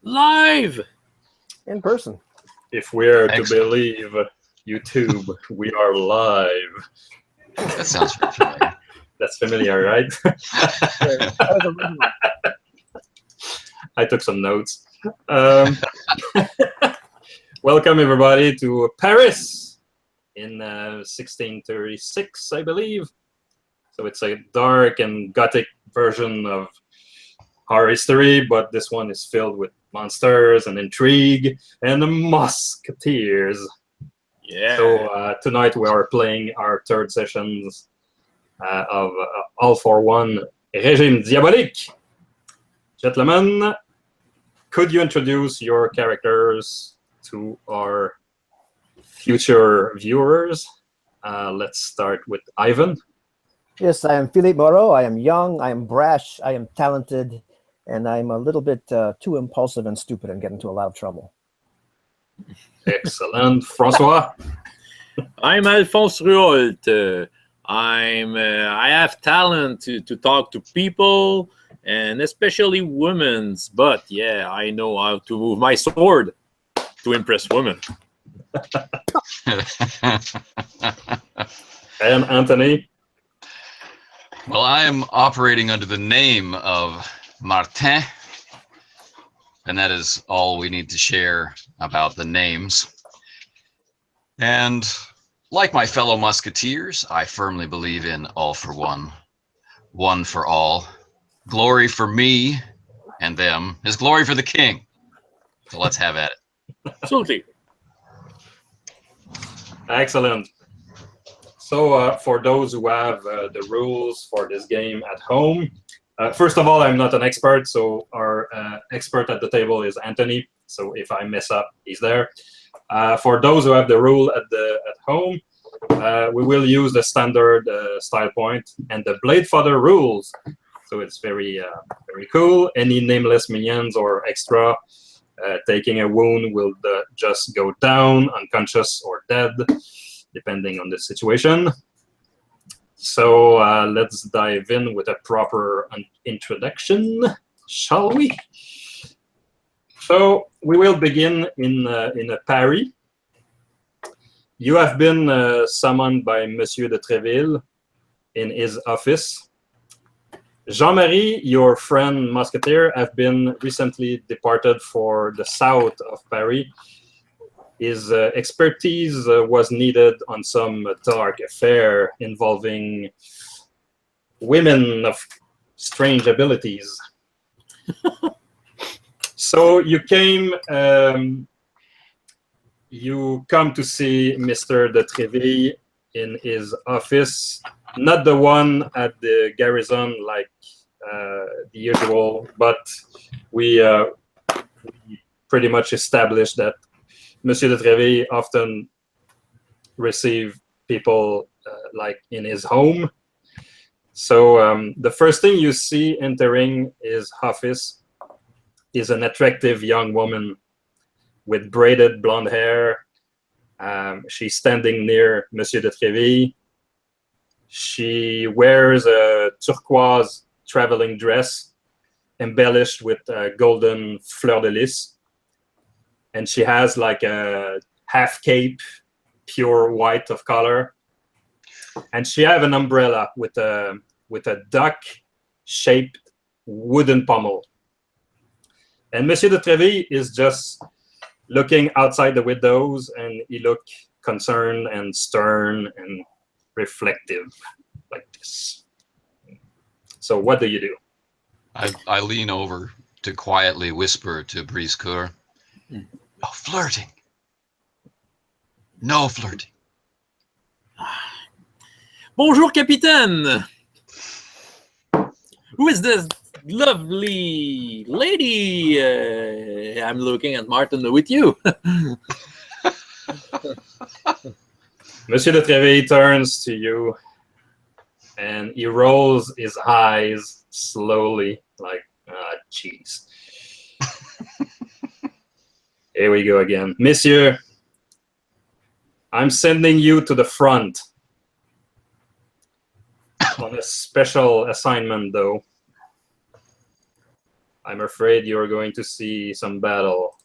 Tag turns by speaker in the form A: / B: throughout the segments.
A: Live!
B: In person.
C: If we're to believe YouTube, we are live.
D: That sounds very familiar.
C: That's familiar, right? I took some notes. Welcome, everybody, to Paris in 1636, I believe. So it's a dark and gothic version of our history, but this one is filled with monsters and intrigue and the Musketeers.
A: Yeah.
C: So tonight we are playing our third sessions of All for One Régime Diabolique. Gentlemen, could you introduce your characters to our future viewers? Let's start with Ivan.
B: Yes, I am Philippe Moreau. I am young, I am brash, I am talented, and I'm a little bit too impulsive and stupid and get into a lot of trouble.
C: Excellent. François?
A: I'm Alphonse Ruolt. I have talent to talk to people, and especially women's, but yeah, I know how to move my sword to impress women.
C: And Anthony?
D: Well, I am operating under the name of Martin, and that is all we need to share about the names. And like my fellow Musketeers, I firmly believe in all for one, one for all. Glory for me and them is glory for the king. So let's have at it.
A: Absolutely.
C: Excellent. So for those who have the rules for this game at home, first of all, I'm not an expert, so our expert at the table is Anthony. So if I mess up, he's there. For those who have the rule at home, we will use the standard style point and the Blade Fodder rules. So it's very cool. Any nameless minions or extra taking a wound will just go down, unconscious or dead, depending on the situation. So let's dive in with a proper introduction, shall we? So we will begin in a parry. You have been summoned by Monsieur de Treville in his office. Jean-Marie, your friend Musketeer, have been recently departed for the south of Paris. His expertise was needed on some dark affair involving women of strange abilities. So you come to see Mr. de Treville in his office, not the one at the garrison like the usual, but we pretty much established that Monsieur de Treville often receive people like in his home. So the first thing you see entering his office is an attractive young woman with braided blonde hair. She's standing near Monsieur de Treville. She wears a turquoise traveling dress embellished with golden fleur-de-lis. And she has like a half cape, pure white of color. And she have an umbrella with a duck-shaped wooden pommel. And Monsieur de Treville is just looking outside the windows, and he look concerned and stern and reflective like this. So what do you do?
D: I lean over to quietly whisper to Brisecoeur, "No flirting. No flirting."
A: Bonjour, Capitaine. Who is this lovely lady? I'm looking at Martin with you.
C: Monsieur de Treville turns to you and he rolls his eyes slowly, like, jeez. Here we go again. Monsieur, I'm sending you to the front on a special assignment, though. I'm afraid you're going to see some battle.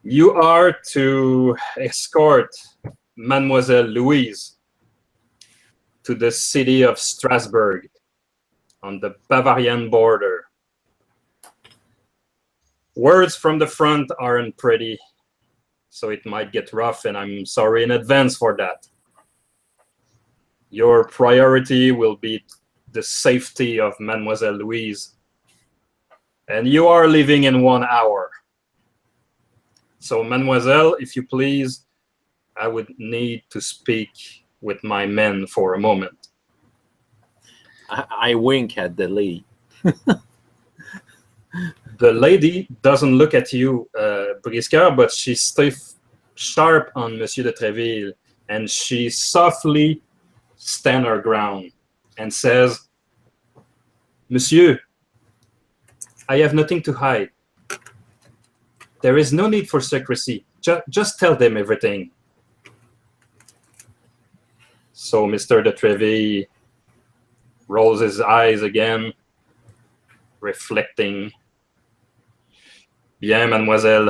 C: You are to escort Mademoiselle Louise to the city of Strasbourg on the Bavarian border. Words from the front aren't pretty, so it might get rough, and I'm sorry in advance for that. Your priority will be the safety of Mademoiselle Louise, and you are leaving in 1 hour. So, Mademoiselle, if you please, I would need to speak with my men for a moment.
A: I wink at the lady.
C: The lady doesn't look at you, Brisecoeur, but she stays sharp on Monsieur de Tréville, and she softly stands her ground and says, Monsieur, I have nothing to hide. There is no need for secrecy. Just tell them everything. So Mr. de Tréville rolls his eyes again, reflecting. Bien, mademoiselle,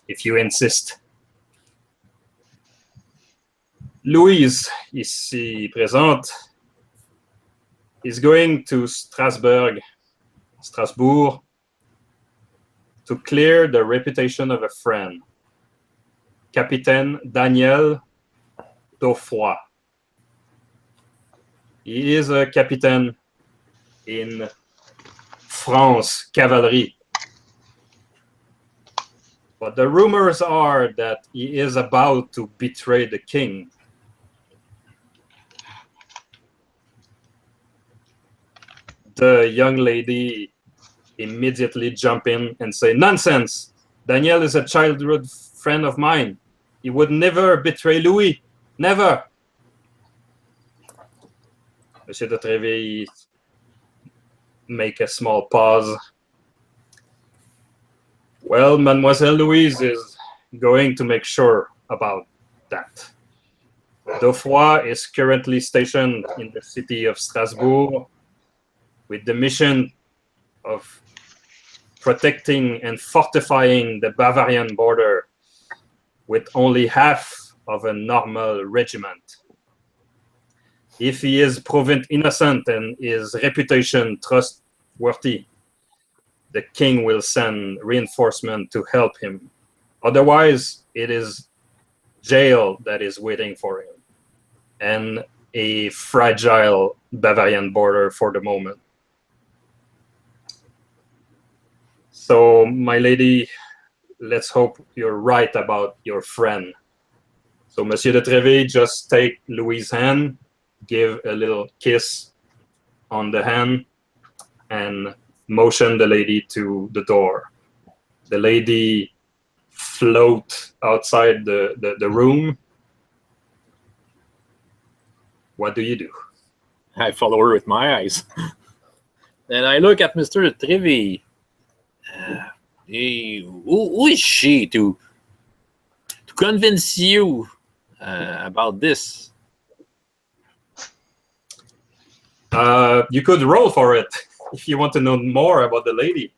C: if you insist. Louise, ici présente, is going to Strasbourg, to clear the reputation of a friend, Capitaine Daniel Daufroy. He is a captain in France cavalry. But the rumors are that he is about to betray the king. The young lady immediately jump in and say, nonsense! Daniel is a childhood friend of mine. He would never betray Louis. Never! Monsieur de Tréville make a small pause. Well, Mademoiselle Louise is going to make sure about that. Daufroy is currently stationed in the city of Strasbourg with the mission of protecting and fortifying the Bavarian border with only half of a normal regiment. If he is proven innocent and his reputation trustworthy, the king will send reinforcement to help him. Otherwise, it is jail that is waiting for him and a fragile Bavarian border for the moment. So, my lady, let's hope you're right about your friend. So, Monsieur de Tréville, just take Louis' hand, give a little kiss on the hand, and motion the lady to the door. The lady float outside the room. What do you do?
A: I follow her with my eyes. Then I look at Mr. de Tréville. Who is she to convince you about this?
C: You could roll for it if you want to know more about the lady.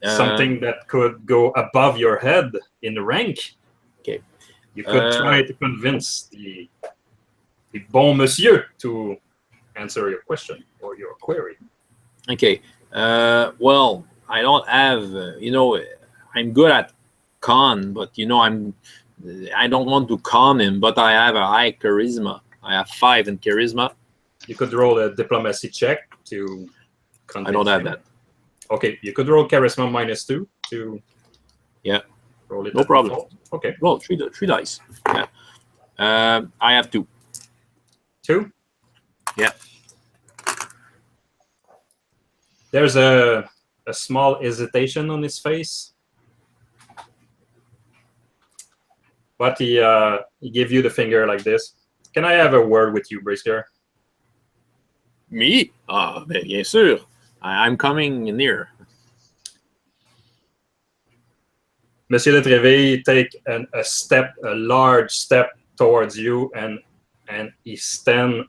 C: Something that could go above your head in the rank.
A: Okay.
C: You could try to convince the bon monsieur to answer your question or your query.
A: Okay. Well, I don't have, I'm good at con, but I don't want to con him, but I have a high charisma. I have 5 in charisma.
C: You could roll a diplomacy check to convince
A: I don't have
C: him.
A: that.
C: Okay, you could roll charisma -2 to roll it.
A: No problem.
C: Default. Okay.
A: Roll 3 dice. Yeah. I have 2.
C: 2?
A: Yeah.
C: There's a small hesitation on his face. But he gave you the finger like this. Can I have a word with you, Brisecoeur?
A: Me? Ah, bien sûr. I'm coming near.
C: Monsieur de Tréville take a large step towards you, and he stand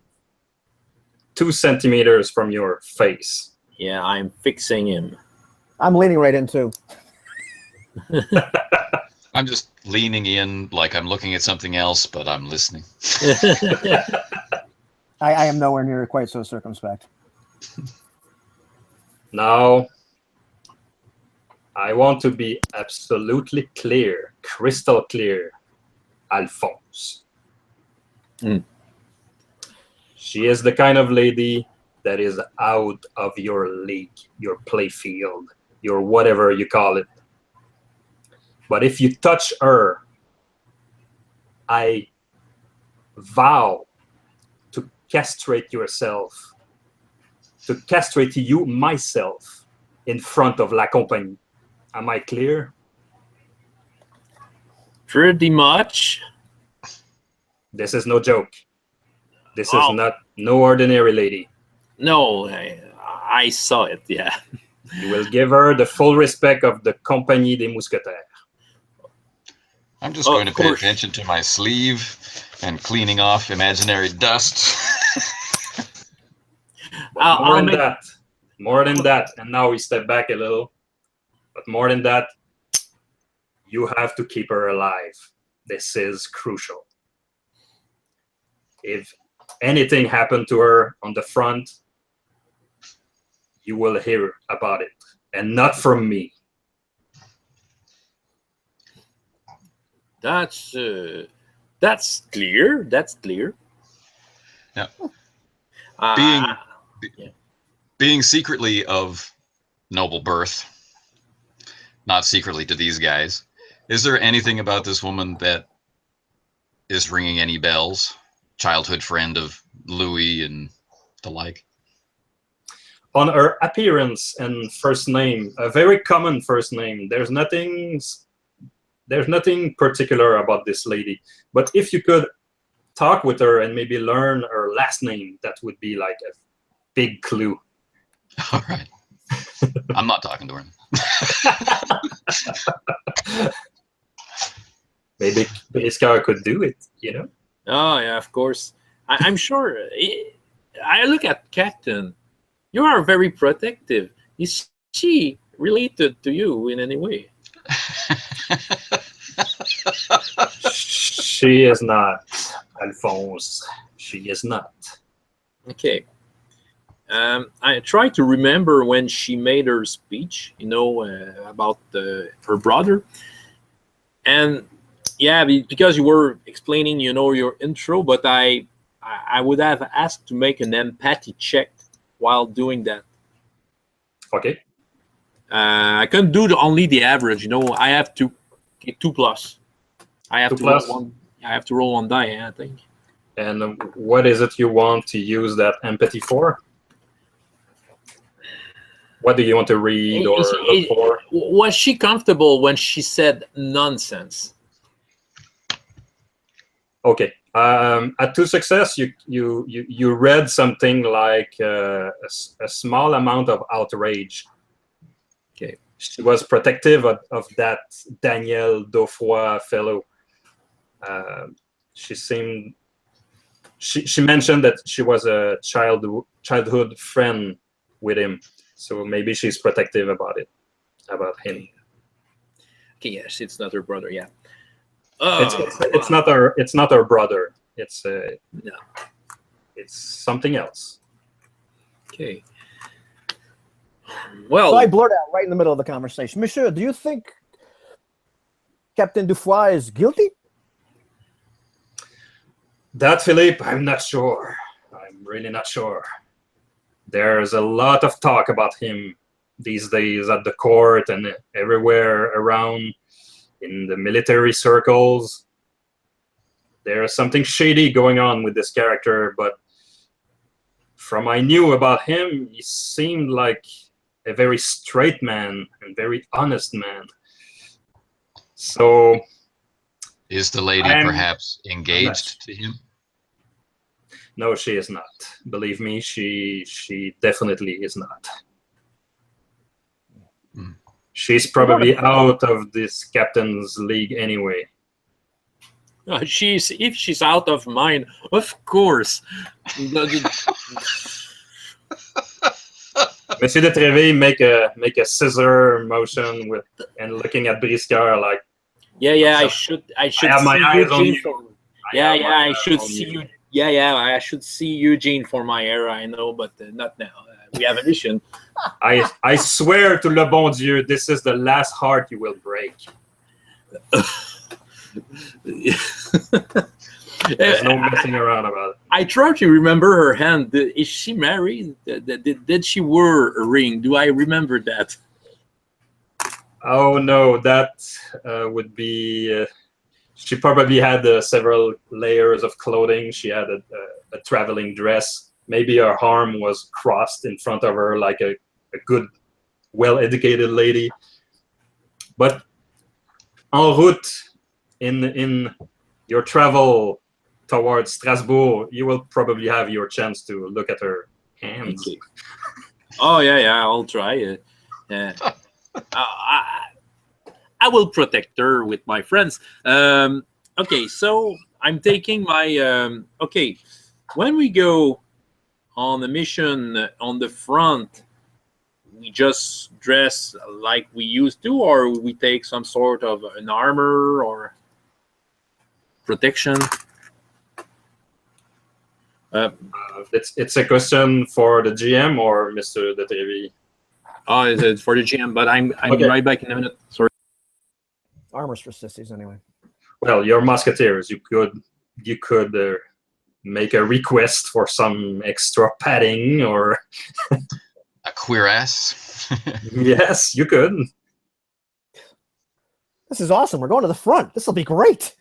C: 2 centimeters from your face.
A: Yeah, I'm fixing him.
B: I'm leaning right in too.
D: I'm just leaning in like I'm looking at something else, but I'm listening.
B: I am nowhere near quite so circumspect.
C: Now, I want to be absolutely clear, crystal clear, Alphonse.
A: Mm.
C: She is the kind of lady that is out of your league, your playfield, your whatever you call it. But if you touch her, I vow to castrate yourself, to castrate you myself in front of La Compagnie. Am I clear?
A: Pretty much.
C: This is no joke. This is
A: Oh.
C: not no ordinary lady.
A: No, I saw it. Yeah.
C: You will give her the full respect of the Compagnie des Musketeers.
D: I'm just
A: Of
D: going to pay
A: course.
D: attention to my sleeve and cleaning off imaginary dust.
A: I'll make-
C: more than that, and now we step back a little, but more than that, you have to keep her alive. This is crucial. If anything happened to her on the front, you will hear about it, and not from me.
A: That's clear. That's clear.
D: Yeah.
A: Uh,
D: Being secretly of noble birth, not secretly to these guys, is there anything about this woman that is ringing any bells? Childhood friend of Louis and the like?
C: On her appearance and first name, a very common first name, there's nothing particular about this lady. But if you could talk with her and maybe learn her last name, that would be like a big clue.
D: All right. I'm not talking to her.
C: Maybe Brisecoeur could do it, you know?
A: oh yeah, of course. I'm sure. I look at Captain. You are very protective. Is she related to you in any way?
C: She is not, Alphonse. She is not.
A: Okay. I try to remember when she made her speech, about her brother. And yeah, because you were explaining, your intro, but I would have asked to make an empathy check while doing that.
C: Okay.
A: I couldn't do only the average. I have to 2+. I have
C: 2
A: to
C: plus.
A: roll one. I have to roll one die. I think.
C: And what is it you want to use that empathy for? What do you want to read or look for?
A: Was she comfortable when she said nonsense?
C: Okay. At 2 success, you read something like a small amount of outrage.
A: Okay.
C: She was protective of that Daniel Daufroy fellow. She mentioned that she was a childhood friend with him, so maybe she's protective about him.
A: Okay, yes, it's not her brother. Yeah.
C: It's not her brother. It's something else.
A: Okay. Well,
B: So I blurt out right in the middle of the conversation, Monsieur, do you think Captain Dufoy is guilty?
C: That, Philippe, I'm not sure. I'm really not sure. There's a lot of talk about him these days at the court and everywhere around in the military circles. There's something shady going on with this character, but from I knew about him, he seemed like a very straight man and very honest man. So
D: Is the lady perhaps engaged to him?
C: no, she is not. Believe me, she definitely is not.
D: Mm.
C: She's probably out of this captain's league anyway.
A: if she's out of mind, of course.
C: Monsieur de Tréville make a scissor motion with and looking at Brisecoeur like.
A: Yeah.
C: So,
A: I should
C: have my
A: see
C: eyes on
A: Eugene.
C: you.
A: I should see you. Yeah. I should see Eugene for my era. I know, but not now. We have a mission.
C: I swear to le bon Dieu, this is the last heart you will break. There's no messing around about it.
A: I try to remember her hand. Is she married? Did she wear a ring? Do I remember that?
C: Oh no, that would be. She probably had several layers of clothing. She had a traveling dress. Maybe her arm was crossed in front of her like a good, well-educated lady. But en route, in your travel towards Strasbourg, you will probably have your chance to look at her hands.
A: Okay. Oh yeah, I'll try. I will protect her with my friends. Okay, so I'm taking my. Okay, when we go on a mission on the front, we just dress like we used to, or we take some sort of an armor or protection.
C: It's a question for the GM or Mr. de Tréville.
A: Oh, it's for the GM, but I'm
C: Okay.
A: right back in a minute. Sorry.
B: Armor's for sissies anyway.
C: Well, you're Musketeers. You could make a request for some extra padding, or
D: A cuirass.
C: yes, you could.
B: This is awesome. We're going to the front. This will be great.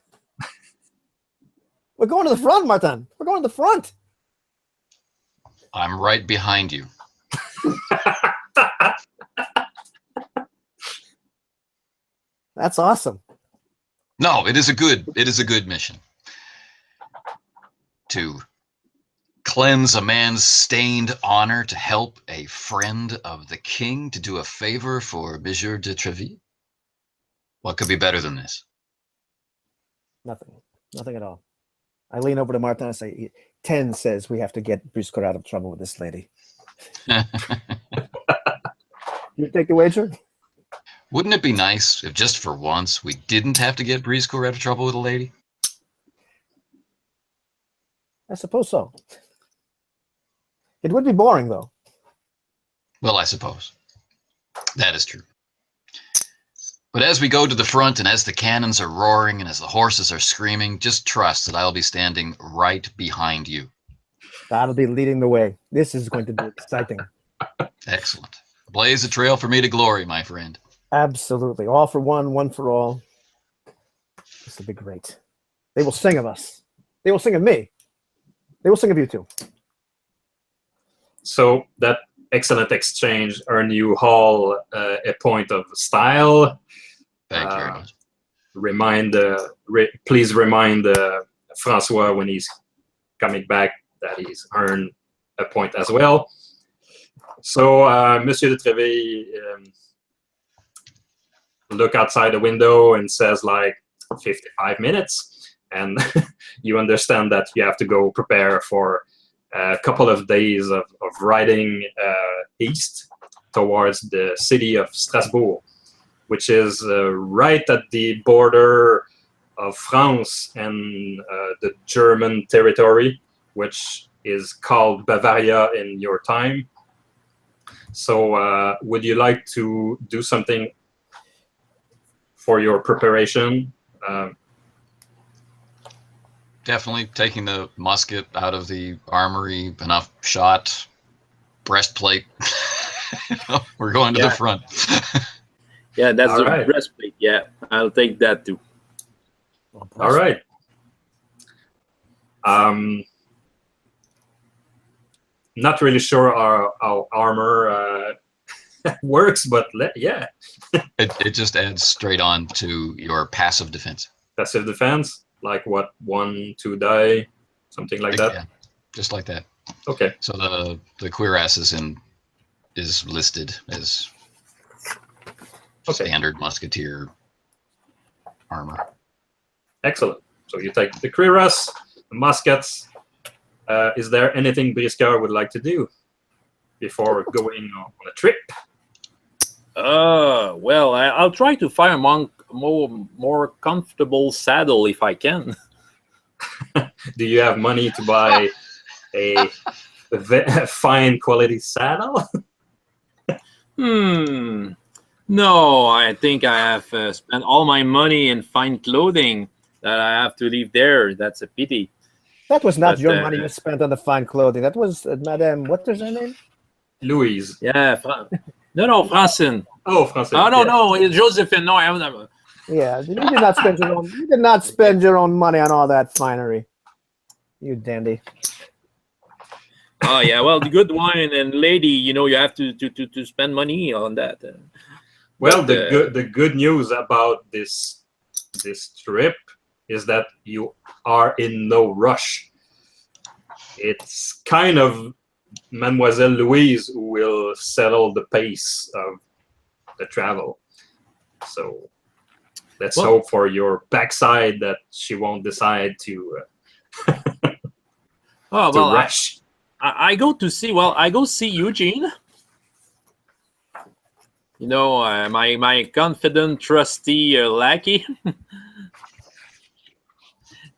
B: We're going to the front, Martin. We're going to the front.
D: I'm right behind you.
B: That's awesome.
D: No, it is a good mission. To cleanse a man's stained honor, to help a friend of the king, to do a favor for Monsieur de Tréville. What could be better than this?
B: Nothing. Nothing at all. I lean over to Martin and say, 10 says we have to get Brisecoeur out of trouble with this lady. You take the wager?
D: Wouldn't it be nice if just for once we didn't have to get Brisecoeur out of trouble with a lady?
B: I suppose so. It would be boring, though.
D: Well, I suppose. That is true. But as we go to the front and as the cannons are roaring and as the horses are screaming, just trust that I'll be standing right behind you.
B: That'll be leading the way. This is going to be exciting.
D: Excellent. Blaze a trail for me to glory, my friend.
B: Absolutely. All for one, one for all. This will be great. They will sing of us. They will sing of me. They will sing of you too.
C: So that excellent exchange earned you all a point of style.
D: Thank you very much.
C: Please remind Francois when he's coming back that he's earned a point as well. So Monsieur de Tréville look outside the window and says like 55 minutes, and you understand that you have to go prepare for a couple of days of riding east towards the city of Strasbourg, which is right at the border of France and the German territory, which is called Bavaria in your time. So would you like to do something for your preparation?
D: Definitely taking the musket out of the armory, enough shot, breastplate. We're going to the front.
A: Yeah, that's
C: All
A: the
C: right.
A: breastplate. Yeah, I'll take that too.
C: All right. Not really sure how armor works, but yeah.
D: It just adds straight on to your passive defense.
C: Passive defense, like what, 1-2 die, something like that.
D: Yeah, just like that.
C: Okay.
D: So the cuirass is listed as standard musketeer armor.
C: Excellent. So you take the cuirass, the muskets. Is there anything Brisecoeur would like to do before going on a trip?
A: Well, I'll try to find a more comfortable saddle if I can.
C: Do you have money to buy a fine quality saddle?
A: No, I think I have spent all my money in fine clothing that I have to leave there. That's a pity.
B: That was not
A: But,
B: your money you spent on the fine clothing. That was Madame, what is her name?
C: Louise.
A: Yeah, no, Francine.
C: Oh, Francine.
A: Oh, no,
C: yes.
A: no, it's Josephine. No, I haven't.
B: Yeah, you did not spend your own. You did not spend your own money on all that finery. You dandy.
A: Oh, yeah, well, the good wine and lady, you have to spend money on that.
C: Well,
A: But,
C: the good news about this trip is that you are in no rush. It's kind of Mademoiselle Louise who will settle the pace of the travel. So let's hope for your backside that she won't decide to rush.
A: I go see Eugene. My confident, trusty lackey.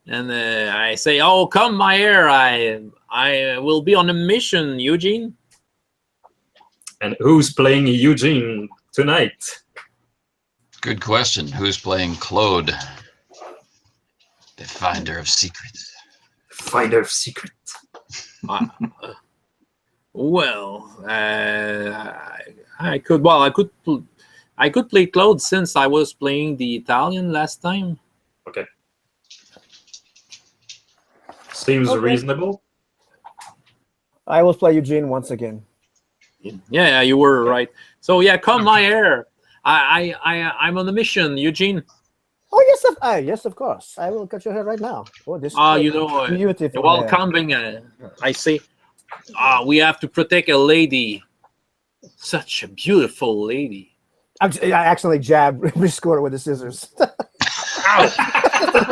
A: And I say, "Oh, come, my heir. I will be on a mission, Eugene."
C: And who's playing Eugene tonight?
D: Good question. Who's playing Claude, the finder of secrets?
C: Finder of secrets.
A: Well, I could play Claude since I was playing the Italian last time.
C: Okay. Seems reasonable.
B: I will play Eugene once again.
A: Yeah, you were right. So yeah, come my heir. I'm on a mission, Eugene.
B: Oh yes, yes, of course. I will cut your hair right now. Oh, this. Beautiful.
A: While coming, I say, we have to protect a lady. Such a beautiful lady.
B: I accidentally jabbed Brisecoeur with the scissors.
A: Ow!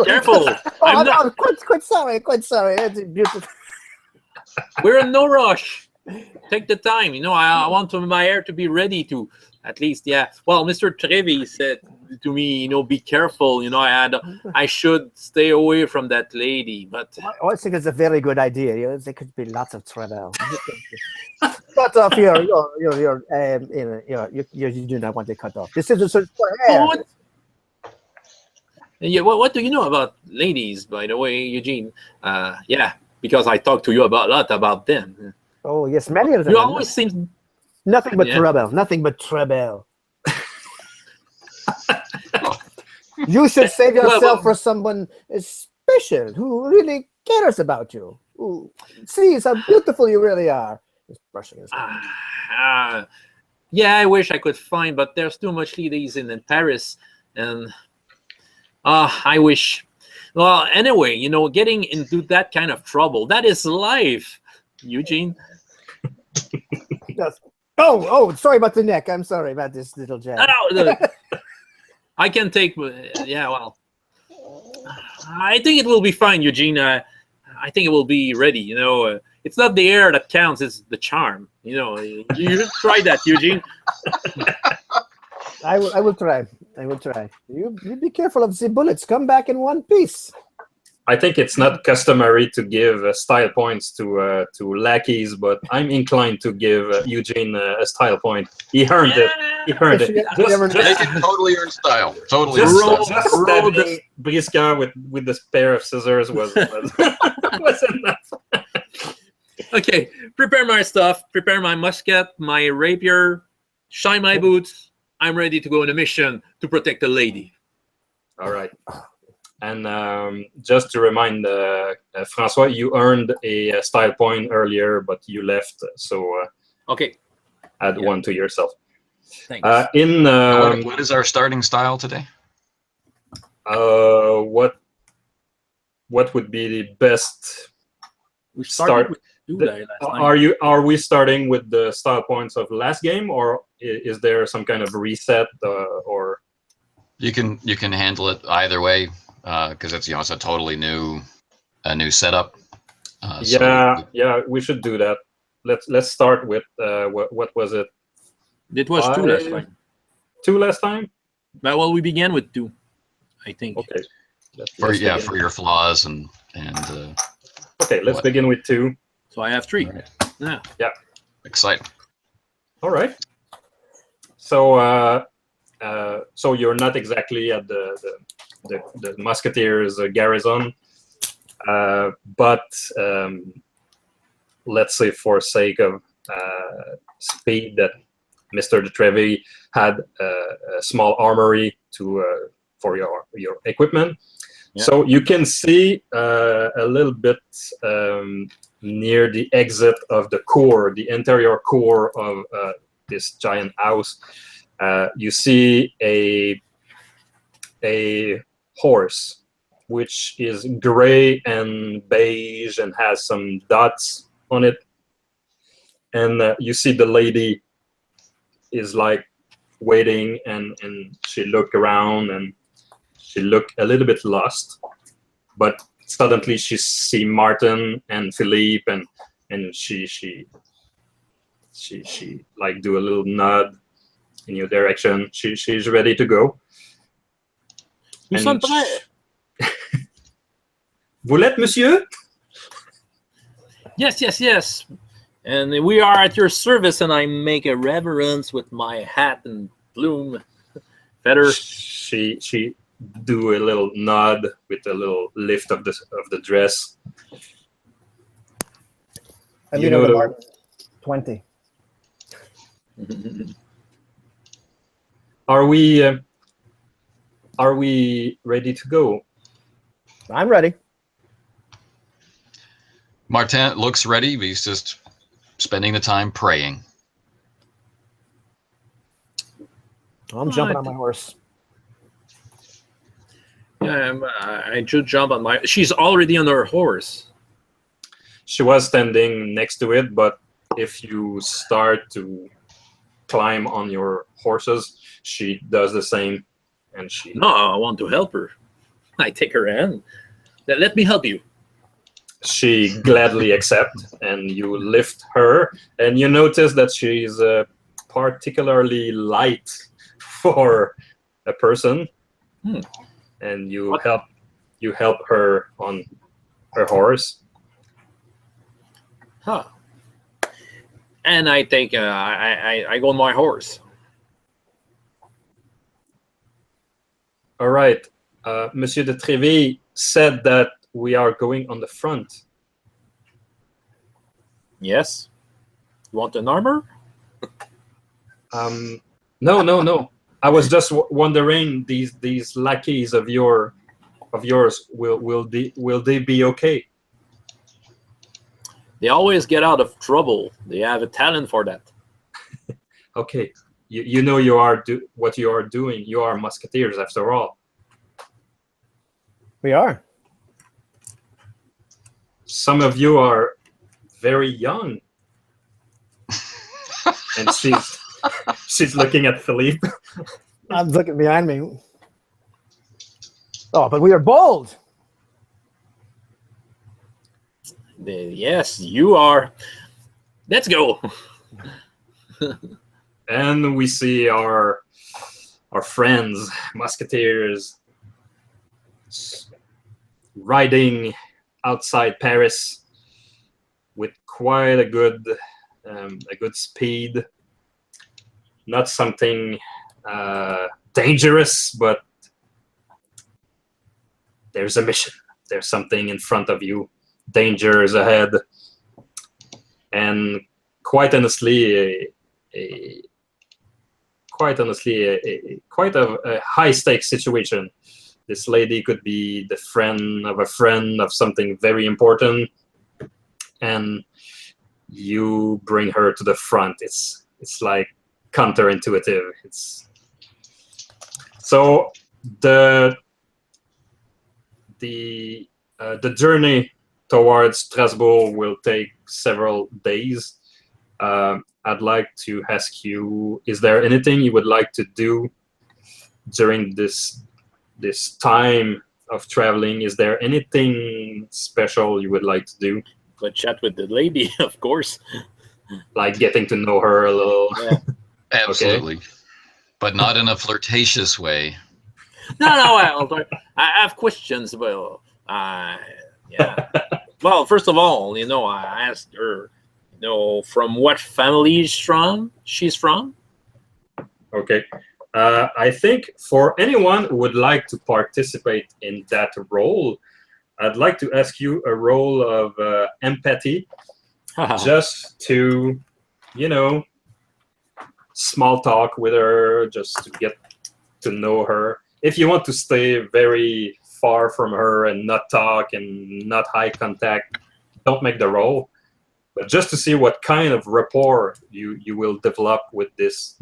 A: Careful!
B: I'm quite sorry. It's beautiful.
A: We're in no rush. Take the time. I want my hair to be ready to, at least, yeah. Well, Mr. Trevi said to me, be careful. I should stay away from that lady. But
B: I think it's a very good idea. There could be lots of trouble. Cut off you do not want to cut off. This is a for hair.
A: Yeah, what do you know about ladies, by the way, Eugene? Yeah, because I talked to you a lot about them.
B: Oh yes, many of them.
A: You always seem
B: nothing but trouble. Nothing but trouble. You should save yourself for someone special who really cares about you. Who sees how beautiful you really are. He's brushing his hair.
A: Yeah, I wish I could find, but there's too much ladies in Paris, and I wish. Well, anyway, getting into that kind of trouble, that is life, Eugene.
B: Yes. Oh, sorry about the neck. I'm sorry about this little jab.
A: No, I can take. Yeah, well, I think it will be fine, Eugene. I think it will be ready. It's not the air that counts; it's the charm. You should try that, Eugene.
B: I will try. You be careful of the bullets. Come back in one piece.
C: I think it's not customary to give style points to lackeys, but I'm inclined to give Eugene a style point. He earned it. He earned it.
D: They can totally earn style. Totally
C: Just
D: earn style.
C: stabbing Brisecoeur with this pair of scissors was enough.
A: Okay, prepare my stuff. Prepare my musket, my rapier, shine my boots. I'm ready to go on a mission to protect the lady.
C: All right. And just to remind Francois, you earned a style point earlier, but you left, so
A: okay,
C: add one to yourself.
A: Thanks.
D: What is our starting style today?
C: What would be the best start? Are we starting with the style points of last game, or is there some kind of reset, or?
D: You can handle it either way. Because it's it's a totally new setup.
C: Yeah, we should do that. let's start with what was it?
A: It was 2 last time.
C: 2 last time.
A: Well, we began with 2, I think.
C: Okay.
D: For your flaws and
C: okay, let's
D: what?
C: begin with 2.
A: So I have 3.
D: All right.
A: Yeah.
D: Exciting.
C: All right. So so you're not exactly at the Musketeers garrison, but let's say for sake of speed, that Mr. de Treville had a small armory for your equipment.
A: Yeah.
C: So you can see a little bit near the exit of the core, the interior core of this giant house. You see a horse, which is gray and beige and has some dots on it. And you see the lady is like waiting, and she look around and she looked a little bit lost, but suddenly she see Martin and Philippe, and she like do a little nod in your direction. She's ready to go.
A: Nous sommes prêts.
C: Vous l'êtes, monsieur?
A: Yes. And we are at your service, and I make a reverence with my hat and plume feather.
C: She do a little nod with a little lift of the dress.
B: I
C: You
B: mean,
C: know
B: the
C: the-
B: mark 20.
C: Are we ready to go?
B: I'm ready.
D: Martin looks ready, but he's just spending the time praying.
B: I'm jumping on my horse.
A: Yeah, I should jump on my. She's already on her horse.
C: She was standing next to it, but if you start to climb on your horses, she does the same, and she.
A: No, I want to help her. I take her hand. Let me help you.
C: She gladly accepts, and you lift her, and you notice that she's particularly light for a person. And you help her on her horse.
A: Huh. And I take I go on my horse.
C: All right, Monsieur de Treville said that we are going on the front.
A: Yes. You want an armor?
C: No. I was just wondering, these lackeys of yours will they be okay?
A: They always get out of trouble. They have a talent for that.
C: Okay, you know what you are doing. You are Musketeers after all.
B: We are.
C: Some of you are very young. And she's looking at Philippe.
B: I'm looking behind me. Oh, but we are bold.
A: Yes, you are. Let's go.
C: And we see our friends, Musketeers, riding outside Paris with quite a good speed. Not something dangerous, but there's a mission. There's something in front of you. Danger is ahead. And quite honestly, quite a high stakes situation. This lady could be the friend of something very important, and you bring her to the front. It's like counterintuitive. It's so the journey towards Strasbourg will take several days. I'd like to ask you, is there anything you would like to do during this time of traveling? Is there anything special you would like to do?
A: But chat with the lady, of course.
C: like getting to know her a little.
A: Yeah.
D: Absolutely. But not in a flirtatious way.
A: No. I have questions. Well, yeah. Well, first of all, I asked her, from what family she's from.
C: Okay. I think for anyone who would like to participate in that role, I'd like to ask you a role of empathy, just to, small talk with her, just to get to know her. If you want to stay very far from her and not talk and not eye contact, don't make the role. But just to see what kind of rapport you will develop with this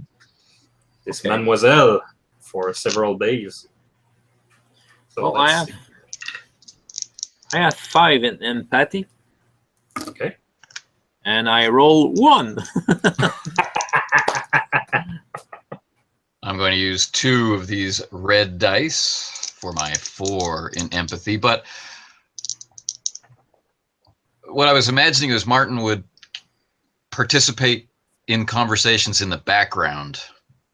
C: mademoiselle for several days. So
A: Well, I have 5 in empathy.
C: Okay.
A: And I roll 1.
D: I'm going to use 2 of these red dice for my 4 in empathy. But what I was imagining is Martin would participate in conversations in the background,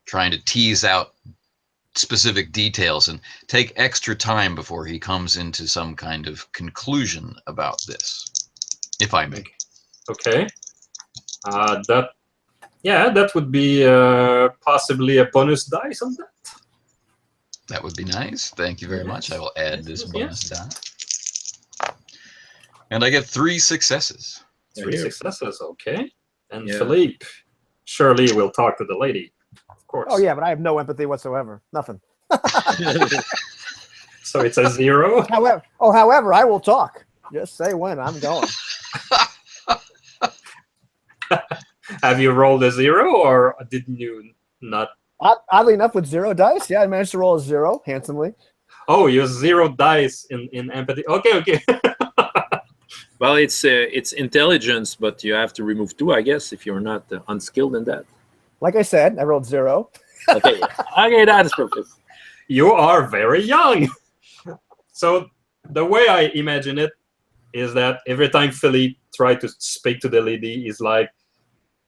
D: trying to tease out specific details and take extra time before he comes into some kind of conclusion about this, if I may.
C: Okay. That would be possibly a bonus dice on that.
D: That would be nice. Thank you very much. I will add this bonus die. And I get 3 successes.
C: 3 successes, okay. And
A: Yeah.
C: Philippe, surely we'll talk to the lady, of course.
B: Oh yeah, but I have no empathy whatsoever. Nothing.
C: So it's a 0.
B: However, I will talk. Just say when I'm going.
C: Have you rolled a 0, or didn't you not?
B: Oddly enough, with 0 dice, yeah, I managed to roll a 0 handsomely.
C: Oh, you have 0 dice in empathy. Okay.
A: Well, it's intelligence, but you have to remove 2, I guess, if you're not unskilled in that.
B: Like I said, I rolled 0.
A: Okay, that is perfect.
C: You are very young. So the way I imagine it is that every time Philippe tries to speak to the lady, he's like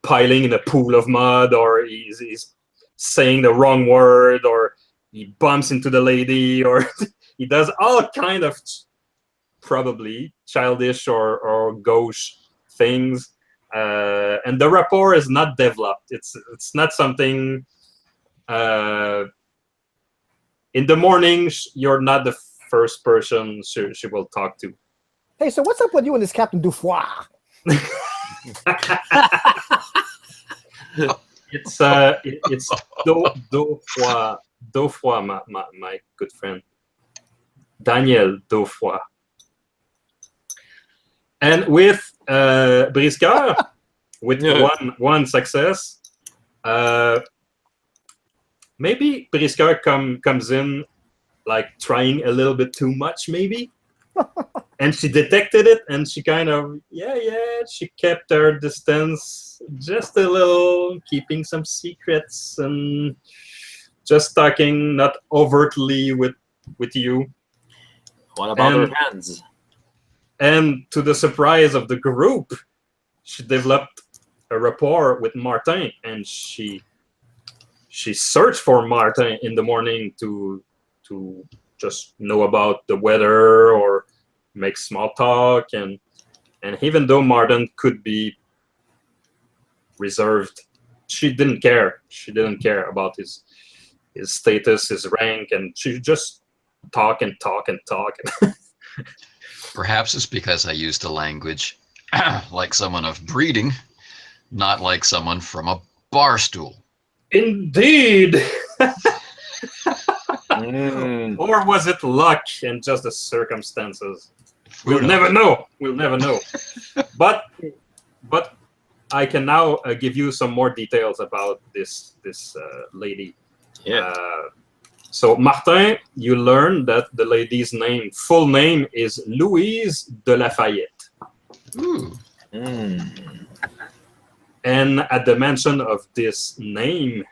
C: piling in a pool of mud, or he's saying the wrong word, or he bumps into the lady, or he does all kind of probably childish or gauche things, and the rapport is not developed. It's not something. In the morning, you're not the first person she will talk to.
B: Hey, so what's up with you and this Captain Dufoy?
C: It's Daufroy, my good friend, Daniel Daufroy. And with Brisecoeur, with one success, maybe Brisecoeur comes in like trying a little bit too much, maybe. And she detected it, and she kind of, she kept her distance just a little, keeping some secrets and just talking not overtly with you.
A: What about her hands?
C: And to the surprise of the group, she developed a rapport with Martin, and she searched for Martin in the morning to just know about the weather or make small talk, and even though Martin could be reserved, she didn't care. She didn't care about his status, his rank, and she just talk and talk and talk.
D: Perhaps it's because I used a language like someone of breeding, not like someone from a bar stool.
C: Indeed. Or was it luck and just the circumstances? We'll never know. We'll never know. But I can now give you some more details about this lady.
A: Yeah.
C: So Martin, you learn that the lady's full name is Louise de Lafayette.
D: Ooh.
C: And at the mention of this name,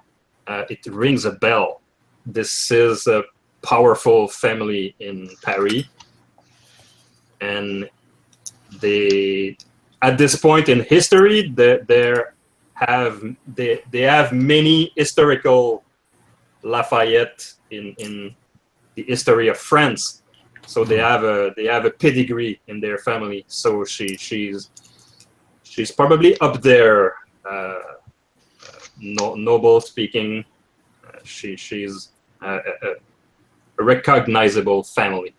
C: it rings a bell. This is a powerful family in Paris, and at this point in history, they have many historical Lafayette in the history of France. So they have a pedigree in their family. So she's probably up there, noble speaking. She's a recognizable family.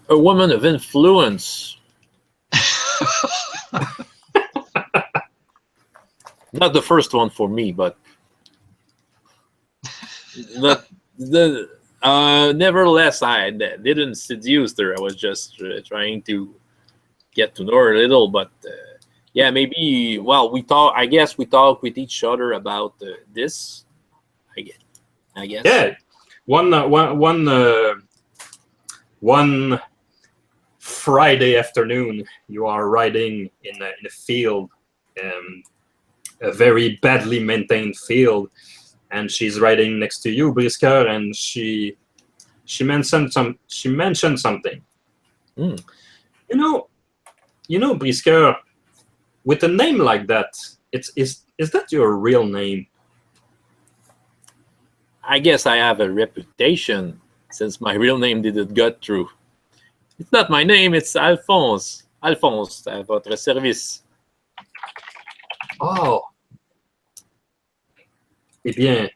A: A woman of influence. Not the first one for me, but nevertheless, I didn't seduce her. I was just trying to get to know her a little. But yeah, maybe. Well, we talk. I guess we talk with each other about this. I guess.
C: Yeah, one Friday afternoon, you are riding in a field, a very badly maintained field, and she's riding next to you, Brisecoeur, and she mentioned something.
A: Mm.
C: You know, Brisecoeur, with a name like that, is that your real name?
A: I guess I have a reputation since my real name didn't get through. It's not my name, it's Alphonse. Alphonse, à votre service.
C: Oh. Eh bien,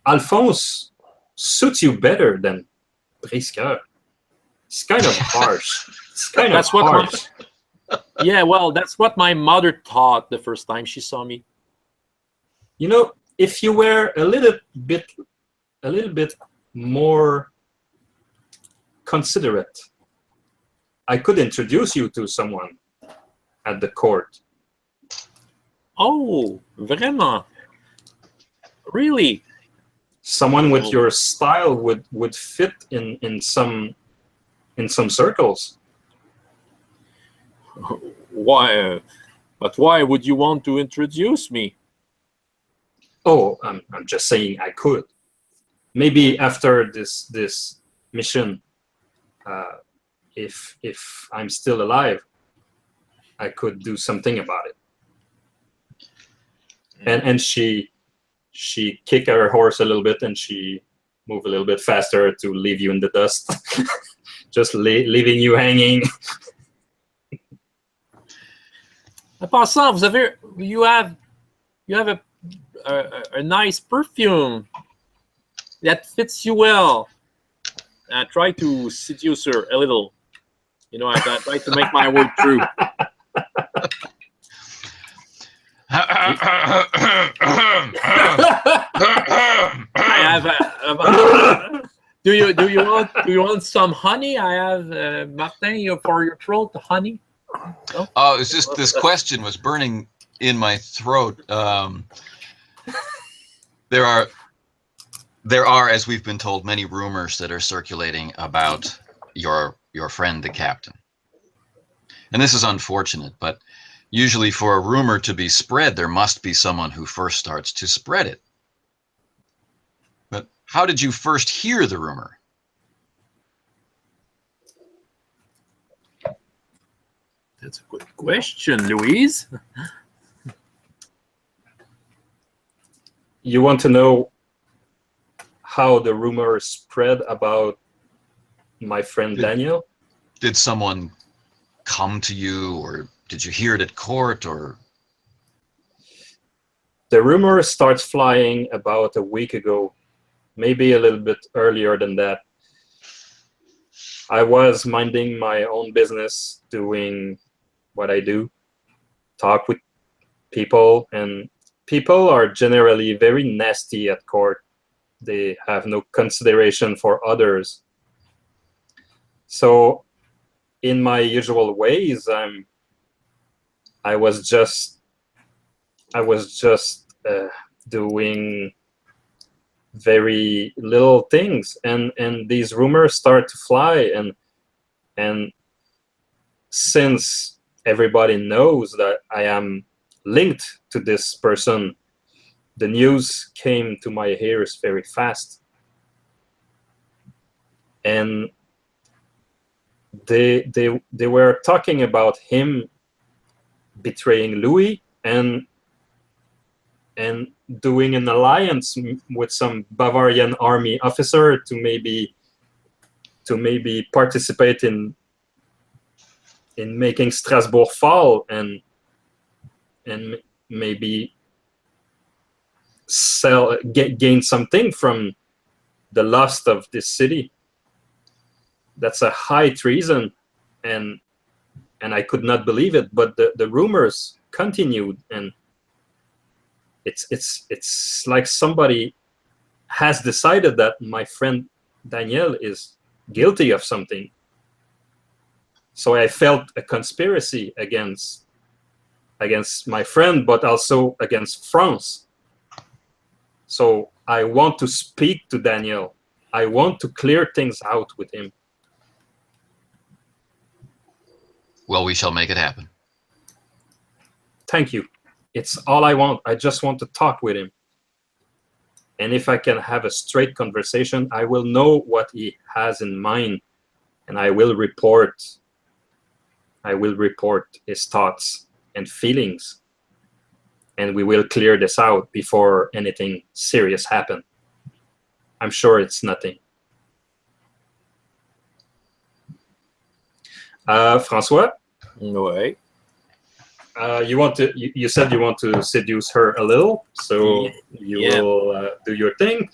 C: Alphonse suits you better than Brisecoeur. It's kind of harsh. It's kind
A: That's
C: of
A: what
C: harsh.
A: Yeah, well, that's what my mother thought the first time she saw me.
C: You know, if you were a little bit more considerate, I could introduce you to someone at the court.
A: Oh, vraiment? Really?
C: Someone with your style would fit in some circles.
A: Why? But why would you want to introduce me?
C: Oh, I'm just saying I could. Maybe after this mission, if I'm still alive, I could do something about it. And she kicked her horse a little bit, and she moved a little bit faster to leave you in the dust, just leaving you hanging.
A: En passant, you have a nice perfume that fits you well. I try to seduce her a little. You know, I try to make my word true. I have do you want some honey? I have Martin for your throat, honey. No?
D: Oh, it's just this question was burning in my throat. There are, as we've been told, many rumors that are circulating about your friend, the captain. And this is unfortunate, but usually for a rumor to be spread, there must be someone who first starts to spread it. But how did you first hear the rumor?
A: That's a good question, Louise.
C: You want to know how the rumor spread about my friend Daniel?
D: Did someone come to you, or did you hear it at court, or?
C: The rumor starts flying about a week ago, maybe a little bit earlier than that. I was minding my own business, doing what I do, talk with people, and people are generally very nasty at court. They have no consideration for others. So in my usual ways, I was just doing very little things, and these rumors start to fly, and since everybody knows that I am linked to this person, the news came to my ears very fast. And they were talking about him betraying Louis and doing an alliance with some Bavarian army officer to maybe participate in making Strasbourg fall and maybe gain something from the loss of this city. That's a high treason, and I could not believe it. But the rumors continued, and it's like somebody has decided that my friend Daniel is guilty of something. So I felt a conspiracy against my friend, but also against France. So I want to speak to Daniel. I want to clear things out with him.
D: Well, we shall make it happen.
C: Thank you. It's all I want. I just want to talk with him. And if I can have a straight conversation, I will know what he has in mind, and I will report his thoughts and feelings, and we will clear this out before anything serious happens. I'm sure it's nothing. François?
A: Ouais.
C: You said you want to seduce her a little, so you will do your thing.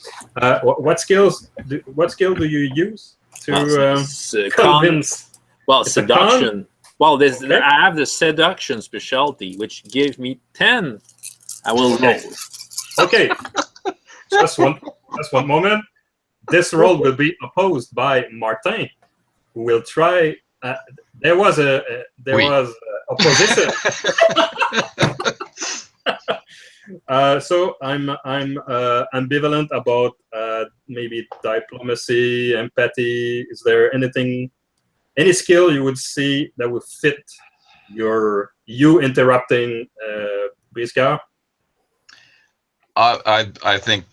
C: What skill do you use to convince?
A: Well,
C: It's a
A: seduction. Well,
C: Okay.
A: I have the seduction specialty, which gives me 10. I will roll.
C: Okay, just one moment. This roll will be opposed by Martin, who will try. There was opposition. So I'm ambivalent about maybe diplomacy, empathy. Is there any skill you would see that would fit you interrupting Brisecoeur?
D: I think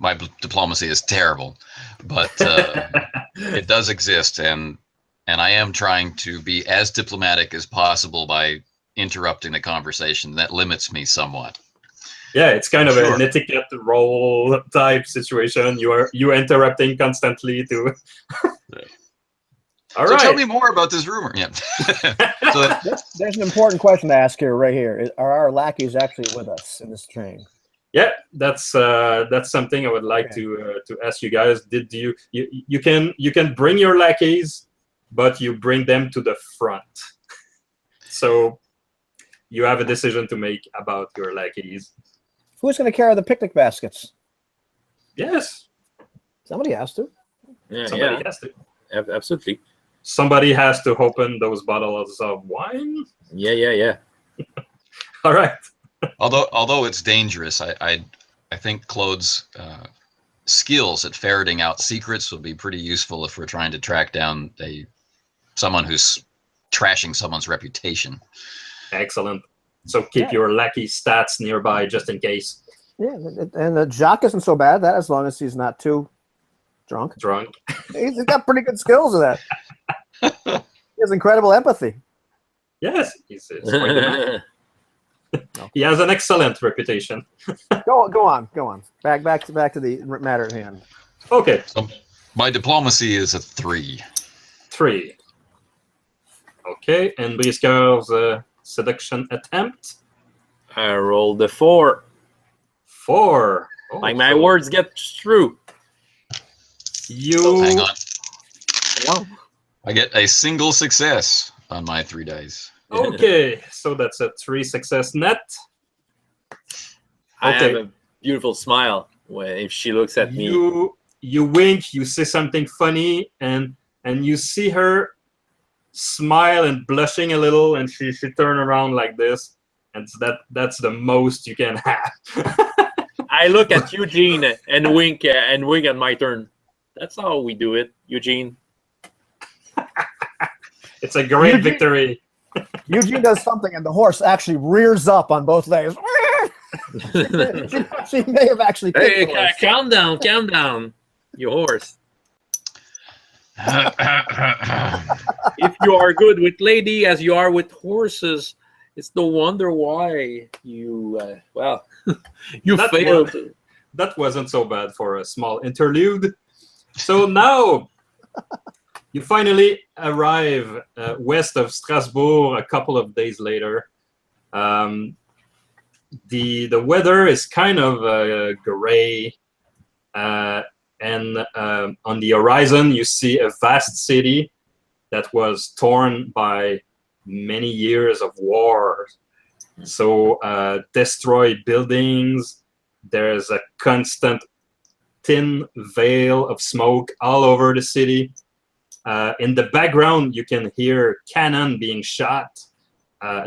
D: my diplomacy is terrible, but it does exist, and I am trying to be as diplomatic as possible by interrupting the conversation. That limits me somewhat.
C: Yeah, it's kind of
D: Sure.
C: an etiquette role type situation. You interrupting constantly to. All
D: So
C: right.
D: tell me more about this rumor. Yeah. So
B: There's an important question to ask here, right here. Are our lackeys actually with us in this train?
C: Yeah, that's something I would like to ask you guys. Did you can bring your lackeys, but you bring them to the front. So you have a decision to make about your lackeys.
B: Who's going to carry the picnic baskets?
C: Yes,
B: Somebody has to.
A: Yeah,
C: somebody has to.
A: absolutely.
C: Somebody has to open those bottles of wine.
A: Yeah.
C: All right.
D: although it's dangerous, I think Claude's skills at ferreting out secrets will be pretty useful if we're trying to track down someone who's trashing someone's reputation.
C: Excellent. So keep your lackey stats nearby just in case.
B: Yeah, and Jacques isn't so bad that as long as he's not too drunk. He's got pretty good skills of that. He has incredible empathy.
C: Yes, he's quite the man. He has an excellent reputation.
B: Go on. Back to the matter at hand.
C: Okay.
D: So my diplomacy is a 3.
C: 3. Okay, and Brisecoeur's seduction attempt.
A: I rolled a 4.
C: 4. Oh,
A: Like my words get through.
C: You
D: Hang on.
B: Wow.
D: I get a single success on my 3 dice.
C: okay? So that's a 3 success net.
A: I
C: Okay.
A: have a beautiful smile if she looks at me.
C: You wink. You say something funny, and you see her smile and blushing a little, and she turn around like this, and that's the most you can have.
A: I look at Eugene and wink at my turn. That's how we do it, Eugene.
C: It's a great
B: Eugene-
C: victory.
B: Eugene does something, and the horse actually rears up on both legs. she may have actually.
A: Hey,
B: kicked the horse.
A: calm down, you horse. If you are good with lady as you are with horses, it's no wonder why you you
C: That
A: failed.
C: That wasn't so bad for a small interlude. So now you finally arrive west of Strasbourg a couple of days later. The weather is kind of gray, and on the horizon you see a vast city that was torn by many years of war. So destroyed buildings. There's a constant thin veil of smoke all over the city. In the background, you can hear cannon being shot,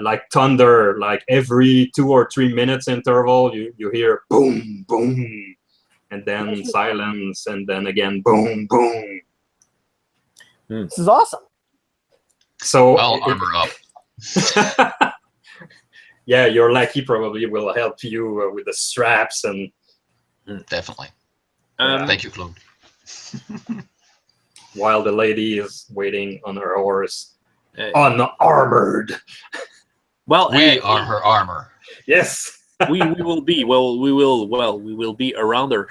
C: like thunder. Like every 2 or 3 minutes interval, you hear boom, boom, and then silence, and then again boom, boom.
B: This is awesome.
C: So
D: I'll armor up.
C: yeah, your lackey probably will help you with the straps and.
D: Definitely.
C: Yeah.
D: Thank you, Claude.
C: While the lady is waiting on her horse, unarmored.
A: Well,
D: We are her armor.
C: Yes.
A: we will be we will be around her.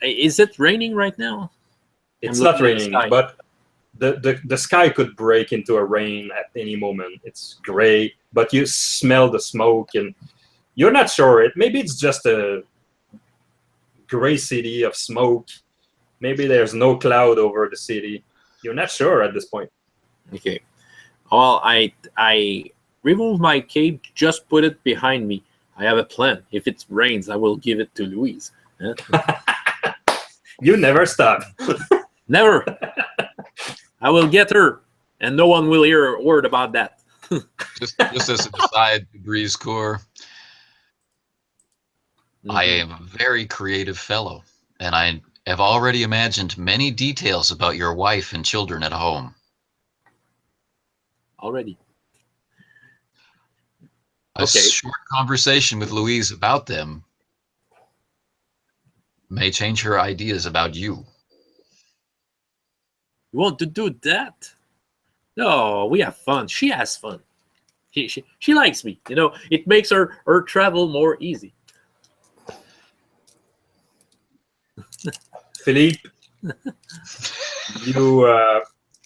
A: Is it raining right now?
C: It's
A: I'm
C: not
A: looking at the
C: raining,
A: sky.
C: but the sky could break into a rain at any moment. It's gray, but you smell the smoke, and you're not sure. Maybe it's just a gray city of smoke. Maybe there's no cloud over the city. You're not sure at this point.
A: Okay. Well, I remove my cape, just put it behind me. I have a plan. If it rains, I will give it to Louise. Huh?
C: You never stop.
A: Never. I will get her, and no one will hear a word about that.
D: Just as an aside, Brisecoeur, I am a very creative fellow, and I have already imagined many details about your wife and children at home.
A: Already.
D: A
A: Okay.
D: short conversation with Louise about them may change her ideas about you.
A: You want to do that? No, we have fun. She has fun. She likes me. You know, it makes her travel more easy.
C: Philippe,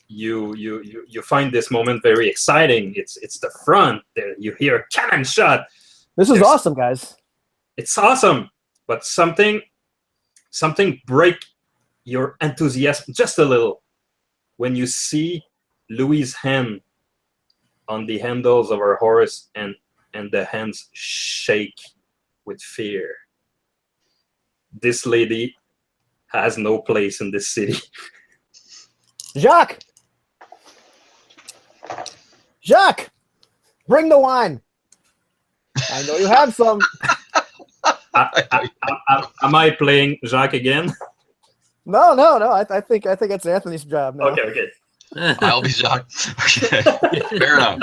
C: you find this moment very exciting. It's the front. There you hear a cannon shot.
B: This is awesome, guys.
C: It's awesome, but something break your enthusiasm just a little when you see Louis' hand on the handles of her horse, and the hands shake with fear. This lady has no place in this city.
B: Jacques! Jacques! Bring the wine. I know you have some.
C: Am I playing Jacques again?
B: No. I think it's Anthony's job now.
C: Okay.
D: I'll be shocked. Okay, fair enough.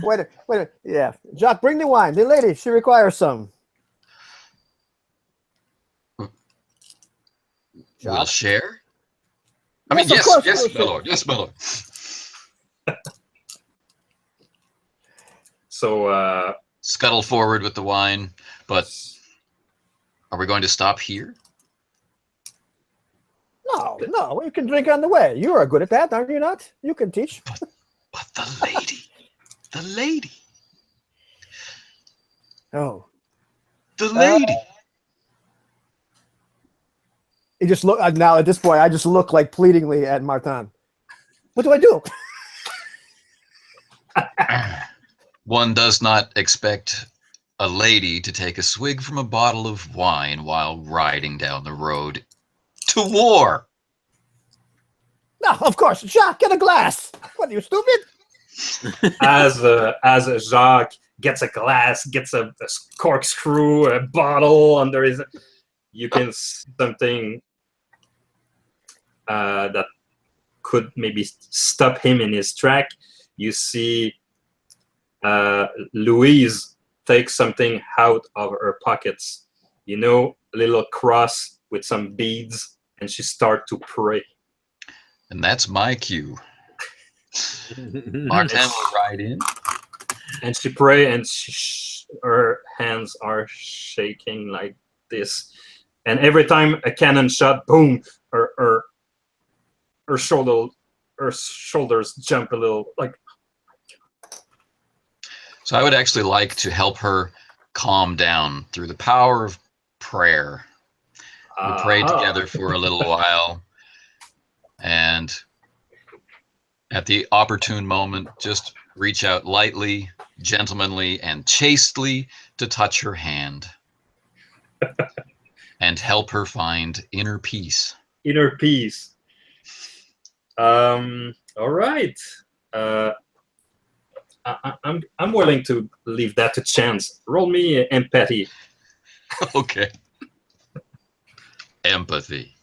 B: Wait a minute. Yeah. Jacques, bring the wine. The lady, she requires some.
D: We'll
B: Jacques?
D: share.
B: Yes, of course
D: yes,
B: we'll
D: my
B: share.
D: lord. Yes, my lord.
C: So
D: Scuttle forward with the wine, but are we going to stop here?
B: No. You can drink on the way. You are good at that, aren't you not? You can teach.
D: But the lady.
B: Oh.
D: The lady.
B: You just look now at this point. I just look like pleadingly at Martin. What do I do?
D: One does not expect a lady to take a swig from a bottle of wine while riding down the road to war.
B: No, of course. Jacques, get a glass. What are you, stupid?
C: as Jacques gets a glass, gets a corkscrew, a bottle under his, you can see something that could maybe stop him in his track. You see Louise take something out of her pockets, a little cross with some beads, and she starts to pray.
D: And that's my cue. Martin will ride in.
C: And she pray, and her hands are shaking like this. And every time a cannon shot, boom, her shoulders jump a little. Like.
D: So I would actually like to help her calm down through the power of prayer. We prayed together for a little while, and at the opportune moment, just reach out lightly, gentlemanly, and chastely to touch her hand and help her find inner peace.
C: Inner peace. All right. I'm willing to leave that to chance. Roll me empathy.
D: Okay. Empathy.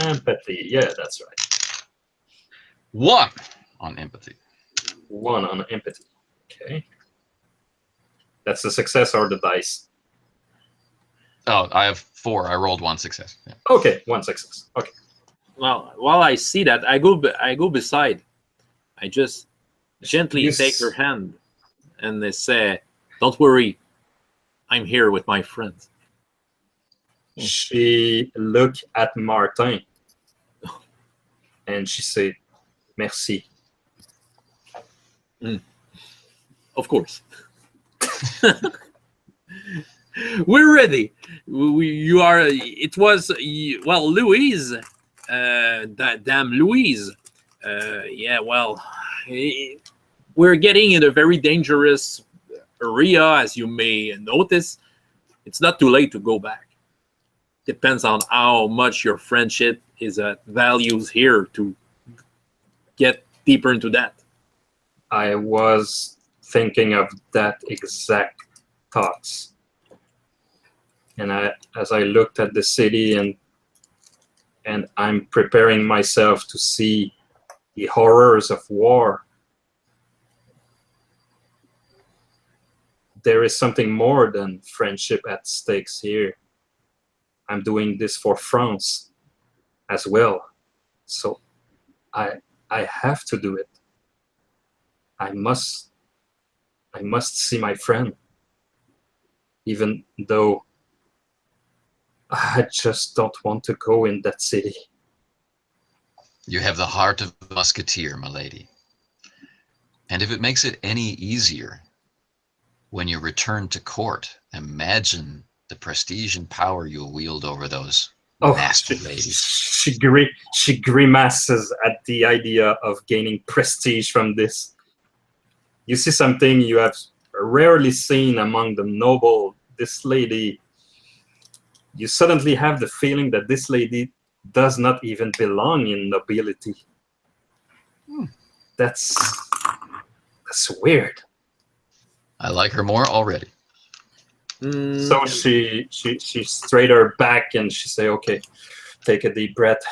C: Empathy. Yeah, that's right.
D: 1 on empathy.
C: 1 on empathy. Okay. That's the success or the dice.
D: Oh, I have 4. I rolled 1 success. Yeah.
C: Okay, 1 success. Okay.
A: Well, while I see that, I go beside. I just gently take her hand and they say, "Don't worry, I'm here with my friends."
C: She looked at Martin and she said, "Merci."
A: Of course. We're ready. You are. It was well, Louise. Damn, Louise. Yeah. Well, we're getting in a very dangerous area, as you may notice. It's not too late to go back. Depends on how much your friendship is values here to get deeper into that.
C: I was thinking of that exact thoughts. And as I looked at the city and I'm preparing myself to see the horrors of war, there is something more than friendship at stakes here. I'm doing this for France as well. So I have to do it. I must see my friend, even though I just don't want to go in that city.
D: You have the heart of a musketeer, my lady. And if it makes it any easier, when you return to court, imagine the prestige and power you'll wield over those master ladies.
C: She grimaces at the idea of gaining prestige from this. You see something you have rarely seen among the noble. This lady, you suddenly have the feeling that this lady does not even belong in nobility. That's weird.
D: I like her more already.
C: So she straight her back and she say, "Okay, take a deep breath.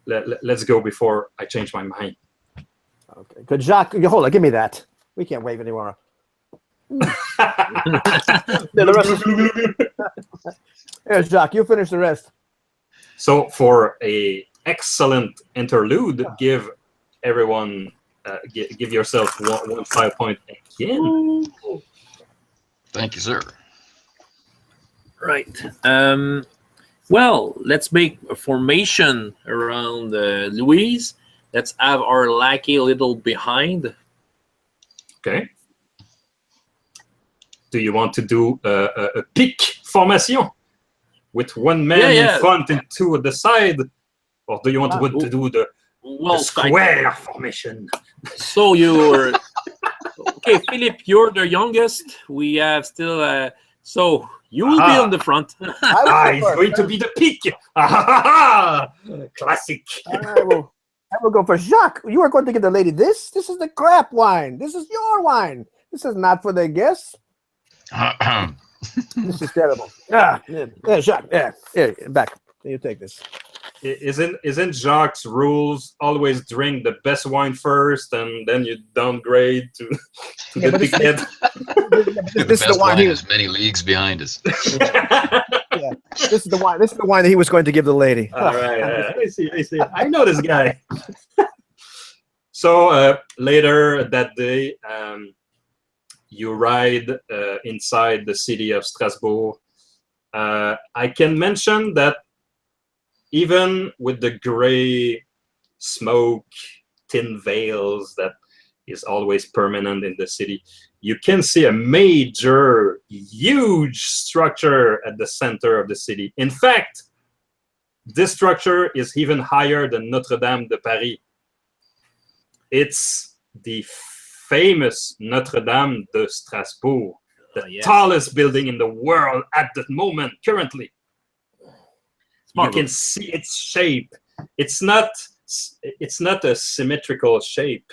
C: Let's go before I change my mind."
B: Okay, good. Jacques, hold on, give me that. We can't wave anymore. Here, Jacques, you finish the rest.
C: So for a excellent interlude, give everyone, give yourself one 5 point again.
D: Thank you, sir.
A: Right. Well, let's make a formation around Louise. Let's have our lackey a little behind.
C: Okay. Do you want to do a pick formation with one man in front and two at the side, or do you want to do the square formation?
A: So you're okay, Philippe. You're the youngest. We have still. So you will be on the front.
C: It's going to be the pick. Classic.
B: I will go for Jacques. You are going to give the lady this. This is the crap wine. This is your wine. This is not for the guests. This is terrible. Jacques. Here, back. You take this.
C: Isn't Jacques' rules always drink the best wine first and then you downgrade to the piquet?
D: The best wine is many leagues behind us.
B: Yeah, Yeah. This is the wine. This is the wine that he was going to give the lady.
C: All right, I see. I know this guy. So later that day, you ride inside the city of Strasbourg. I can mention that even with the gray smoke, thin veils that is always permanent in the city, you can see a major, huge structure at the center of the city. In fact, this structure is even higher than Notre Dame de Paris. It's the famous Notre Dame de Strasbourg, the tallest building in the world at the moment, currently. You can see its shape. It's not a symmetrical shape.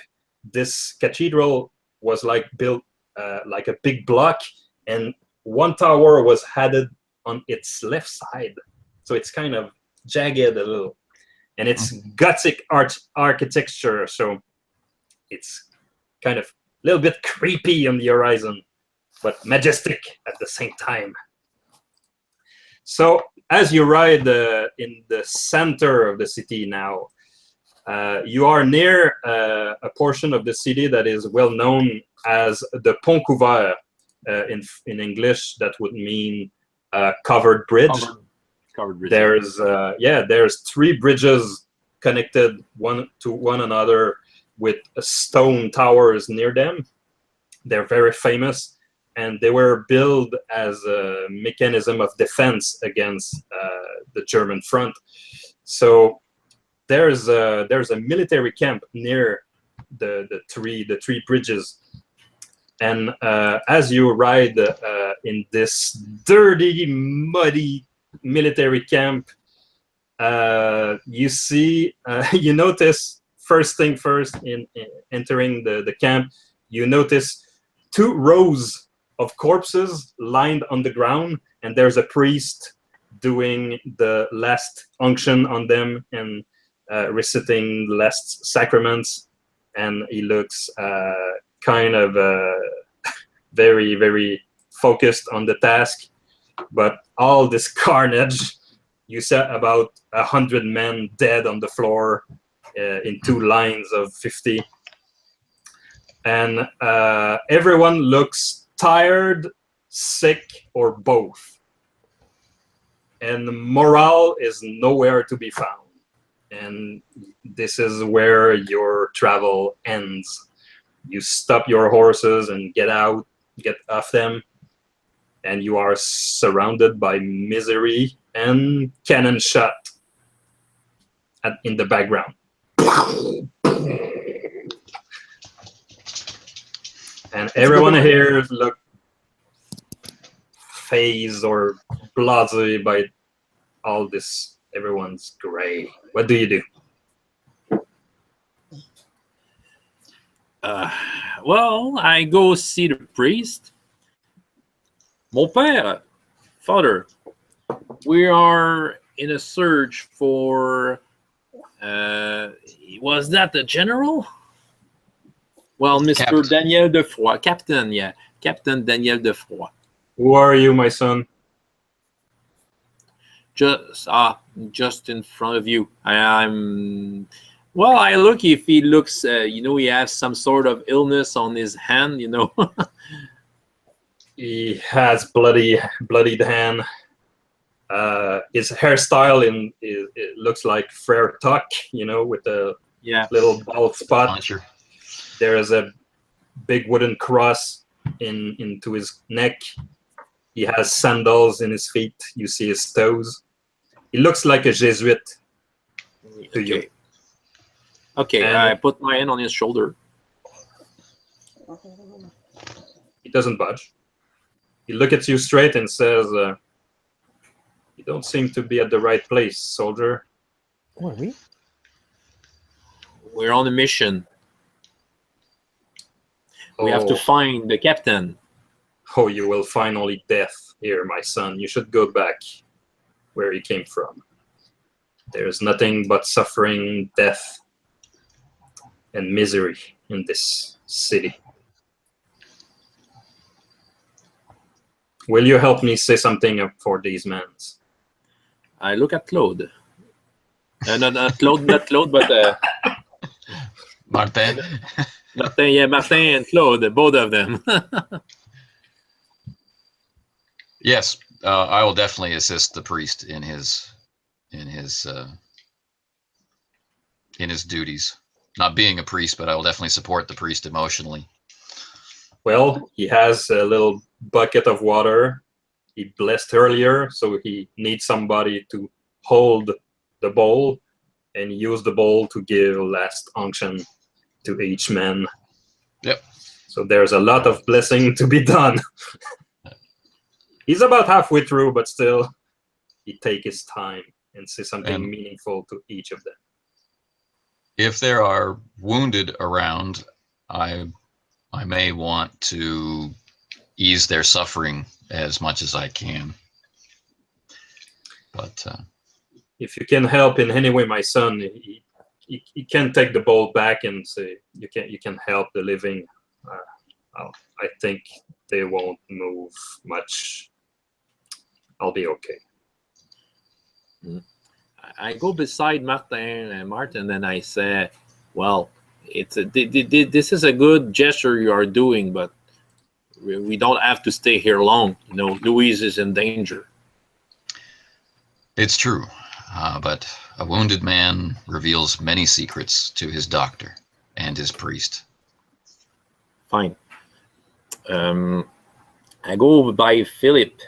C: This cathedral was like built like a big block, and one tower was added on its left side, so it's kind of jagged a little, and it's Gothic architecture, so it's kind of a little bit creepy on the horizon, but majestic at the same time. So as you ride in the center of the city now, you are near a portion of the city that is well known as the Pont Couvert. In English, that would mean covered bridge.
A: Covered bridge.
C: There's 3 bridges connected one to one another with stone towers near them. They're very famous, and they were built as a mechanism of defense against the German front. So there's a military camp near the three bridges, and as you ride in this dirty, muddy military camp, you notice, first thing first, in entering the camp, you notice 2 rows of corpses lined on the ground, and there's a priest doing the last unction on them and reciting the last sacraments, and he looks kind of very, very focused on the task. But all this carnage, you saw about 100 men dead on the floor in 2 lines of 50, and everyone looks tired, sick, or both, and morale is nowhere to be found. And this is where your travel ends. You stop your horses and get off them, and you are surrounded by misery and cannon shot in the background. And everyone here look phased or blasé by all this. Everyone's gray. What do you do?
A: Well, I go see the priest. Mon père, father, we are in a search for. Was that the general? Well, Mr.
D: Captain.
A: Daniel Defroy, Captain, yeah, Captain Daniel Defroy.
C: Who are you, my son?
A: Just in front of you. I'm. Well, I look. If he looks, he has some sort of illness on his hand.
C: He has bloodied hand. His hairstyle it looks like Frere Tuck, with a little bald spot.
D: Puncher.
C: There is a big wooden cross into his neck. He has sandals in his feet. You see his toes. He looks like a Jesuit to you.
A: Okay,
C: And
A: I put my hand on his shoulder.
C: he doesn't budge. He looks at you straight and says, "You don't seem to be at the right place, soldier."
B: Who are we?
A: We're on a mission. We have to find the captain.
C: Oh, you will find only death here, my son. You should go back where you came from. There is nothing but suffering, death, and misery in this city. Will you help me say something for these men?
A: I look at Claude. Not Claude, but
D: Martin.
A: Martin. Yeah, Martin and Claude, both of them.
D: Yes, I will definitely assist the priest in his duties. Not being a priest, but I will definitely support the priest emotionally.
C: Well, he has a little bucket of water. He blessed earlier, so he needs somebody to hold the bowl and use the bowl to give last unction to each man.
D: Yep.
C: So there's a lot of blessing to be done. He's about halfway through, but still, he take his time and say something meaningful to each of them.
D: If there are wounded around, I may want to ease their suffering as much as I can. But
C: if you can help in any way, my son, he can take the bowl back and say you can help the living. I think they won't move much. I'll be okay.
A: I go beside Martin, and I say, "Well, this is a good gesture you are doing, but we don't have to stay here long. You know, Louise is in danger."
D: it's true, but a wounded man reveals many secrets to his doctor and his priest.
A: Fine. I go by Philippe.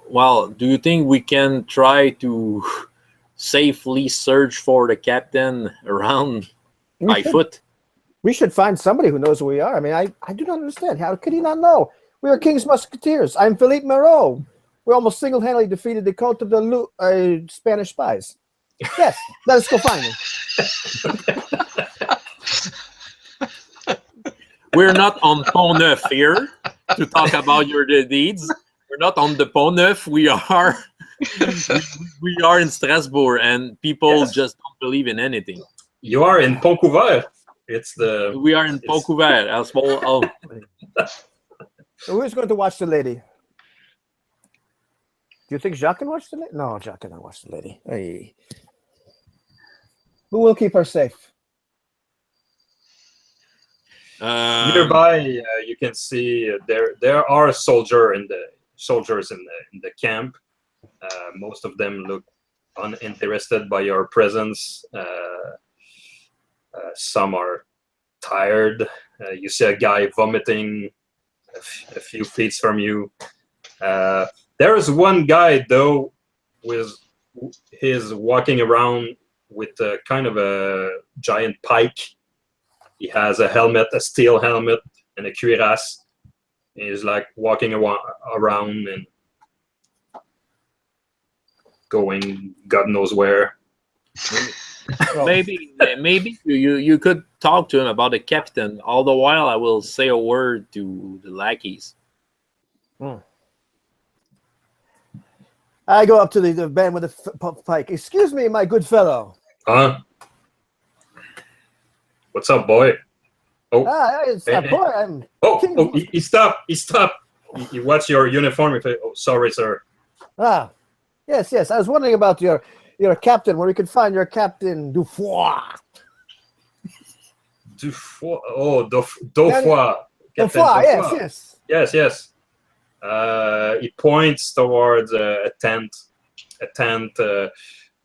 A: Well, do you think we can try to safely search for the captain around by foot?
B: We should find somebody who knows who we are. I mean, I do not understand. How could he not know? We are King's Musketeers. I'm Philippe Moreau. We almost single-handedly defeated the cult of the Spanish spies. Yes, let us go find him.
A: We're not on Pont Neuf here to talk about your deeds. We're not on the Pont Neuf. We are in Strasbourg, and people just don't believe in anything.
C: You are in Pont Couvert.
A: We are in Pont Couvert.
B: Who's going to watch the lady? Do you think Jacques can watch the lady? No, Jacques cannot watch the lady. Hey. Who will keep her safe?
C: Nearby, you can see there are soldiers in the camp. Most of them look uninterested by your presence. Some are tired. You see a guy vomiting a few feet from you. There is one guy though, he's walking around with a kind of a giant pike. He has a helmet, a steel helmet, and a cuirass. He's like walking around and going God knows where.
A: Maybe you could talk to him about the captain. All the while, I will say a word to the lackeys.
B: I go up to the man with the pike. Excuse me, my good fellow.
C: Huh? What's up, boy?
B: Boy. I'm
C: he stopped. He watched your uniform. He said, "Oh, sorry, sir."
B: Yes. I was wondering about your captain, where we could find your Captain Dufoy.
C: Dufoy. Oh, Dufoy. Yes. He points towards a tent.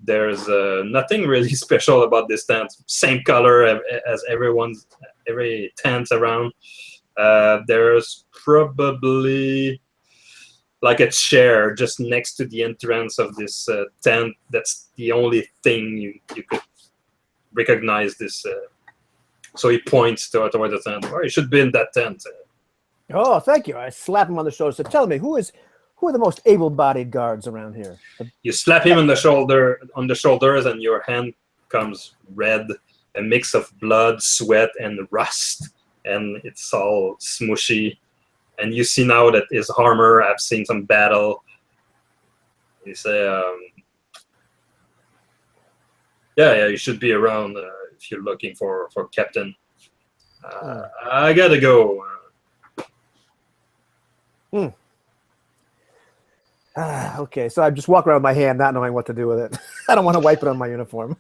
C: There's nothing really special about this tent. Same color as every tent around. There's probably like a chair just next to the entrance of this tent. That's the only thing you could recognize this. So he points toward the tent. Oh, you should be in that tent.
B: Oh, thank you. I slap him on the shoulder. So tell me, who are the most able-bodied guards around here?
C: You slap him on the shoulders, and your hand comes red, a mix of blood, sweat, and rust, and it's all smushy. And you see now that his armor, I've seen some battle. You say, yeah, you should be around if you're looking for Captain. I gotta go.
B: Okay, so I just walk around with my hand, not knowing what to do with it. I don't want to wipe it on my uniform.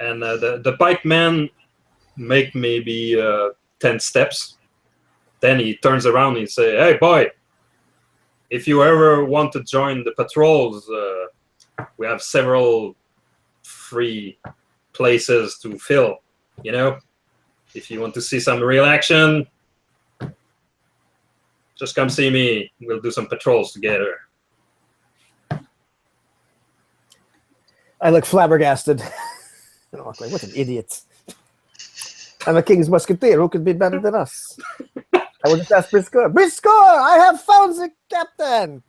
C: And the pikeman make maybe 10 steps. Then he turns around and say, "Hey, boy, if you ever want to join the patrols, we have several free places to fill. You know, if you want to see some real action, just come see me. We'll do some patrols together."
B: I look flabbergasted. I look like, what an idiot. I'm a king's musketeer. Who could be better than us? I will just ask Brisecoeur. Brisecoeur, I have found the captain.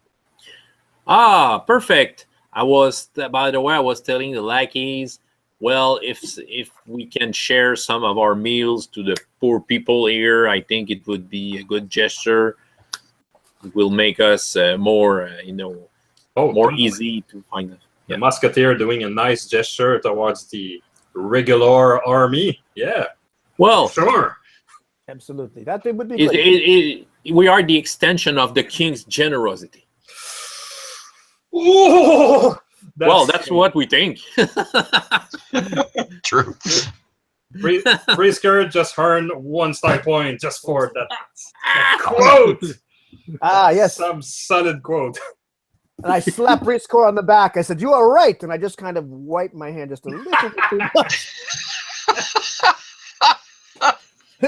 A: Ah, perfect. By the way, I was telling the lackeys, well, if we can share some of our meals to the poor people here, I think it would be a good gesture. It will make us more easy to find them.
C: The musketeer doing a nice gesture towards the regular army. Yeah.
A: Well,
C: sure.
B: Absolutely. That would be good.
A: We are the extension of the king's generosity.
C: Oh,
A: that's what we think.
D: True.
C: Brisecoeur just earned 1 star point just for that quote.
B: Yes.
C: Some solid quote.
B: And I slapped Brisecoeur on the back. I said, "You are right." And I just kind of wiped my hand just a little bit too much.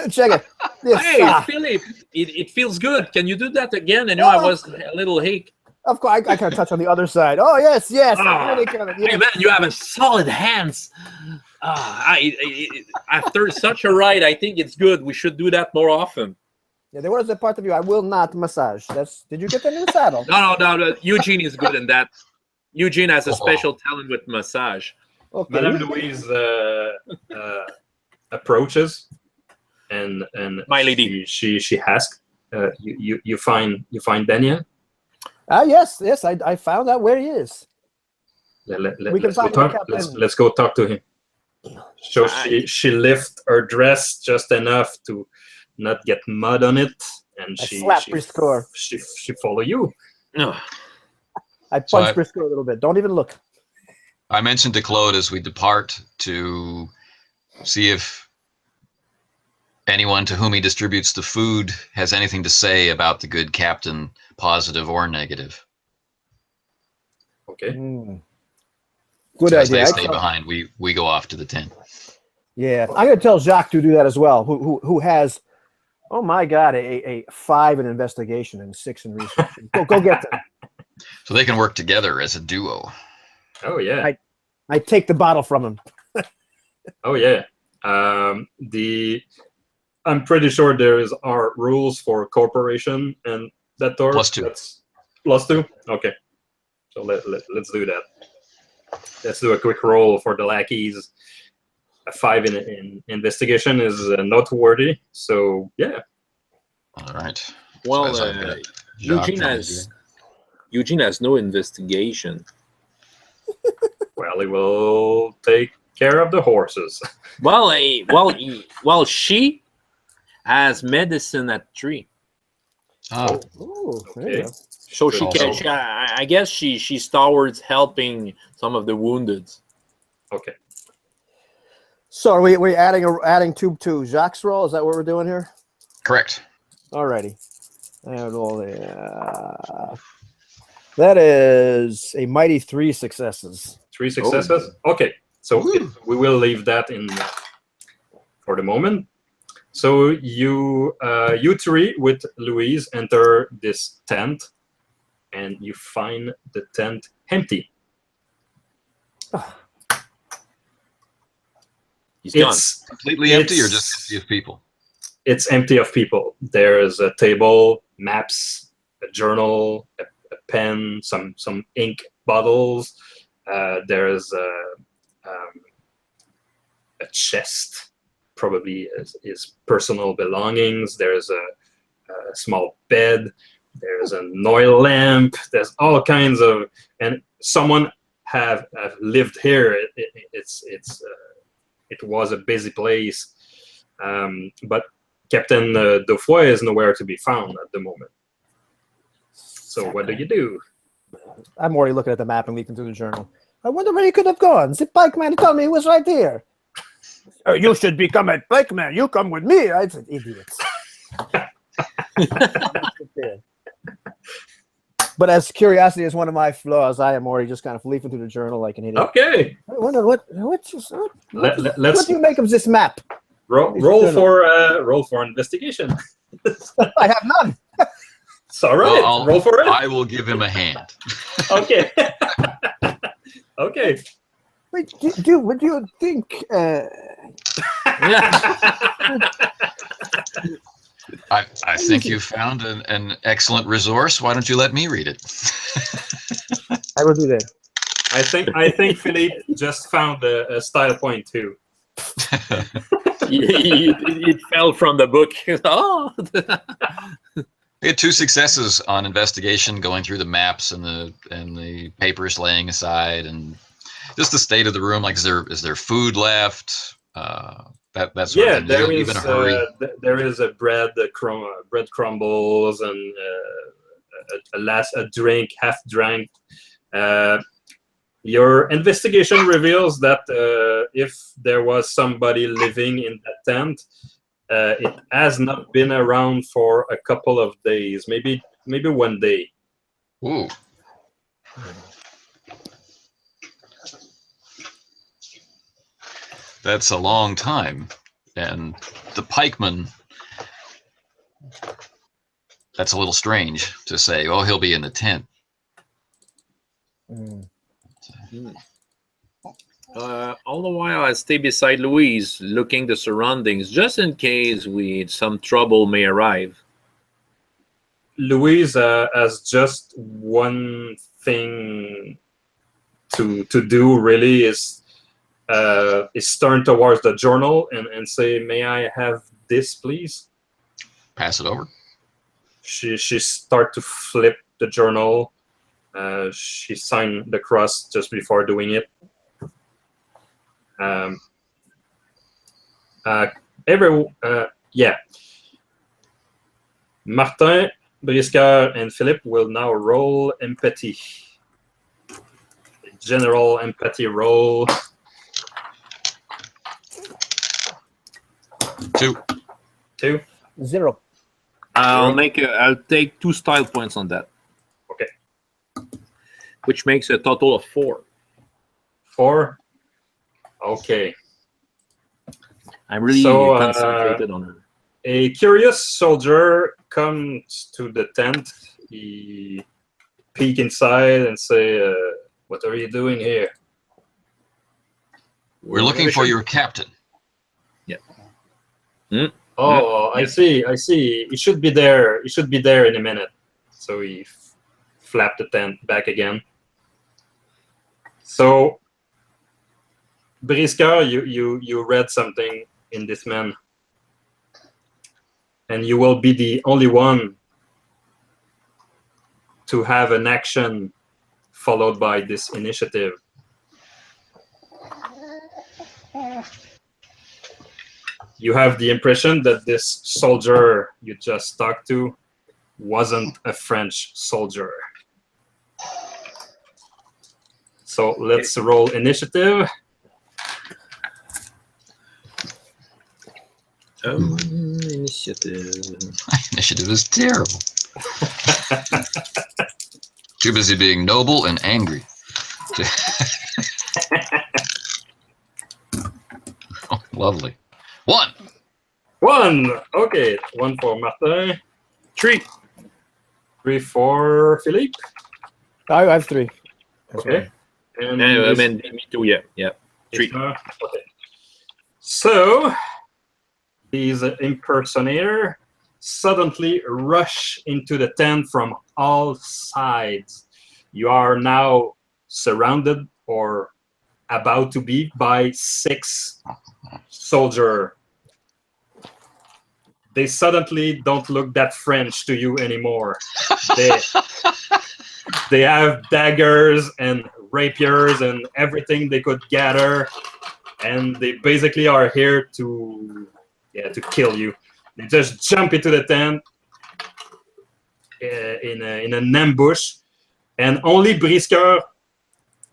B: Check it.
A: Hey, Philippe, it feels good. Can you do that again? I know I was a little ache.
B: Of course, I kind of touch on the other side. Oh, yes. Really kind of,
A: Hey, man, you have a solid hands. After such a ride, I think it's good. We should do that more often.
B: Yeah, there was a part of you I will not massage. Did you get the new saddle?
A: No. Eugene is good in that. Eugene has a special talent with massage.
B: Okay.
C: Madame Louise approaches, and
A: my lady,
C: she asks, "You find Daniel?"
B: Yes. I found out where he is.
C: Let's go talk to him. So she lifts her dress just enough to not get mud on it, and she follow you.
B: I punched Brisecoeur a little bit. Don't even look.
D: I mentioned to Claude as we depart to see if anyone to whom he distributes the food has anything to say about the good captain, positive or negative.
C: Okay.
B: Good
D: so
B: idea.
D: As they stay behind, we go off to the tent.
B: Yeah, I'm going to tell Jacques to do that as well. Who has, oh my God, a 5 in investigation and 6 in research. Go get them.
D: So they can work together as a duo.
C: Oh yeah.
B: I take the bottle from him.
C: Oh yeah. I'm pretty sure are rules for corporation and that door.
D: +2.
C: That's +2. Okay. So let's do that. Let's do a quick roll for the lackeys. A 5 in investigation is noteworthy. So yeah.
D: All right.
A: Well,
D: So
A: Eugene has no investigation.
C: Well, he will take care of the horses.
A: Well, she has medicine at 3.
D: Oh,
C: Okay.
A: So
D: Also-
A: I guess she's towards helping some of the wounded.
C: Okay.
B: So are we adding to Jacques' roll? Is that what we're doing here?
D: correct.
B: Alrighty. That is a mighty 3 successes.
C: 3 successes. Okay. So we will leave that in for the moment. So you 3 with Louise enter this tent, and you find the tent empty.
A: He's gone.
C: It's
D: Completely empty or just empty of people?
C: It's empty of people. There's a table, maps, a journal, a pen, some ink bottles. There's a chest, probably his personal belongings. There's a small bed. There's an oil lamp. There's all kinds of, and someone have lived here. It was a busy place, but Captain Dauphine is nowhere to be found at the moment. So what do you do?
B: I'm already looking at the map and leaping through the journal. I wonder where he could have gone. The pikeman told me he was right here. You should become a pikeman. You come with me. I said, idiots. But as curiosity is one of my flaws, I am already just kind of leafing through the journal like an idiot.
C: Okay.
B: I wonder what do you make of this map?
C: Roll for investigation.
B: I have none.
C: It's all right.
D: Well,
C: roll for it.
D: I will give him a hand.
C: Okay. Okay.
B: Wait, would you think?
D: I think you found an excellent resource. Why don't you let me read it?
B: I will do that.
C: I think Philippe just found a style point too.
A: It fell from the book. Oh.
D: We had 2 successes on investigation, going through the maps and the papers laying aside, and just the state of the room. Like, is there food left? That sort of thing.
C: There
D: Is
C: is
D: even a hurry?
C: there is a bread crumbles and a drink half drank. Your investigation reveals that if there was somebody living in that tent, it has not been around for a couple of days, maybe 1 day.
D: Ooh. That's a long time. And the pikeman, that's a little strange to say, oh, he'll be in the tent.
A: All the while, I stay beside Louise, looking the surroundings, just in case some trouble may arrive.
C: Louise has just one thing to do, really, is turn towards the journal and say, "May I have this, please?"
D: Pass it over.
C: She start to flip the journal. She signed the cross just before doing it. Martin, Brisecoeur, and Philippe will now roll empathy. General empathy roll.
D: 2.
C: 2.
B: 0.
A: I'll take 2 style points on that.
C: Okay.
A: Which makes a total of 4.
C: 4. Okay.
A: I'm really concentrated on her.
C: A curious soldier comes to the tent. He peek inside and say, "What are you doing here?"
D: We're looking for your captain.
A: Yeah.
C: Oh, I see. He should be there. He should be there in a minute. So he flapped the tent back again. So, Brisecoeur, you read something in this man, and you will be the only one to have an action followed by this initiative. You have the impression that this soldier you just talked to wasn't a French soldier. So let's roll initiative.
A: Initiative.
D: Initiative is terrible. Too busy being noble and angry. Oh, lovely. 1.
C: 1. Okay. 1 for Martin.
A: 3.
C: 3 for Philippe.
B: I have 3.
C: Okay. And
A: I mean, me too. Yeah. 3.
C: Okay. So these impersonator suddenly rush into the tent from all sides. You are now surrounded or about to be by 6 soldiers. They suddenly don't look that French to you anymore. They have daggers and rapiers and everything they could gather, and they basically are here to kill you. They just jump into the tent in an ambush. and only Brisecoeur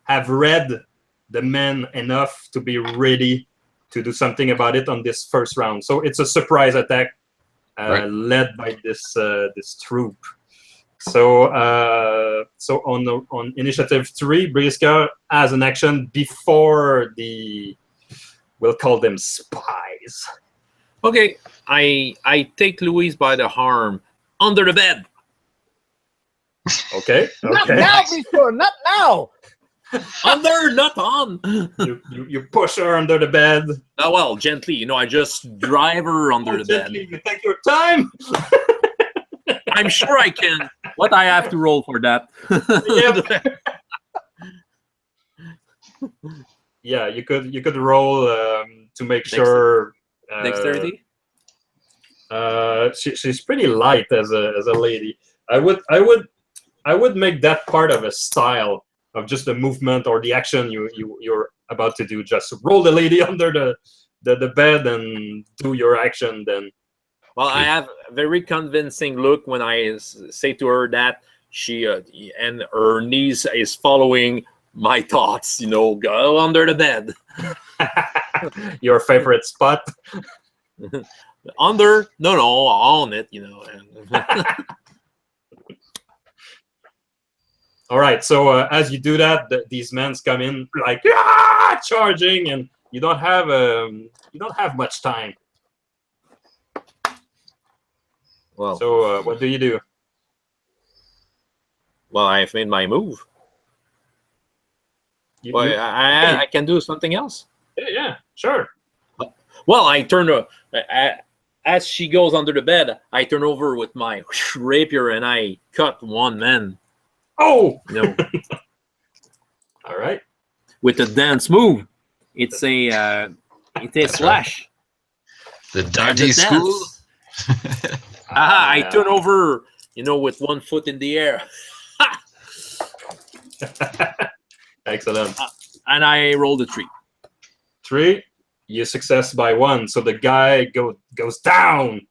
C: have read the man enough to be ready to do something about it on this first round. So it's a surprise attack led by this troop. So on initiative 3, Brisecoeur has an action before we'll call them spies.
A: Okay, I take Louise by the arm under the bed.
C: Okay.
B: Not now, Brisecoeur, not now.
A: Under, not on.
C: You push her under the bed.
A: Oh, well, gently. I just drive her under the bed.
C: Gently, you take your time.
A: I'm sure I can. What I have to roll for that?
C: Yeah, you could roll to make sure.
A: Dexterity.
C: She's pretty light as a lady. I would make that part of a style of just the movement or the action you're about to do. Just roll the lady under the bed and do your action. Then.
A: Well, I have a very convincing look when I say to her that she and her niece is following my thoughts. Go under the bed.
C: Your favorite spot?
A: Under? No, on it.
C: All right. So as you do that, these men come in like charging, and you don't have much time.
A: Well,
C: so what do you do?
A: Well, I've made my move. I can do something else.
C: Yeah, sure.
A: Well, I turn as she goes under the bed. I turn over with my rapier and I cut one man.
C: Oh,
A: no!
C: All right.
A: With a dance move, it's a slash.
D: The dirty school.
A: I turn over, with one foot in the air.
C: Excellent.
A: And I rolled a 3.
C: 3. You success by 1, so the guy goes down.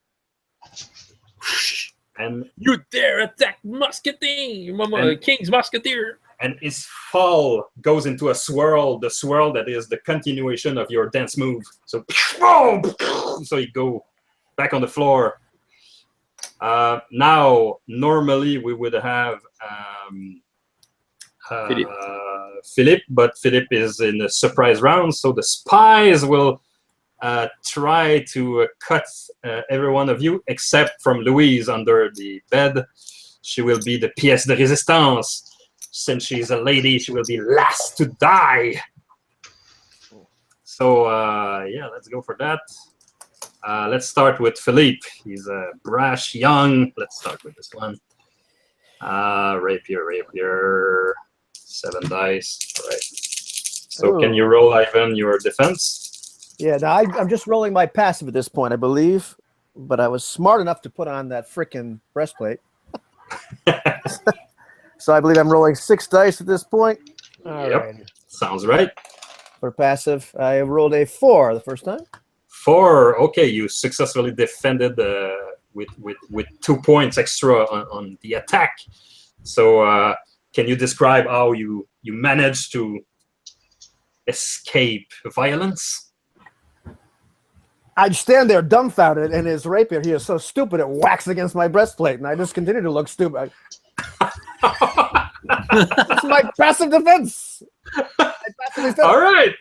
C: And
A: you dare attack Musketeer, King's Musketeer.
C: And his fall goes into a swirl. The swirl that is the continuation of your dance move. So you go back on the floor. Now, normally we would have Philippe, but Philippe is in a surprise round, so the spies will try to cut every one of you, except from Louise under the bed. She will be the pièce de résistance. Since she's a lady, she will be last to die. So, let's go for that. Let's start with Philippe. He's brash, young. Let's start with this one. Rapier. 7 dice. All right. So can you roll, Ivan, your defense?
B: Yeah, now I'm just rolling my passive at this point, I believe. But I was smart enough to put on that freaking breastplate. So I believe I'm rolling 6 dice at this point. All right.
C: Sounds right.
B: For passive, I rolled a 4 the first time.
C: 4. Okay, you successfully defended with 2 points extra on the attack. So can you describe how you managed to escape violence?
B: I'd stand there dumbfounded, and his rapier, he is so stupid, it whacks against my breastplate, and I just continue to look stupid. That's my passive defense.
C: All right.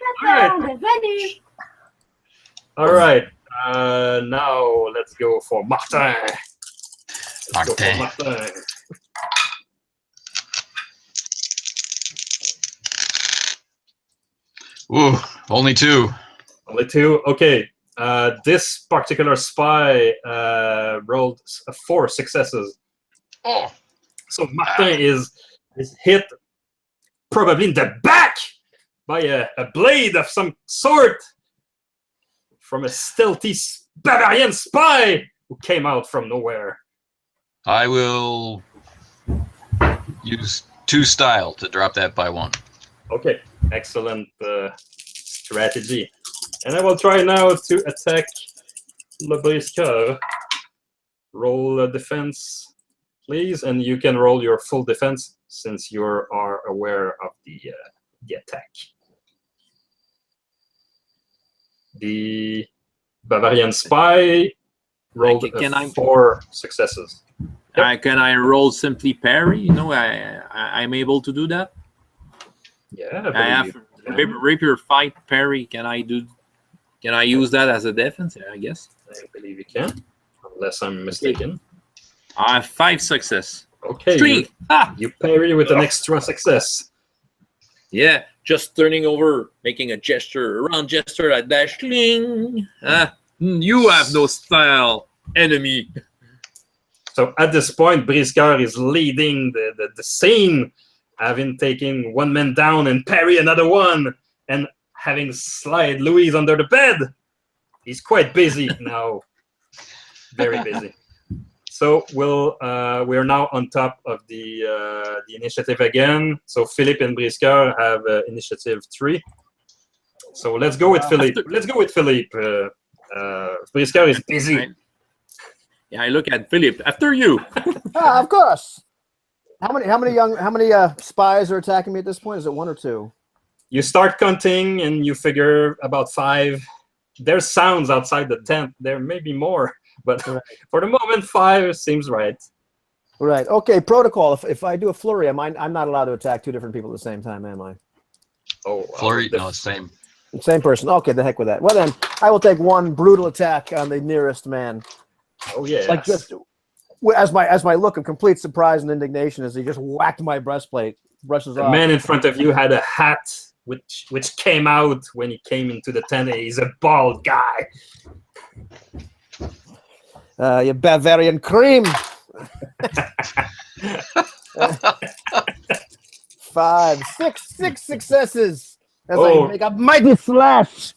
C: Now let's go for Martin.
D: Ooh, only 2.
C: Only 2. Okay. This particular spy rolled 4 successes.
D: Oh.
C: So Martin is hit probably in the back by a blade of some sort from a stealthy Bavarian spy who came out from nowhere.
D: I will use 2 style to drop that by 1.
C: Okay, excellent strategy. And I will try now to attack Le Brisecoeur. Roll defense. please, and you can roll your full defense since you are aware of the attack. The Bavarian spy rolled
A: Can I-
C: 4 successes.
A: Can I roll simply parry? You know, I'm able to do that.
C: Yeah,
A: I have rapier fight parry. Can I use that as a defense? Yeah, I guess.
C: I believe you can, unless I'm mistaken.
A: I have 5 success.
C: Okay,
A: Streak!
C: you parry with an extra success.
A: Yeah, just turning over, making a gesture, a round gesture like that. Schling! You have no style, enemy.
C: So at this point, Brisecoeur is leading the scene, having taken one man down and parry another one, and having slide Louise under the bed. He's quite busy now, very busy. So we're now on top of the initiative again. So Philippe and Brisecoeur have initiative 3. So let's go with Philippe. Let's go with Philippe. Brisecoeur is busy.
A: Yeah, I look at Philippe. After you.
B: Of course. How many spies are attacking me at this point? Is it 1 or 2?
C: You start counting and you figure about 5. There's sounds outside the tent. There may be more, but for the moment, 5 seems right.
B: Right. Okay. Protocol. If I do a flurry, I'm not allowed to attack 2 different people at the same time, am I?
C: Oh,
D: Flurry? No, same.
B: Same person. Okay. The heck with that. Well then, I will take 1 brutal attack on the nearest man.
C: Oh yeah.
B: Like just as my look of complete surprise and indignation as he just whacked my breastplate, brushes off.
C: The man in front of you had a hat which came out when he came into the tent. He's a bald guy.
B: You Bavarian cream. 5, 6 successes as I make a mighty slash.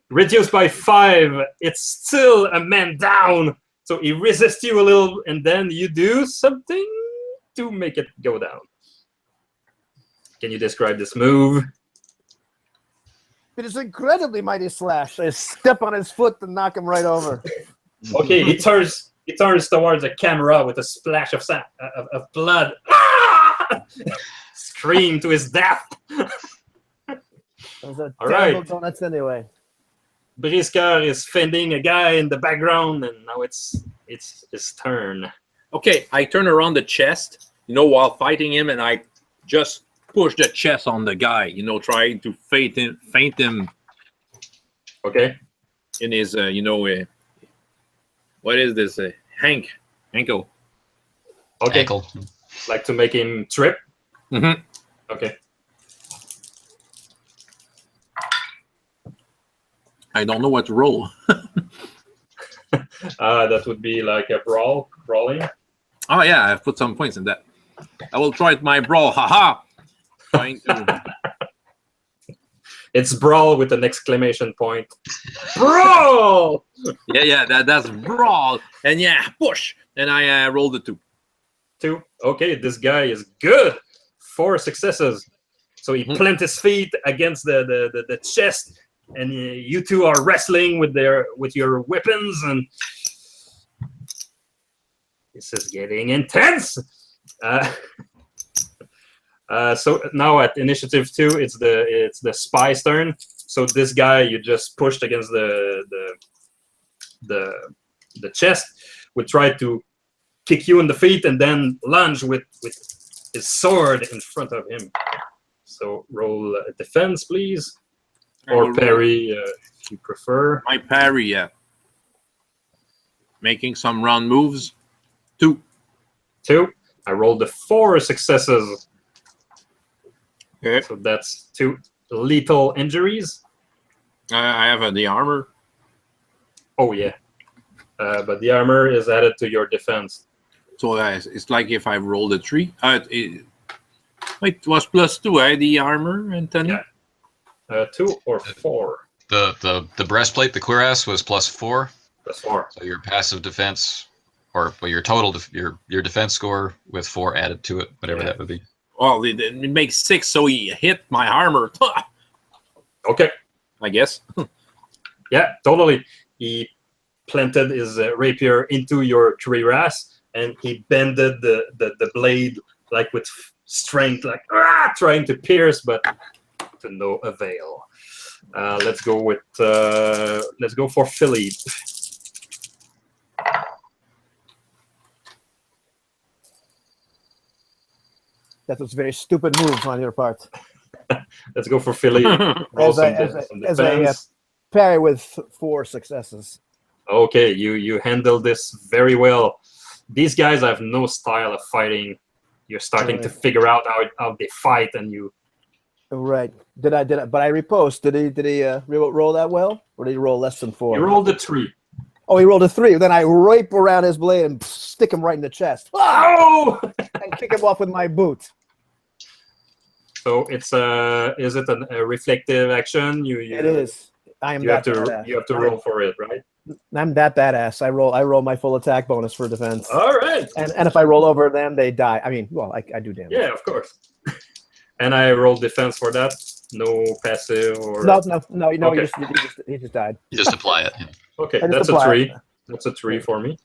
C: Reduced by 5. It's still a man down. So he resists you a little, and then you do something to make it go down. Can you describe this move?
B: It is incredibly mighty slash. I step on his foot to knock him right over.
C: Okay, he turns towards the camera with a splash of blood. Ah! Scream to his death.
B: Those are
C: All
B: terrible
C: right.
B: donuts anyway.
C: Brisecoeur is fending a guy in the background, and now it's his turn.
A: Okay, I turn around the chest, while fighting him, and I just push the chest on the guy, trying to faint him.
C: Okay.
A: In his, what is this? Ankle.
C: Okay.
D: Ankle.
C: Like to make him trip?
A: Mm-hmm.
C: Okay.
A: I don't know what to roll.
C: That would be like a brawling.
A: Oh yeah, I've put some points in that. I will try my brawl. Haha! Trying to.
C: It's brawl with an exclamation point. Brawl!
A: Yeah, that's brawl. And yeah, push. And I rolled a 2.
C: 2. Okay, this guy is good. 4 successes. So he planted his feet against the chest, and you two are wrestling with your weapons, and this is getting intense. So now at initiative 2, it's the spy's turn. So this guy you just pushed against the chest would try to kick you in the feet and then lunge with his sword in front of him. So roll a defense, please, or parry if you prefer.
A: My parry, yeah. Making some round moves. 2.
C: 2. I rolled the 4 successes.
A: Okay.
C: So that's 2 lethal injuries.
A: I have the armor.
C: Oh yeah, but the armor is added to your defense.
A: So it's like if I rolled a 3. It was +2, the armor, Anthony?
C: Yeah. 2 or 4.
D: The breastplate, the cuirass, was +4.
C: +4.
D: So your passive defense, or your total your defense score with 4 added to it, whatever that would be.
A: Well, it makes 6, so he hit my armor.
C: Okay.
A: I guess.
C: Yeah, totally. He planted his rapier into your cuirass, and he bended the blade like with strength, like trying to pierce, but to no avail. Let's go for Philippe.
B: That was a very stupid move on your part.
C: Let's go for Philippe. Roll some defense.
B: Parry with 4 successes.
C: Okay, you handle this very well. These guys have no style of fighting. You're starting to figure out how they fight, and you.
B: Right. Did I? But I riposte. Did he roll that well, or did he roll less than 4?
C: You rolled a 3.
B: Oh, he rolled a 3. Then I rape around his blade and stick him right in the chest.
C: Oh!
B: And kick him off with my boot.
C: So it's is it a reflective action?
B: It is. I am.
C: You have to roll for it, right?
B: I'm that badass. I roll my full attack bonus for defense.
C: All right.
B: And if I roll over them, they die. I mean, well, I do damage.
C: Yeah, of course. And I roll defense for that. No passive or.
B: No.
C: Okay.
B: He just died.
D: You just apply it. Yeah.
C: Okay, that's a 3. That's a 3 for me.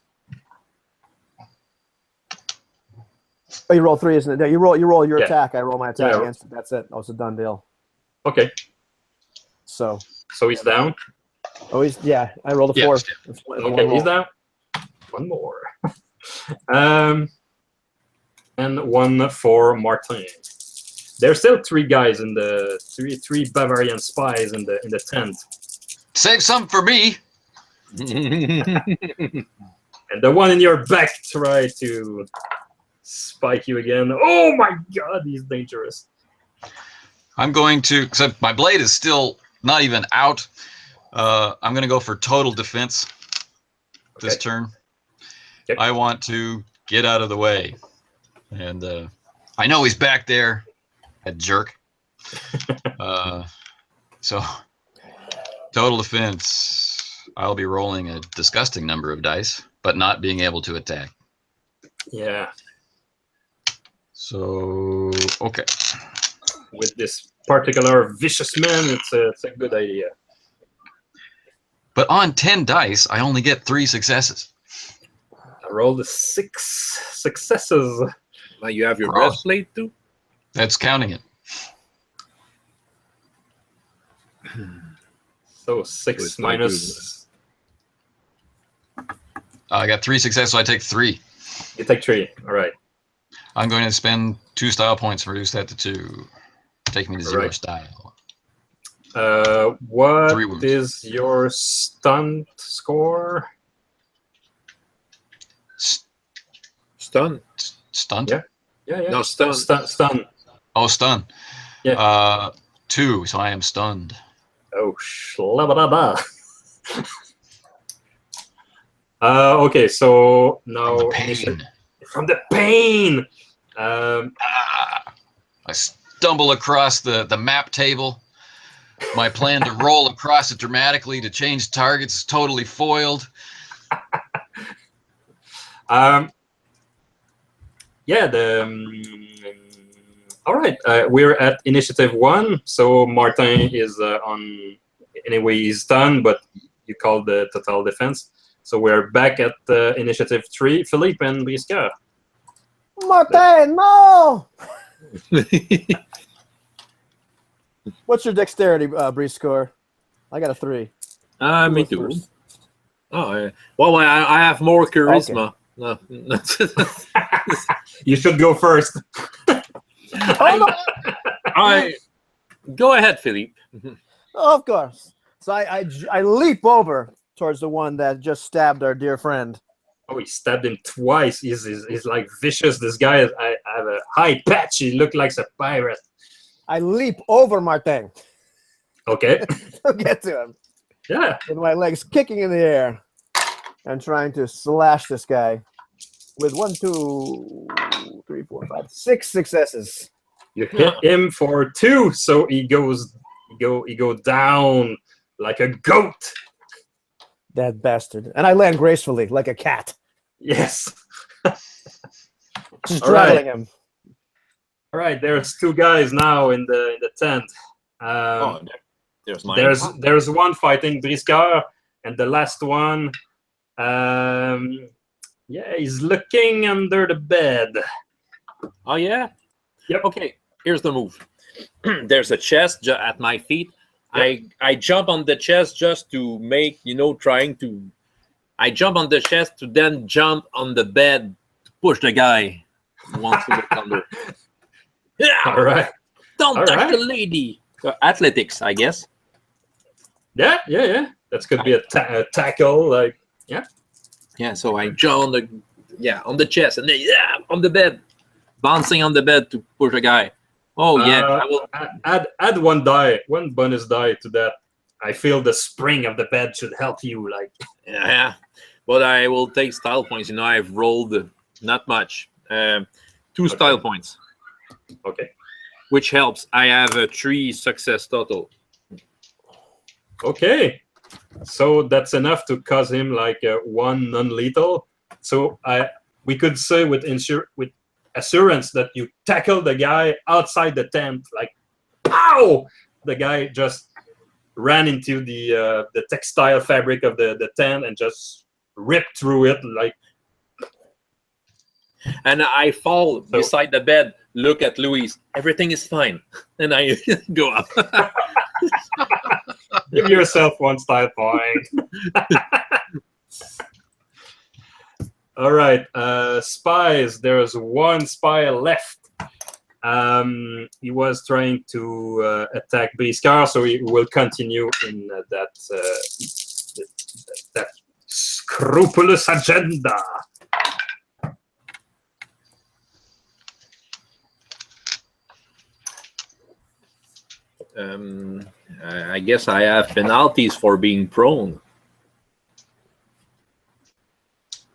B: Oh, you roll 3, isn't it? No, you roll your attack. I roll my attack
C: Yeah.
B: against it. That's it. Oh, it's a done deal.
C: Okay.
B: So
C: he's down.
B: Oh, I rolled a 4. It's
C: Okay, he's down. One more. And 1 for Martin. There's still 3 guys in the three Bavarian spies in the tent.
D: Save some for me.
C: And the one in your back tried to spike you again. Oh my God, he's dangerous.
D: I'm going to, except my blade is still not even out. I'm going to go for total defense this turn.
C: Okay.
D: I want to get out of the way. And I know he's back there, a jerk. So total defense, I'll be rolling a disgusting number of dice, but not being able to attack.
C: Yeah.
D: So, okay.
C: With this particular vicious man, it's a good idea.
D: But on 10 dice, I only get 3 successes.
C: I rolled 6 successes.
A: Now you have your breastplate too?
D: That's counting it.
C: So 6 minus.
D: I got 3 successes, so I take 3.
C: You take 3. All right.
D: I'm going to spend 2 style points and reduce that to 2. Take me to 0 style.
C: What
D: 3 wounds.
C: is your stunt score?
A: Stun?
D: Stunt?
C: Yeah.
A: No, stun.
C: Stun.
D: Oh, stun.
C: Yeah.
D: 2, so I am stunned.
C: Oh, shlabadaba. Okay, so now from the pain.
D: I stumble across the map table. My plan to roll across it dramatically to change targets is totally foiled.
C: All right, we're at initiative 1, so Martin is on. Anyway, he's done, but you called the total defense. So we're back at initiative 3. Philippe and Brisecoeur.
B: Martin, no! What's your dexterity, Brisecoeur? I got a 3.
A: Me too. First? Oh, well, I have more charisma. Okay. No.
C: You should go first.
A: Go ahead, Philippe.
B: Oh, of course. So I leap over towards the one that just stabbed our dear friend.
C: Oh, he stabbed him twice. He's like vicious. This guy, I have a high patch. He looked like a pirate.
B: I leap over Martin.
C: Okay.
B: To get to him.
C: Yeah.
B: With my legs kicking in the air and trying to slash this guy with 1, 2, 3, 4, 5, 6 successes.
C: You hit him for 2, so he go down like a goat.
B: That bastard. And I land gracefully like a cat.
C: Yes.
B: Straddling him.
C: All right, there's 2 guys now in the tent. There's one fighting Brisecoeur, and the last one Yeah, he's looking under the bed.
A: Oh yeah.
C: Yep.
A: Okay. Here's the move. There's a chest at my feet.
C: Yep.
A: I jump on the chest just to make trying to. I jump on the chest to then jump on the bed to push the guy who wants to look under. Yeah.
C: All right.
A: Don't
C: All
A: touch
C: right.
A: the lady. Athletics, I guess.
C: Yeah. That could be a tackle. Like, yeah.
A: Yeah. So I jump on the chest and then on the bed, bouncing on the bed to push a guy. Oh yeah. I will
C: add one bonus die to that. I feel the spring of the bed should help you. Like,
A: yeah. But I will take style points. I've rolled not much. 2 style points.
C: Okay.
A: Which helps. I have a 3 success total.
C: Okay. So that's enough to cause him like 1 non-lethal. So we could say with assurance that you tackle the guy outside the tent. Like, ow! The guy just ran into the textile fabric of the tent and just ripped through it. Like,
A: and I fall beside the bed, look at Louise. Everything is fine. And I go up.
C: give yourself 1 style point. All right. Spies. There's 1 spy left. He was trying to attack Brisecoeur, so he will continue in that scrupulous agenda.
A: I guess I have penalties for being prone.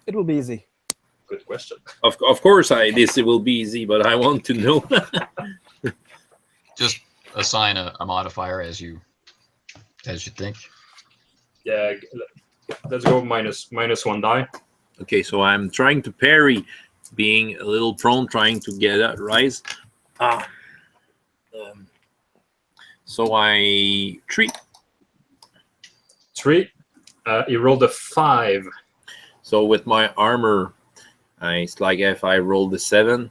B: It will be easy.
C: Good question.
A: Of course, this will be easy, but I want to know.
D: Just assign a modifier as you think.
C: Yeah, let's go minus 1 die.
A: Okay, so I'm trying to parry, being a little prone, trying to get a rise. So I 3.
C: 3. He rolled a 5.
A: So with my armor, it's like if I rolled a 7.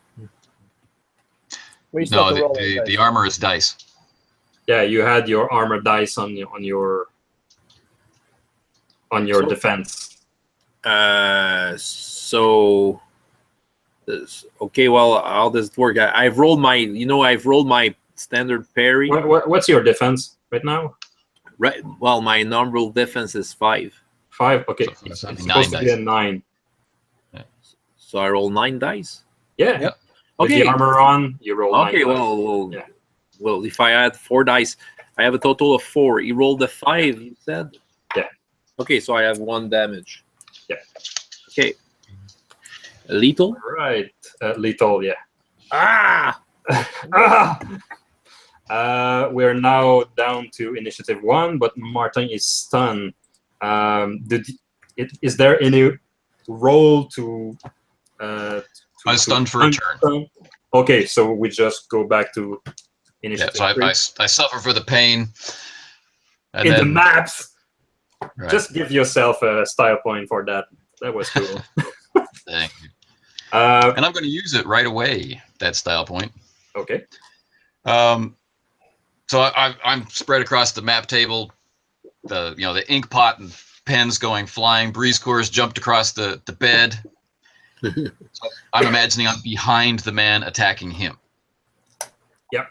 D: No, the armor is dice.
C: Yeah, you had your armor dice on your defense.
A: So okay, well, how does it work? I've rolled my standard parry.
C: What's your defense right now?
A: Right. Well, my normal defense is 5.
C: 5. Okay,
D: So
C: it's
D: it's
C: supposed to be a
D: dice.
C: 9.
A: So I roll 9 dice.
C: Yeah.
D: Yep.
C: With
A: Okay.
C: the armor on, you roll 9
A: Okay.
C: dice.
A: Well,
C: Yeah.
A: well, if I add 4 dice, I have a total of 4. He rolled a 5. You said.
C: Yeah.
A: Okay, so I have 1 damage.
C: Yeah.
A: Okay. Lethal.
C: Right. Lethal. Yeah.
A: Ah.
C: We're now down to initiative 1, but Martin is stunned. Is there any roll to?
D: I stunned for a turn.
C: Okay, so we just go back to
D: Yeah,
C: initiative.
D: so
C: 3.
D: I suffer for the pain. And
C: In the
D: then,
C: maps,
D: right,
C: just give yourself a style point for that. That was cool.
D: thank you.
C: uh,
D: And I'm going to use it right away. That style point.
C: okay.
D: So I'm spread across the map table. The ink pot and pens going flying. Brisecoeur's jumped across the bed. So I'm imagining I'm behind the man attacking him.
C: Yep.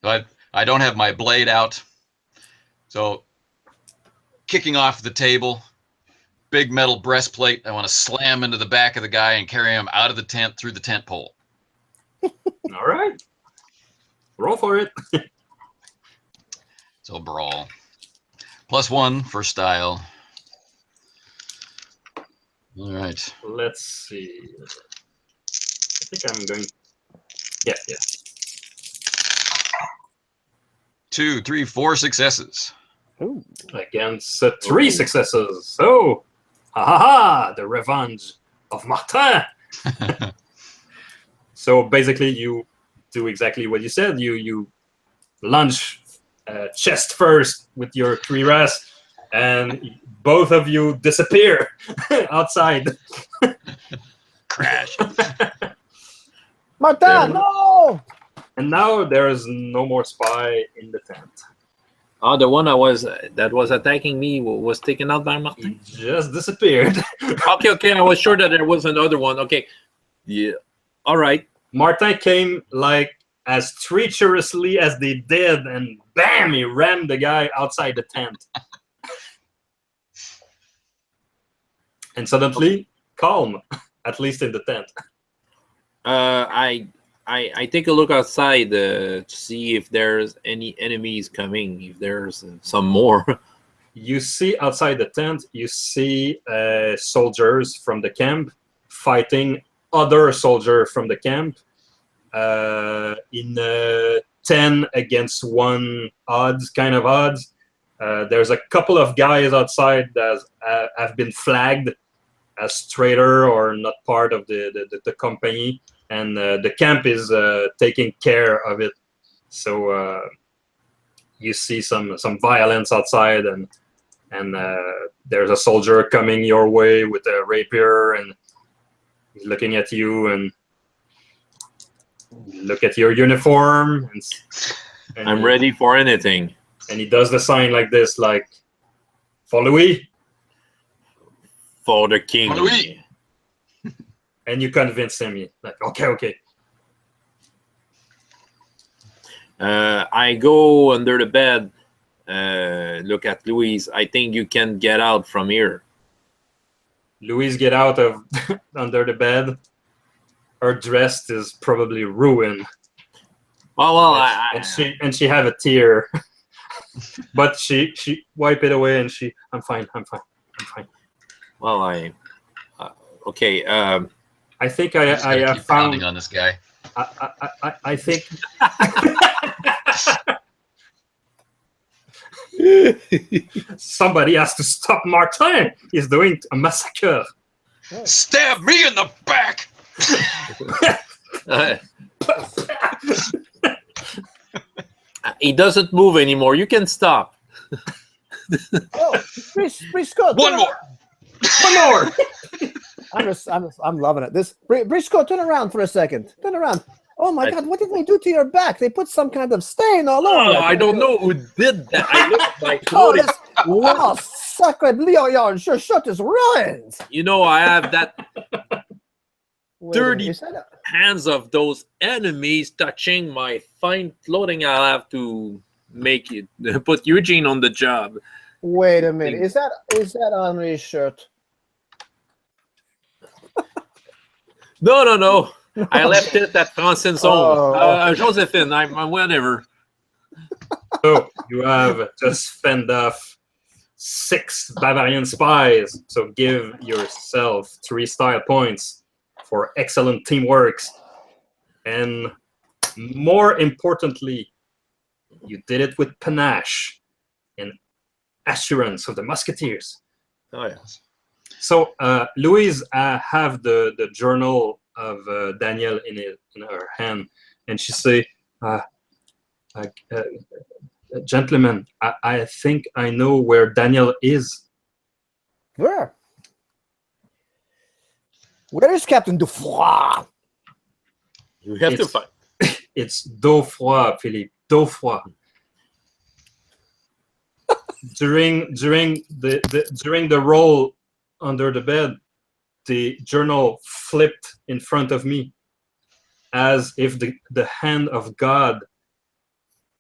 D: So I don't have my blade out. So kicking off the table, big metal breastplate. I want to slam into the back of the guy and carry him out of the tent through the tent pole.
C: All right. Roll for it.
D: So brawl. +1 for style. All right.
C: Let's see. I think I'm going. Yeah.
D: 2, 3, 4 successes.
B: Ooh.
C: Against 3 successes. So, the revenge of Martin. So basically, you do exactly what you said. You lunge chest first with your cuirass, and both of you disappear outside.
D: Crash.
B: Martin, no!
C: And now there is no more spy in the tent.
A: Oh, the one that was attacking me was taken out by Martin.
C: He just disappeared.
A: Okay. I was sure that there was another one. Okay. Yeah. All right.
C: Martin came like as treacherously as they did, and bam, he rammed the guy outside the tent. And suddenly, calm, at least in the tent.
A: I take a look outside to see if there's any enemies coming. If there's some more.
C: You see outside the tent, you see soldiers from the camp fighting other soldiers from the camp in 10 against 1 odds, kind of odds. There's a couple of guys outside that have been flagged as traitor or not part of the company, and the camp is taking care of it. So you see some violence outside, and there's a soldier coming your way with a rapier, and he's looking at you, and look at your uniform, and
A: I'm ready for anything.
C: And he does the sign like this, like, for Louis.
A: For the king.
D: For Louis.
C: And you convince him, like, okay.
A: I go under the bed, look at Louise. I think you can get out from here.
C: Louise get out of under the bed. Her dress is probably ruined.
A: Well,
C: and she have a tear. But she wipe it away, and I'm fine.
A: Well, okay.
C: I think
D: I
C: I
D: keep
C: found
D: pounding on this guy.
C: I think somebody has to stop Martin. He's doing a massacre.
D: Stab me in the back.
A: He doesn't move anymore. You can stop.
B: Oh, Brisecoeur.
D: One more.
B: I'm loving it. This Brisecoeur, turn around for a second. Turn around. Oh my God! What did they do to your back? They put some kind of stain all over it.
A: I don't know who did that. I looked like
B: Oh, this wow, sacred Leo, your shirt is ruined.
A: You know, I have that
B: Wait a minute,
A: dirty
B: is that a-
A: hands of those enemies touching my fine clothing. I'll have to make it put Eugene on the job.
B: Wait a minute. Is that Henri's shirt?
A: No. I left it at Francin's home.
B: Oh.
A: Josephine, I'm whatever.
C: So you have just fend off 6 Bavarian spies. So give yourself 3 style points for excellent teamwork. And more importantly, you did it with panache and assurance of the Musketeers.
A: Oh yes.
C: So Louise have the journal of Daniel in her hand, and she say, "Gentlemen, I think I know where Daniel is."
B: Where? Where is Captain Dufroy?
A: You have to fight.
C: It's d'eau froid, Philippe. D'eau froid. During the roll under the bed, the journal flipped in front of me, as if the hand of God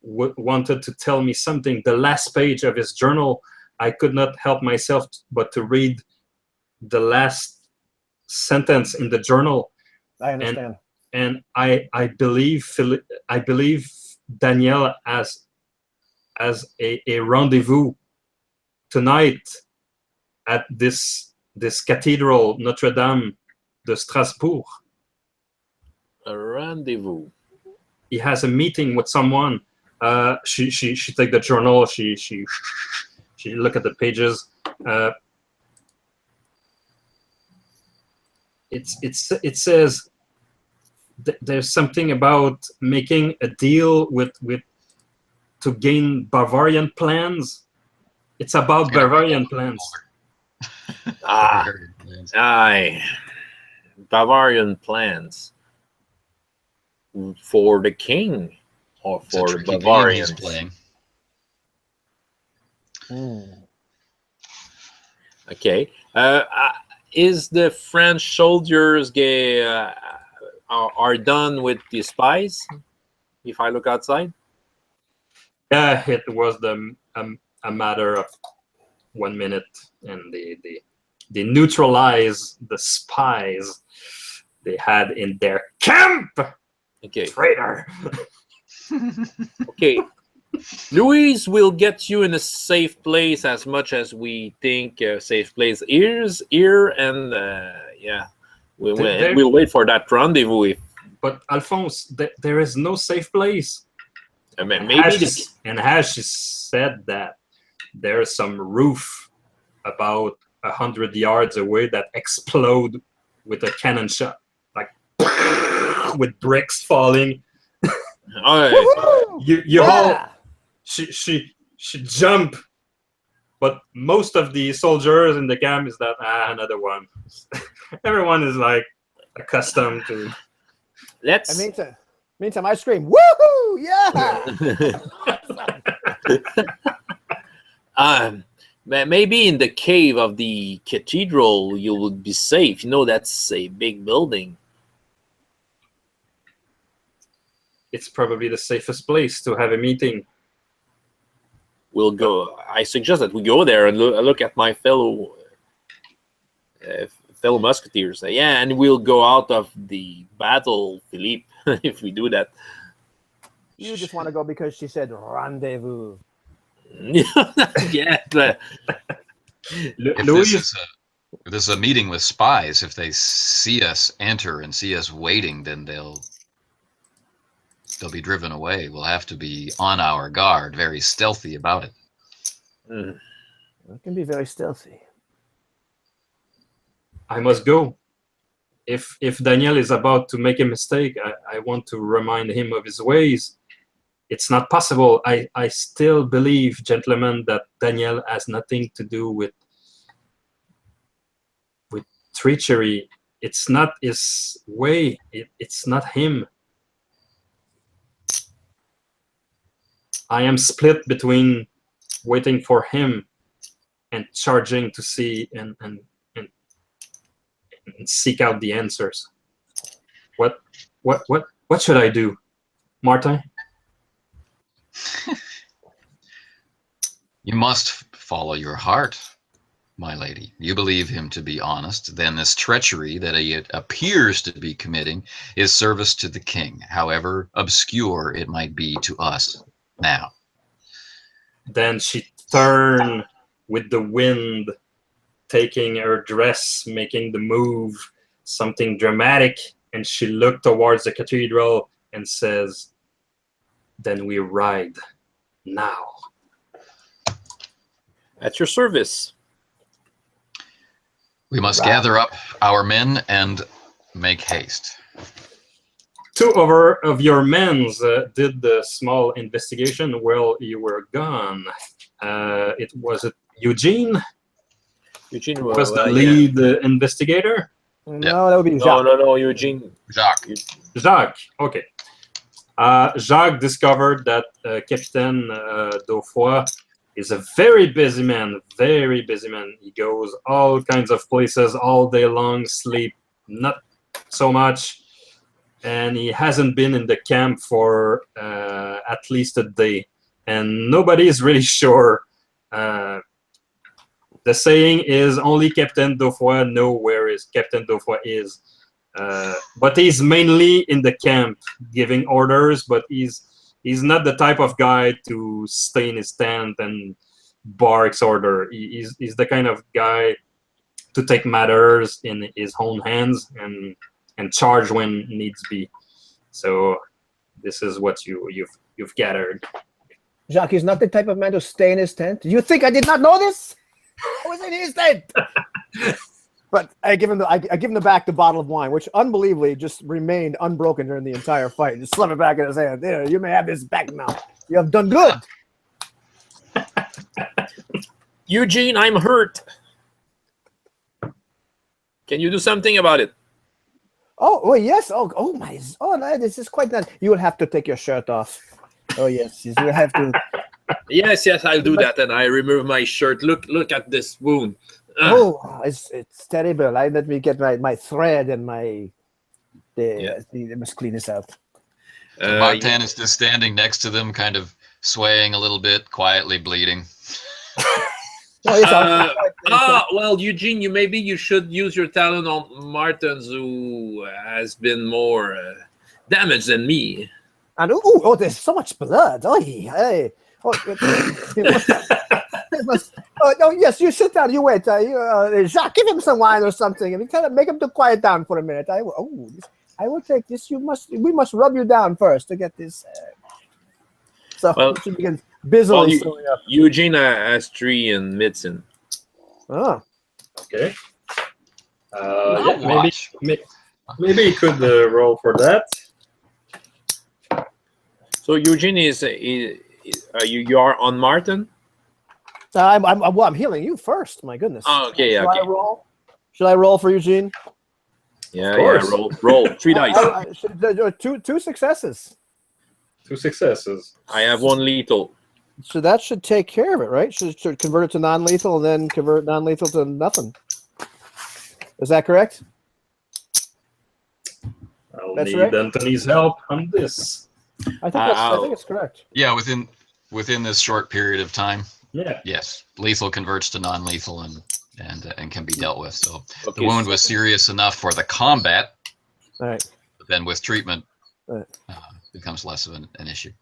C: wanted to tell me something. The last page of his journal, I could not help myself but to read the last sentence in the journal.
B: I understand.
C: And I believe Daniel as a rendezvous tonight at this cathedral, Notre Dame de Strasbourg.
A: A rendezvous.
C: He has a meeting with someone. She take the journal. She look at the pages. It says there's something about making a deal with to gain Bavarian plans. It's about Bavarian plans.
A: Aye. Bavarian plans for the king or
D: It's a
A: for the
D: tricky game
A: Bavarians.
D: he's playing.
A: Okay. Is the French soldiers are done with the spies? If I look outside.
C: Yeah, it was a matter of 1 minute, and they neutralize the spies they had in their camp.
A: Okay.
C: Traitor.
A: Okay. Louise will get you in a safe place as much as we think safe place is here, and yeah, we'll wait for that rendezvous.
C: But Alphonse, there is no safe place.
A: I mean,
C: And as she said that, there's some roof about 100 yards away that explode with a cannon shot, like with bricks falling. You all, she jump, but most of the soldiers in the camp is that another one. Everyone is like accustomed to.
B: Meantime, I scream, "Woohoo! Yeah!"
A: Maybe in the cave of the cathedral you will be safe. You know, that's a big building.
C: It's probably the safest place to have a meeting.
A: We'll go. I suggest that we go there and look at my fellow musketeers. Yeah, and we'll go out of the battle, Philippe, if we do that.
B: You just want to go because she said rendezvous.
A: Yeah.
D: If this is a meeting with spies, if they see us enter and see us waiting, then they'll be driven away. We'll have to be on our guard, very stealthy about it.
B: It can be very stealthy.
C: I must go. If Daniel is about to make a mistake, I want to remind him of his ways. It's not possible. I still believe, gentlemen, that Daniel has nothing to do with treachery. It's not his way. It's not him. I am split between waiting for him and charging to see and seek out the answers. What should I do, Martin?
D: You must follow your heart, my lady. You believe him to be honest, then this treachery that he appears to be committing is service to the king, however obscure it might be to us now.
C: Then she turned with the wind, taking her dress, making the move, something dramatic, and she looked towards the cathedral and says, "Then we ride now."
A: At your service.
D: We must gather up our men and make haste.
C: 2 of your men did the small investigation while you were gone. It was Eugene?
A: Eugene
C: was the lead investigator?
B: No, that would be Jacques.
A: No, Eugene.
C: Jacques, okay. Jacques discovered that Captain Daufroy is a very busy man, very busy man. He goes all kinds of places all day long, sleep not so much, and he hasn't been in the camp for at least a day, and nobody is really sure. The saying is only Captain Daufroy know where Captain Daufroy is. But he's mainly in the camp giving orders, but he's not the type of guy to stay in his tent and barks order. He's the kind of guy to take matters in his own hands and charge when needs be. So this is what you've gathered.
B: Jacques is not the type of man to stay in his tent. You think I did not know this? I was in his tent. But I give him the bottle of wine, which unbelievably just remained unbroken during the entire fight. Just slip it back in his hand. There, you may have this back now. You have done good.
A: Eugene, I'm hurt. Can you do something about it?
B: Oh, yes. Oh my. Oh, no, this is quite nice. You will have to take your shirt off. Oh yes, you will have to.
A: Yes, I'll do that. And I remove my shirt. Look at this wound.
B: Oh, it's terrible. Let me get my thread and my. They must clean this out.
D: Martin is just standing next to them, kind of swaying a little bit, quietly bleeding.
A: Well, Eugene, you should use your talent on Martins, who has been more damaged than me.
B: And there's so much blood. Oh, hey. Yes, you sit down. You wait. Jacques, give him some wine or something, and kind of make him to quiet down for a minute. I will take this. We must rub you down first to get this. She begins busily.
A: Eugene has 3 in medicine.
B: Oh,
C: Okay. Maybe you could roll for that.
A: So Eugene you are on Martin?
B: I'm healing you first. My goodness.
A: Oh, okay.
B: Should I roll? Should I roll for Eugene?
A: Yeah. Roll 3 dice.
B: Two successes.
C: 2 successes.
A: I have 1 lethal.
B: So that should take care of it, right? Should convert it to non-lethal and then convert non-lethal to nothing. Is that correct?
C: I'll need Anthony's help on this.
B: I think it's correct.
D: Yeah, within this short period of time.
C: Yeah.
D: Yes, lethal converts to non-lethal and can be dealt with. So the wound was serious enough for the combat.
B: All right.
D: But then with treatment, becomes less of an issue.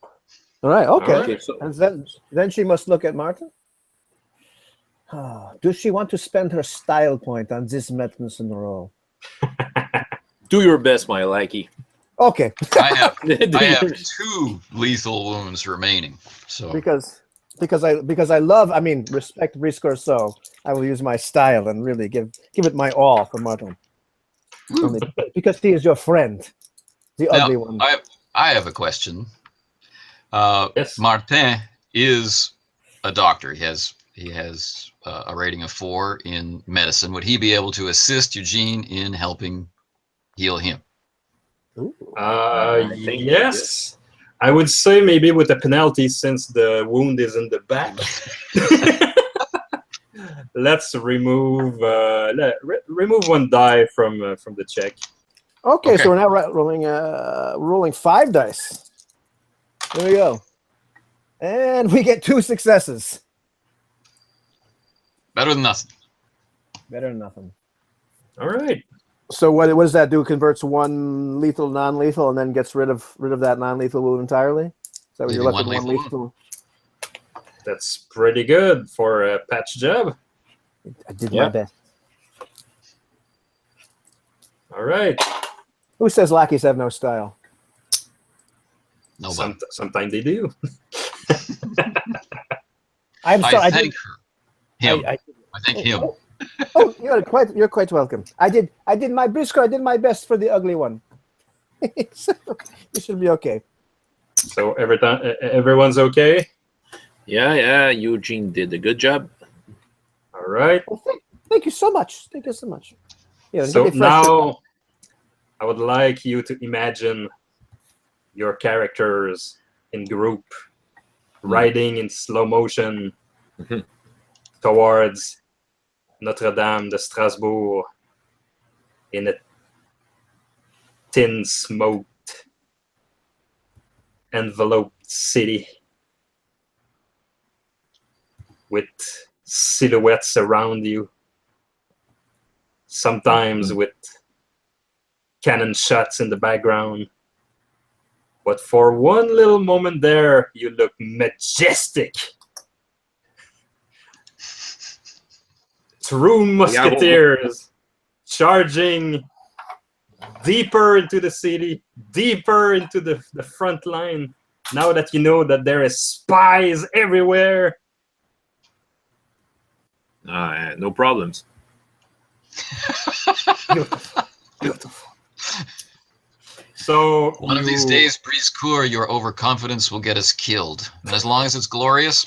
B: All right. Okay.
A: All right, so,
B: and then she must look at Martin. Does she want to spend her style point on this medicine role?
A: do your best, my lackey.
B: Okay.
D: I have 2 lethal wounds remaining. So
B: because I love, respect Brisecoeur, so I will use my style and really give it my all for Martin. Because he is your friend, the ugly one.
D: I have a question.
C: Yes.
D: Martin is a doctor. He has a rating of 4 in medicine. Would he be able to assist Eugene in helping heal him?
C: Yes. I would say maybe with a penalty since the wound is in the back. Let's remove remove 1 die from the check.
B: Okay, so we're now rolling 5 dice. There we go. And we get 2 successes.
D: Better than nothing.
B: Better than nothing.
C: All right.
B: So what does that do? Converts 1 lethal, non-lethal, and then gets rid of that non-lethal wound entirely? Is that what you're left with 1 lethal?
C: That's pretty good for a patch job.
B: I did my best.
C: All right.
B: Who says lackeys have no style?
D: Nobody.
C: Sometimes they do.
B: I'm sorry.
D: I thank him. I thank him.
B: Oh, you're quite welcome. I did my Brisecoeur. I did my best for the ugly one. So, you should be okay.
C: So everyone's okay.
A: Yeah. Eugene did a good job.
C: All right.
B: Well, thank you so much. Thank you so much. Yeah,
C: so now, I would like you to imagine your characters in group, riding in slow motion towards Notre Dame de Strasbourg in a tin smoked enveloped city with silhouettes around you, sometimes with cannon shots in the background. But for one little moment there, you look majestic. True Musketeers charging deeper into the city, deeper into the front line. Now that you know that there is spies everywhere.
A: No problems.
C: Beautiful. So
D: one of these days, Brisecoeur, your overconfidence will get us killed. And as long as it's glorious,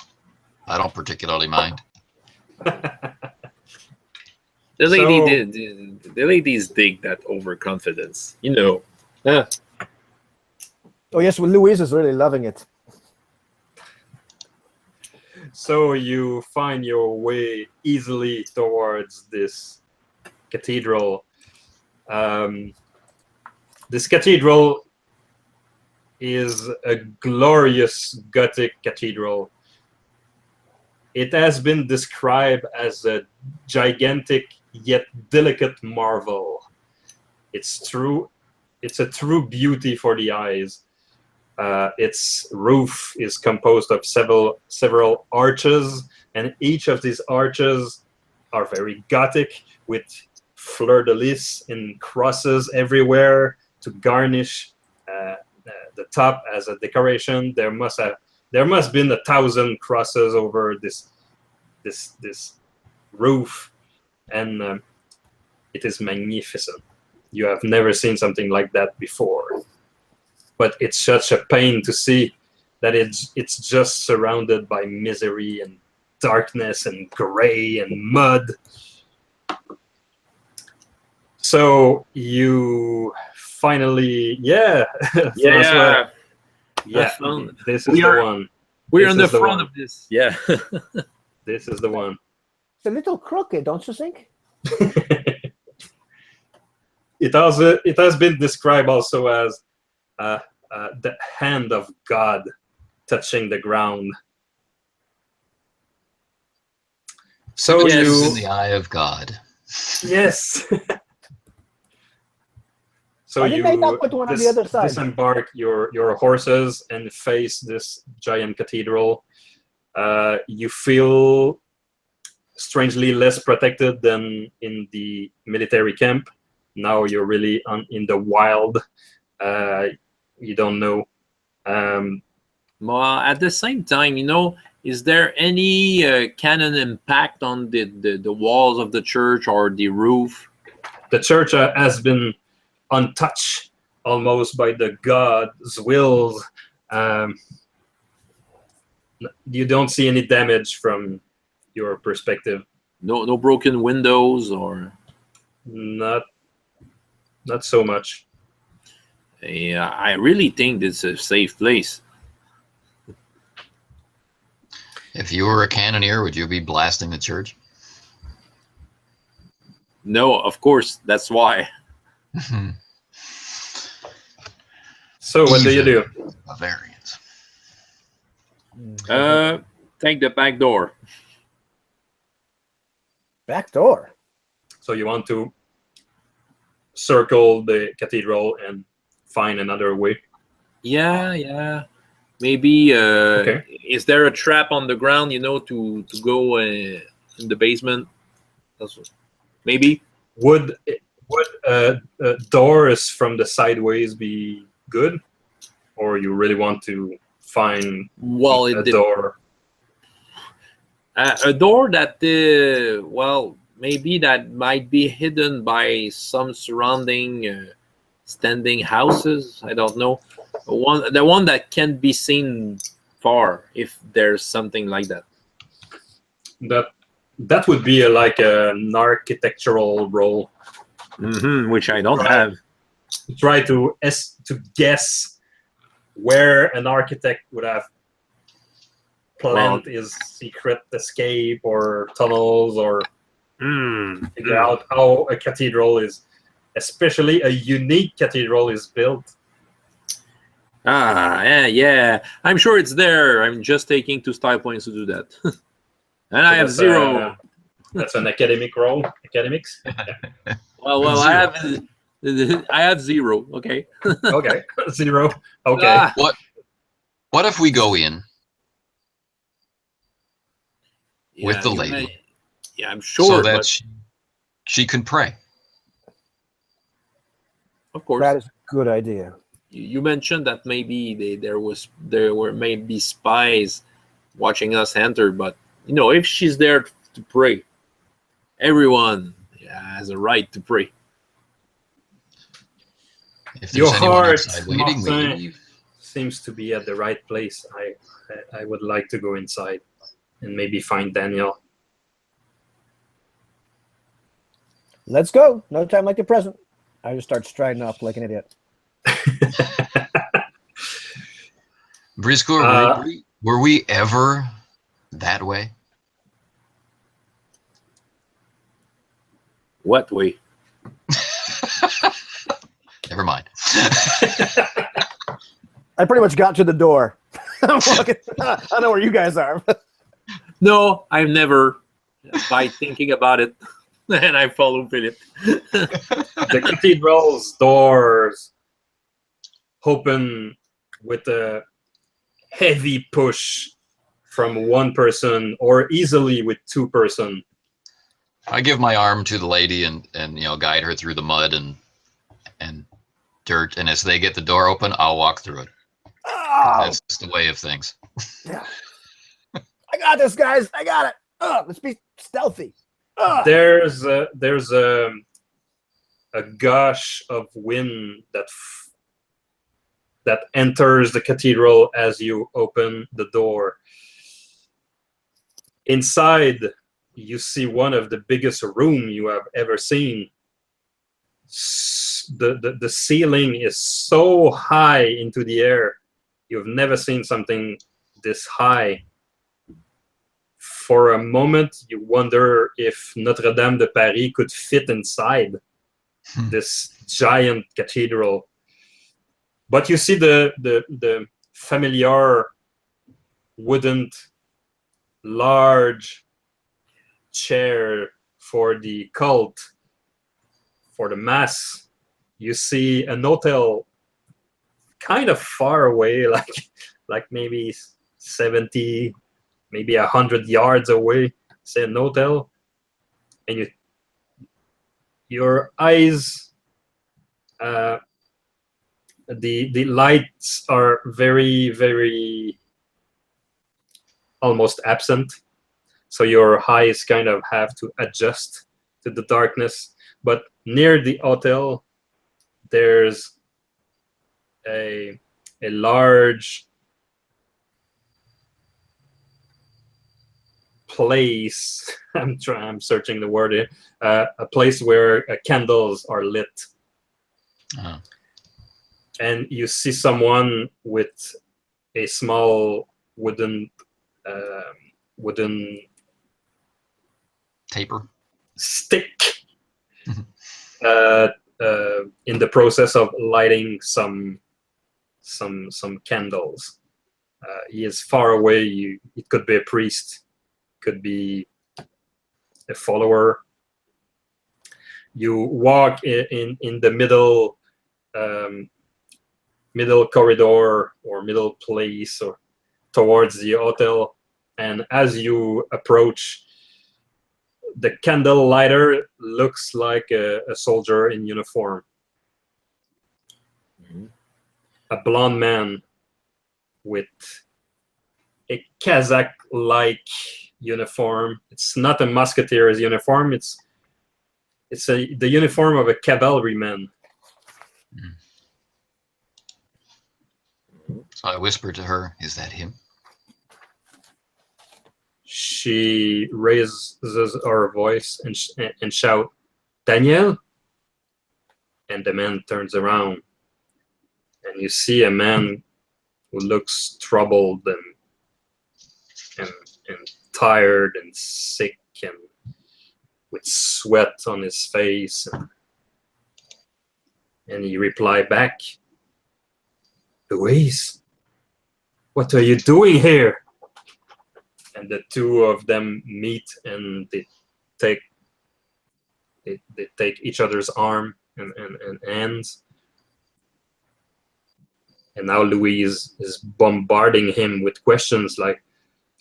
D: I don't particularly mind.
A: The lady,
C: So-
A: the ladies dig that overconfidence. You know. Huh.
B: Oh yes, well, Louise is really loving it.
C: So you find your way easily towards this cathedral. This cathedral is a glorious Gothic cathedral. It has been described as a gigantic yet delicate marvel. It's true. It's a true beauty for the eyes. Its roof is composed of several arches, and each of these arches are very Gothic, with fleur-de-lis and crosses everywhere to garnish the top as a decoration. There must been 1,000 crosses over this roof, and it is magnificent. You have never seen something like that before. But it's such a pain to see that it's just surrounded by misery and darkness and gray and mud. So you finally,
A: Yeah.
C: Francois, yeah,
A: found-
C: this is
A: we
C: the
A: are-
C: one.
A: We're
C: This
A: on the
C: is the
A: front
C: one.
A: of this. Yeah.
C: This is the one.
B: It's a little crooked, don't you think?
C: It has been described also as the hand of God touching the ground. So
A: Yes.
D: It's
C: you
D: in the eye of God.
C: yes. So
B: Why didn't they not put one on the other side?
C: disembark your horses and face this giant cathedral. You feel strangely less protected than in the military camp. Now you're really in the wild. You don't know.
A: Well, at the same time, you know, is there any cannon impact on the walls of the church or the roof?
C: The church has been untouched almost by the God's wills. You don't see any damage from your perspective.
A: No broken windows or.
C: Not so much.
A: Yeah, I really think this is a safe place.
D: If you were a cannoneer, would you be blasting the church?
A: No, of course, that's why.
C: So what do you do?
D: Bavarians.
A: Take the back door.
B: Back door.
C: So you want to circle the cathedral and find another way?
A: Yeah. Maybe
C: Okay.
A: is there a trap on the ground, you know, to go in the basement? Maybe.
C: Would doors from the sideways be good, or you really want to find
A: Well,
C: a door?
A: a door that maybe that might be hidden by some surrounding standing houses. I don't know. The one that can be seen far, if there's something like that.
C: That would be like an architectural role.
A: Which I don't
C: Right.
A: have.
C: Try to guess where an architect would have planned his secret escape or tunnels, or figure out how a cathedral is, especially a unique cathedral, is built.
A: Yeah. I'm sure it's there. I'm just taking 2 style points to do that. And I have
C: that's
A: 0.
C: That's an academic role. Academics.
A: Well, I have 0. Okay.
C: Okay, 0. Okay.
D: What if we go in with the
A: you
D: lady?
A: may- Yeah, I'm sure.
D: so that
A: but
D: she can pray?
A: of course,
B: That is a good idea.
A: you mentioned that maybe there were maybe spies watching us enter, but you know, if she's there to pray, everyone has a right to pray.
D: If
C: Your
D: there's anyone
C: heart,
D: outside waiting, we
C: Martin,
D: leave.
C: seems to be at the right place. I would like to go inside and maybe find Daniel.
B: Let's go. No time like the present. I just start striding up like an idiot.
D: Brisecoeur, were we ever that way?
A: What way?
D: Never mind.
B: I pretty much got to the door. I'm walking. I know where you guys are.
A: No, I've never. By thinking about it, and I follow Philippe.
C: The cathedral's doors open with a heavy push from one person, or easily with two person.
D: I give my arm to the lady and guide her through the mud and dirt, and as they get the door open, I'll walk through it.
B: Oh,
D: That's just the way of things.
B: yeah. I got this, guys. I got it. Let's be stealthy.
C: There's a gush of wind that enters the cathedral as you open the door. Inside, you see one of the biggest room you have ever seen. The ceiling is so high into the air. You've never seen something this high. For a moment, you wonder if Notre Dame de Paris could fit inside this giant cathedral. But you see the familiar wooden large chair for the cult, for the mass. You see an hotel kind of far away, like maybe 70, maybe 100 yards away, say an hotel, and your eyes, the lights are very, very almost absent, so your eyes kind of have to adjust to the darkness. But near the hotel, there's a large place. I'm searching the word here. A place where candles are lit.
D: Uh-huh.
C: And you see someone with a small wooden
D: Taper.
C: stick in the process of lighting some candles. He is far away. It could be a priest, could be a follower. You walk in the middle corridor or middle place or towards the hotel, and as you approach, the candle lighter looks like a soldier in uniform. A blonde man with a Kazakh-like uniform. It's not a Musketeers uniform. It's the uniform of a cavalryman.
D: So I whisper to her, "Is that him?"
C: She raises her voice and shout, "Daniel!" And the man turns around, and you see a man who looks troubled and tired and sick and with sweat on his face. And he replied back, "Louise, what are you doing here?" And the two of them meet, and they take each other's arm and hands. And now Louise is bombarding him with questions like,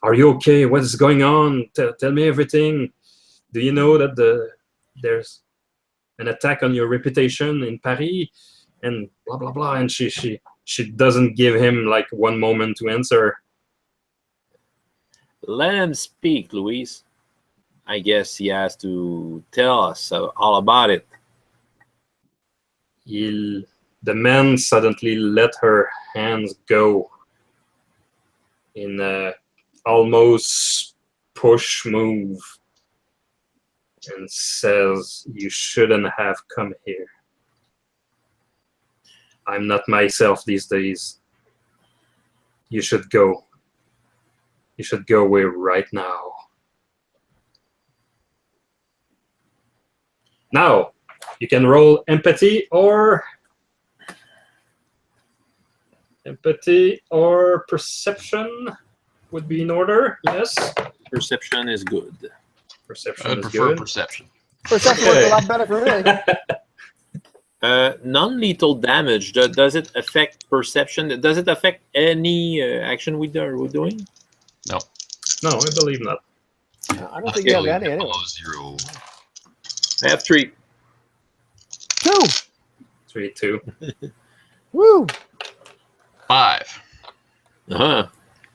C: "Are you okay? What is going on? Tell me everything. Do you know that there's an attack on your reputation in Paris?" And blah blah blah. And she doesn't give him like one moment to answer.
A: Let him speak, Louise. I guess he has to tell us all about it.
C: The man suddenly let her hands go in a almost push move. and says, "You shouldn't have come here. I'm not myself these days. You should go. You should go away right now." Now, you can roll empathy or perception would be in order. Yes,
A: Perception is good.
C: perception
D: I'd
C: is
D: prefer
C: good.
D: perception.
B: Perception works a lot better for me.
A: Non-lethal damage. Does it affect perception? Does it affect any action we're doing?
D: No.
C: No, I believe not.
B: I don't think you have any anyway.
D: Below 0.
A: I have 3.
B: 2.
C: 3, 2.
B: Woo!
D: 5.
A: Uh-huh.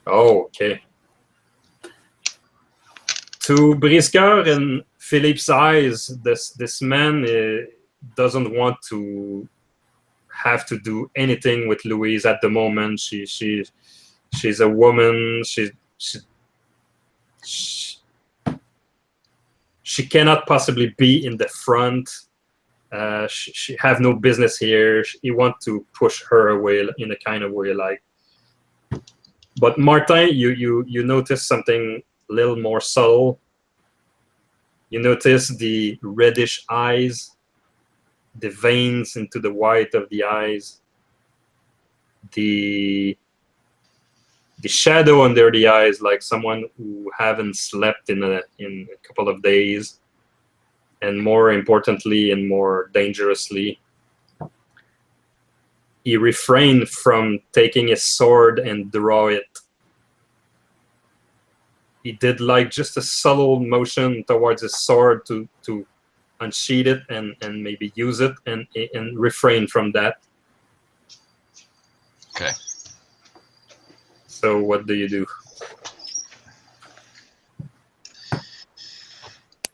C: Oh, okay. To Brisecoeur and Philippe's eyes, this man doesn't want to have to do anything with Louise at the moment. She's a woman. She cannot possibly be in the front. She have no business here. He want to push her away in a kind of way, like. But Martin, you notice something a little more subtle. You notice the reddish eyes, the veins into the white of the eyes, the shadow under the eyes, like someone who haven't slept in a couple of days, and more importantly and more dangerously, he refrained from taking his sword and draw it. He did like just a subtle motion towards his sword to unsheath it and maybe use it and refrain from that.
D: Okay.
C: So what do you do?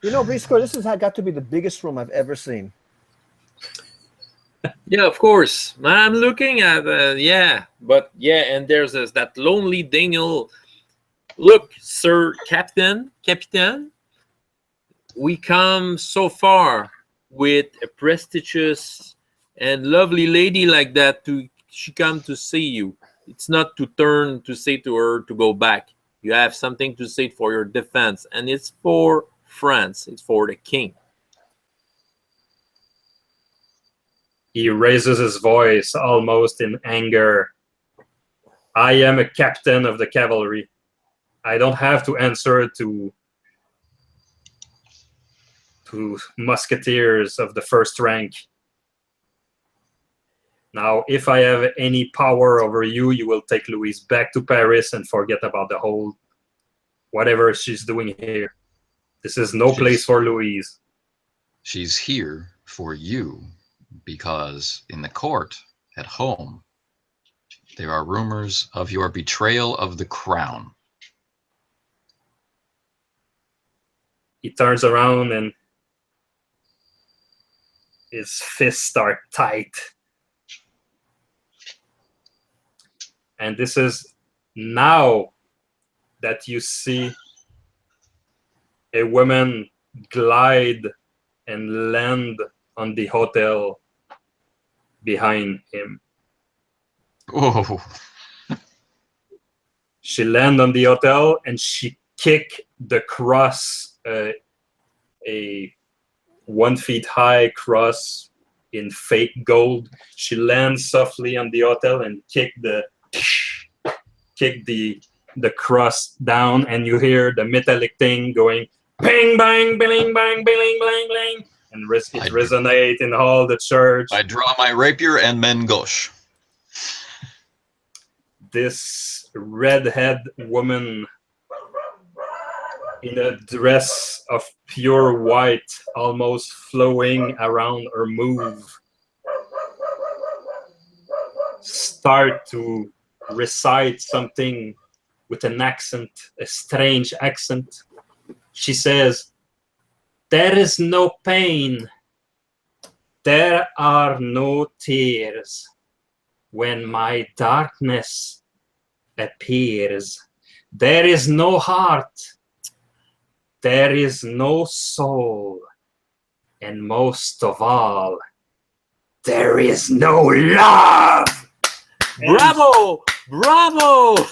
B: You know, Brisecoeur, this has got to be the biggest room I've ever seen.
A: Yeah, of course. I'm looking at and there's that lonely Daniel. Look, Sir Captain, we come so far with a prestigious and lovely lady like that. She come to see you. It's not to turn to say to her to go back. You have something to say for your defense, and it's for France. It's for the king.
C: He raises his voice almost in anger. I am a captain of the cavalry. I don't have to answer to musketeers of the first rank. Now, if I have any power over you, you will take Louise back to Paris and forget about the whole whatever she's doing here. This is no place for Louise.
D: She's here for you because in the court at home, there are rumors of your betrayal of the crown.
C: He turns around and his fists are tight. And this is now that you see a woman glide and land on the hotel behind him.
D: Oh,
C: She landed on the hotel and she kicked the cross, a 1 foot high cross in fake gold. She lands softly on the hotel and kicked the cross down, and you hear the metallic thing going bang, bang, bang, bang, bang, bang, bang, and it resonates in all the church.
D: I draw my rapier and main gauche.
C: This redhead woman in a dress of pure white, almost flowing around her move, start to recite something with an accent, a strange accent. She says, "There is no pain, there are no tears when my darkness appears. There is no heart, there is no soul and most of all, there is no love.
A: Bravo! Bravo!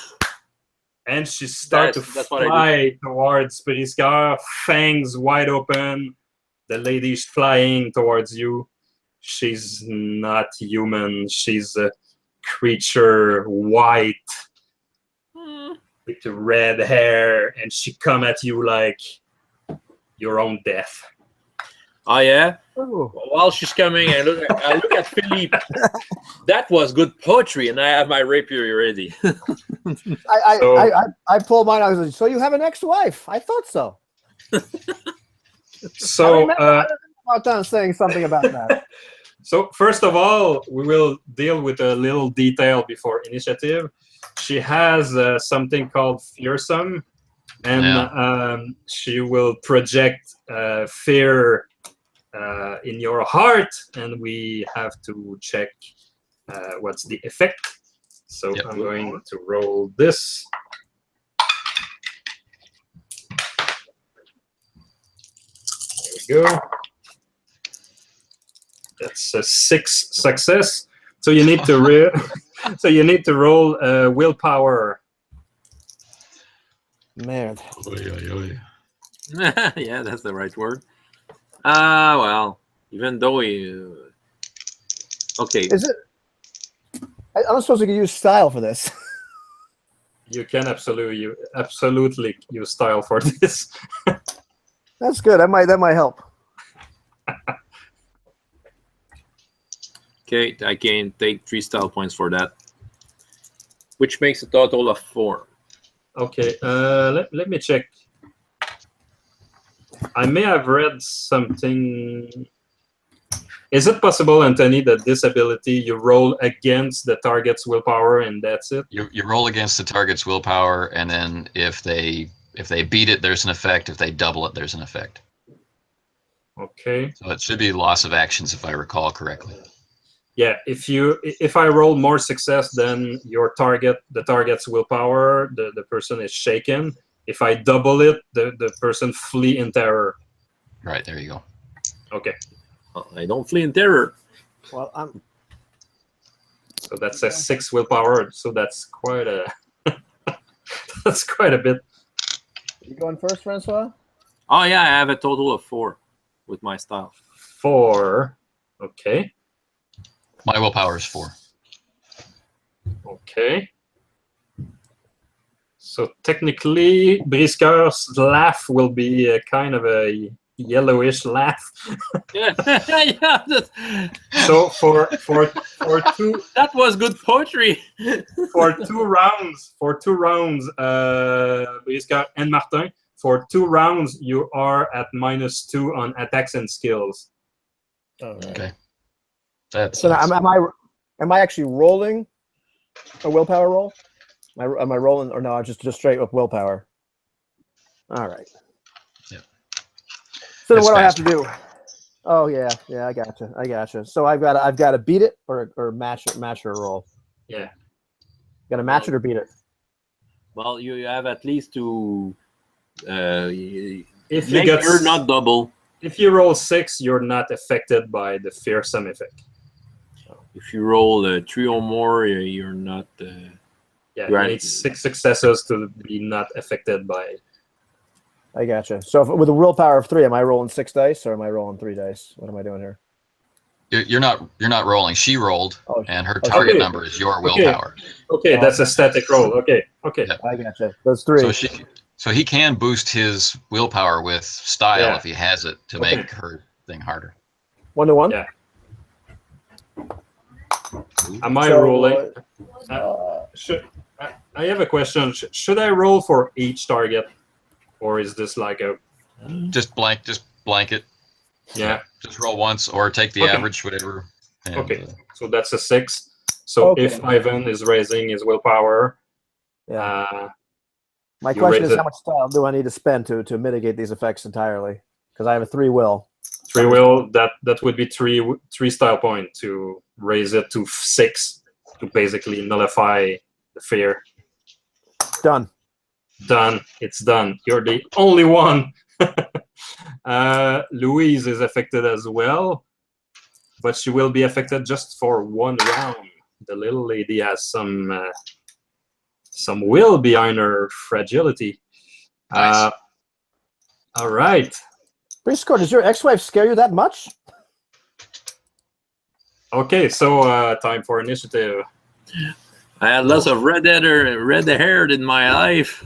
C: And she starts to
A: That's what I
C: fly towards Brisecoeur, fangs wide open. The lady's flying towards you. She's not human. She's a creature, white, with red hair, and she come at you like your own death.
A: Oh yeah.
B: Ooh.
A: While she's coming, I look at Philippe. That was good poetry, and I have my rapier ready.
B: I pulled mine. I was like, so you have an ex-wife? I thought so.
C: So,
B: I remember saying something about that.
C: so first of all, we will deal with a little detail before initiative. She has something called fearsome, and she will project fear in your heart, and we have to check what's the effect. So I'm going to roll this. There we go. That's a 6 success. So you need to roll willpower.
B: Man.
A: Yeah, that's the right word. Well, even though okay.
B: Is it? I'm supposed to use style for this.
C: You can absolutely use style for this.
B: That's good. That might help.
A: Okay, I can take 3 style points for that, which makes a total of 4.
C: Okay, let me check. I may have read something. Is it possible, Anthony, that this ability you roll against the target's willpower and that's it?
D: You roll against the target's willpower, and then if they beat it, there's an effect. If they double it, there's an effect.
C: Okay.
D: So it should be loss of actions, if I recall correctly.
C: Yeah, if I roll more success than the target's willpower, the person is shaken. If I double it, the person flee in terror.
D: Right, there you go.
C: Okay.
A: Well, I don't flee in terror.
B: Well,
C: So that's a 6 willpower. So that's quite a that's quite a bit.
B: You going first, Francois?
A: Oh yeah, I have a total of 4 with my style.
C: 4. Okay.
D: My willpower is 4.
C: Okay. So technically, Brisecoeur's laugh will be a kind of a yellowish laugh.
A: Yeah, yeah.
C: So for 2
A: That was good poetry.
C: for 2 rounds, Brisecoeur and Martin, for 2 rounds you are at -2 on attacks and skills.
D: Okay. That's
B: So now, am I actually rolling a willpower roll? Am I rolling or no? Just straight up willpower. All right.
D: Yeah.
B: So then
D: It's
B: what do I have
D: faster.
B: to do? Oh yeah, I gotcha. So I've got to beat it or match it or roll.
C: Yeah.
B: Got to match it or beat it.
A: Well, you have at least to
C: If you
A: make
C: get
A: her not double.
C: If you roll 6, you're not affected by the fearsome effect.
A: If you roll 3 or more, you're not.
C: Yeah,
A: Right.
C: you need 6 successes to be not affected by.
B: I gotcha. So with a willpower of 3, am I rolling 6 dice or am I rolling 3 dice? What am I doing here?
D: You're not rolling. She rolled,
B: Oh,
D: and her
B: okay.
D: target number is your willpower.
C: Okay, that's a static roll. Okay.
D: Yeah.
B: I gotcha. Those 3.
D: So he can boost his willpower with style
C: Yeah.
D: if he has it to make her thing harder.
B: 1 to 1.
C: Yeah. Am I
B: So,
C: rolling? I have a question. Should I roll for each target, or is this like a?
D: Just blanket.
C: Yeah.
D: Just roll once, or take the average, whatever. And,
C: Okay. So that's a 6. So if Ivan is raising his willpower,
B: Yeah. My
C: you
B: question
C: raise
B: is,
C: it.
B: how much style do I need to spend to mitigate these effects entirely? Because I have a 3 will.
C: 3 will, that would be 3 style point to raise it to 6 to basically nullify the fear.
B: Done.
C: Done. It's done. You're the only one. Louise is affected as well, but she will be affected just for 1 round. The little lady has some will behind her fragility.
D: Nice.
C: All right.
B: Brisecoeur, does your ex-wife scare you that much?
C: Okay, so time for initiative.
A: I had lots of red hair in my life.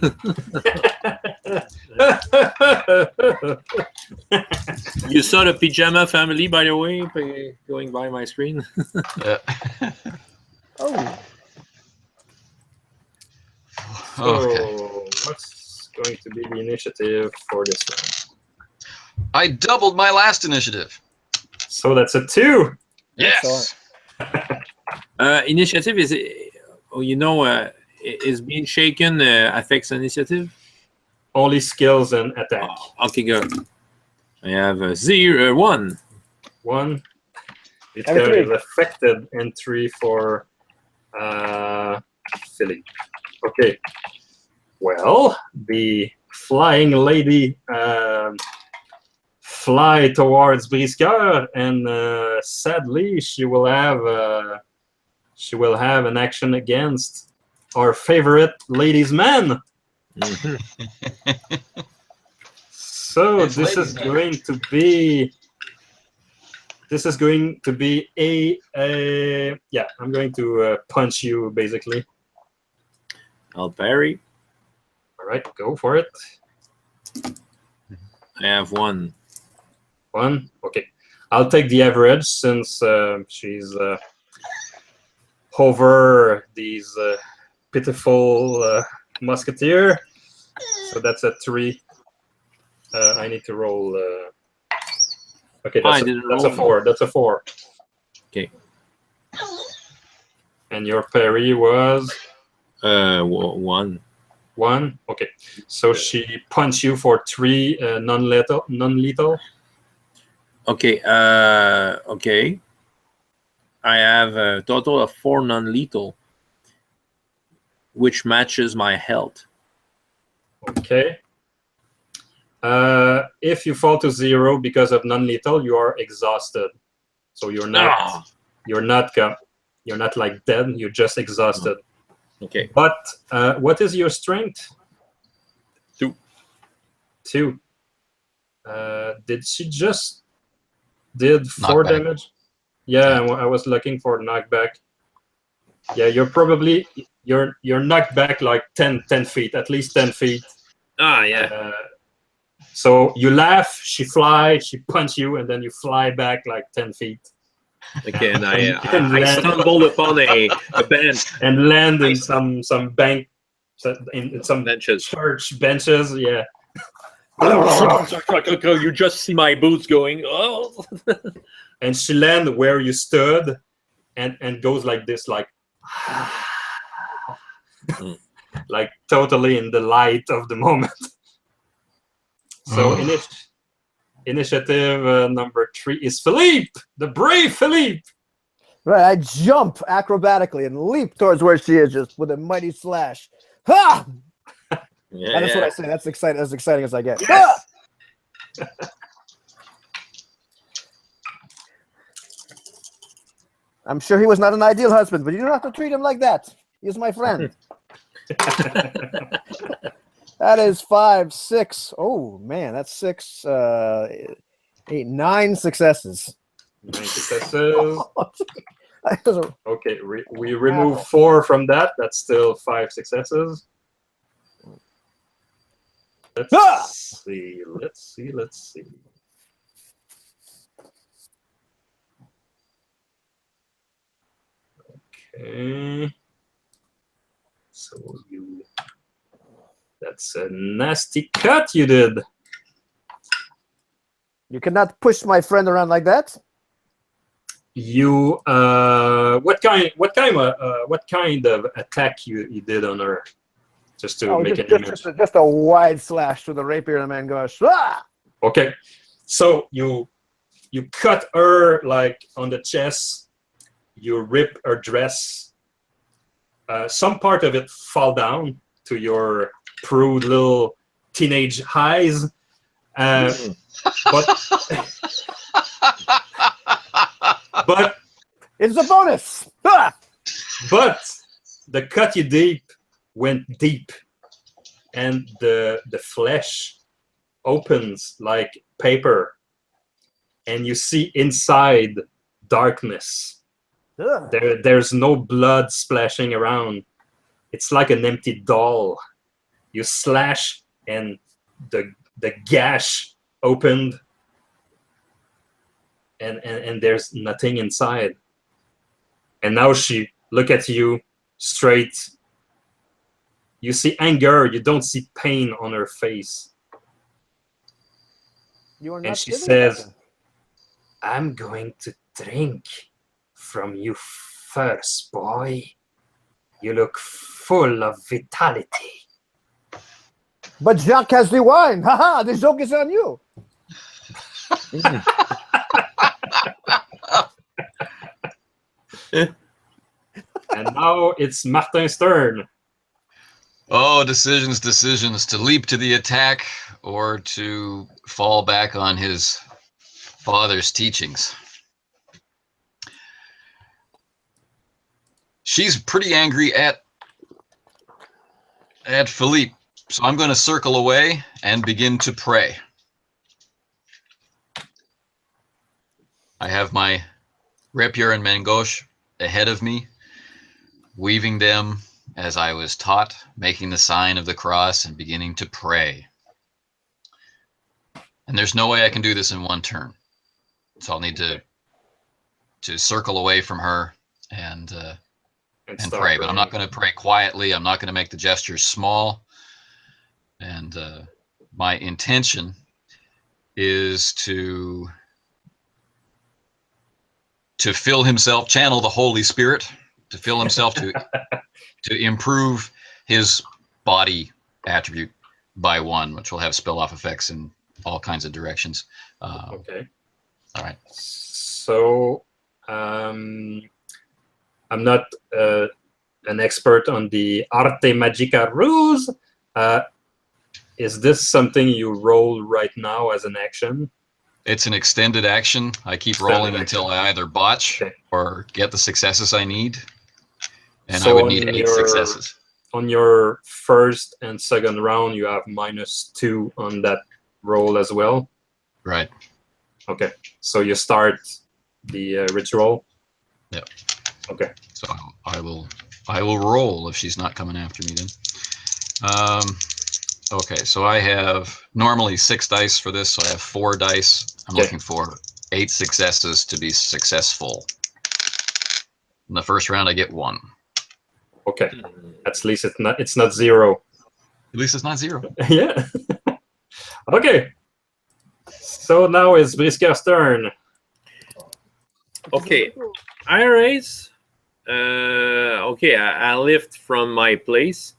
A: You saw the pajama family, by the way, going by my screen.
B: Oh.
C: So,
D: Okay.
C: what's going to be the initiative for this one?
D: I doubled my last initiative.
C: So that's a 2.
D: Yes.
A: Initiative is, is being shaken affects initiative.
C: Only skills and attack.
A: Oh, okay, good. I have 1.
C: 1. It
B: Every
C: is affected, and 3 for Philippe. Okay. Well, the flying lady fly towards Brisecoeur, and sadly, she will have an action against our favorite ladies' man. So
D: It's
C: this
D: ladies'
C: is
D: man.
C: going to be a yeah. I'm going to punch you basically.
A: I'll parry.
C: All right, go for it.
A: I have 1.
C: 1. Okay, I'll take the average since she's over these pitiful musketeer. So that's a 3. I need to roll. Okay, that's a 4. That's a 4.
A: Okay.
C: And your parry was
A: 1.
C: 1. Okay, so she punched you for 3 non-lethal.
A: Okay. Okay. I have a total of 4 non-lethal, which matches my health.
C: Okay. If you fall to 0 because of non-lethal, you are exhausted. So you're not like dead. You're just exhausted.
A: Okay.
C: But what is your strength?
A: 2.
C: 2. Did she just did 4
D: Knockback.
C: damage? Yeah, I was looking for knockback. Yeah, you're knocked back like 10 feet, at least 10 feet.
A: Yeah.
C: So you laugh, she flies, she punch you, and then you fly back like 10 feet.
A: Okay, and
C: And
A: I
C: land.
A: stumbled upon a bench.
C: And land in some bank, in some
A: Benches.
C: church benches. Yeah.
A: You just see my boots going. Oh.
C: And she land where you stood, and goes like this, like like totally in the light of the moment. So initiative number 3 is Philippe, the brave Philippe.
B: Right, I jump acrobatically and leap towards where she is, just with a mighty slash. Ha!
A: Yeah,
B: And that's what I say. That's exciting. As exciting as I get.
C: Yes!
B: I'm sure he was not an ideal husband, but you don't have to treat him like that. He's my friend. That is 5, 6. Oh man, that's 6, 8, 9 successes.
C: 9 successes. Okay, we remove 4 from that. That's still 5 successes. Let's see. Okay. So that's a nasty cut you did.
B: You cannot push my friend around like that.
C: You what kind of attack you did on her? Just to make an image.
B: Just a wide slash to the rapier, and the man goes, ah!
C: Okay, so you cut her like on the chest. You rip her dress. Some part of it fall down to your prude little teenage eyes. But but
B: It's a bonus. Ah!
C: but the cut you deep went deep, and the flesh opens like paper, and you see inside darkness.
B: Ugh.
C: There's no blood splashing around. It's like an empty doll. You slash, and the gash opened, and there's nothing inside. And now she look at you straight. You see anger. You don't see pain on her face.
B: You are
C: And
B: not
C: she
B: giving
C: says,
B: that.
C: I'm going to drink from you first, boy. You look full of vitality.
B: But Jacques has the wine. Haha, the joke is on you.
C: And now it's Martin's turn.
D: Oh, decisions, to leap to the attack or to fall back on his father's teachings. She's pretty angry at Philippe, so I'm going to circle away and begin to pray. I have my rapier and mangoche ahead of me, weaving them as I was taught, making the sign of the cross and beginning to pray. And there's no way I can do this in one turn. So I'll need to circle away from her and pray. But I'm not going to pray quietly. I'm not going to make the gestures small. And my intention is to fill himself, channel the Holy Spirit, to fill himself to improve his body attribute by 1, which will have spell-off effects in all kinds of directions.
C: Okay.
D: All right.
C: So I'm not an expert on the Arte Magica rules. Is this something you roll right now as an action?
D: It's an extended action. I keep rolling until I either botch or get the successes I need. And
C: So
D: I would need 8 successes.
C: On your first and second round, you have -2 on that roll as well.
D: Right.
C: Okay. So you start the ritual.
D: Yep.
C: Okay.
D: So I will roll if she's not coming after me then. Okay, so I have normally 6 dice for this, so I have 4 dice. I'm looking for 8 successes to be successful. In the first round, I get 1.
C: Okay. At least it's not 0.
D: At least it's not 0.
C: Yeah. Okay. So now it's Brisecoeur's turn.
A: Okay, I raise. Okay, I lift from my place.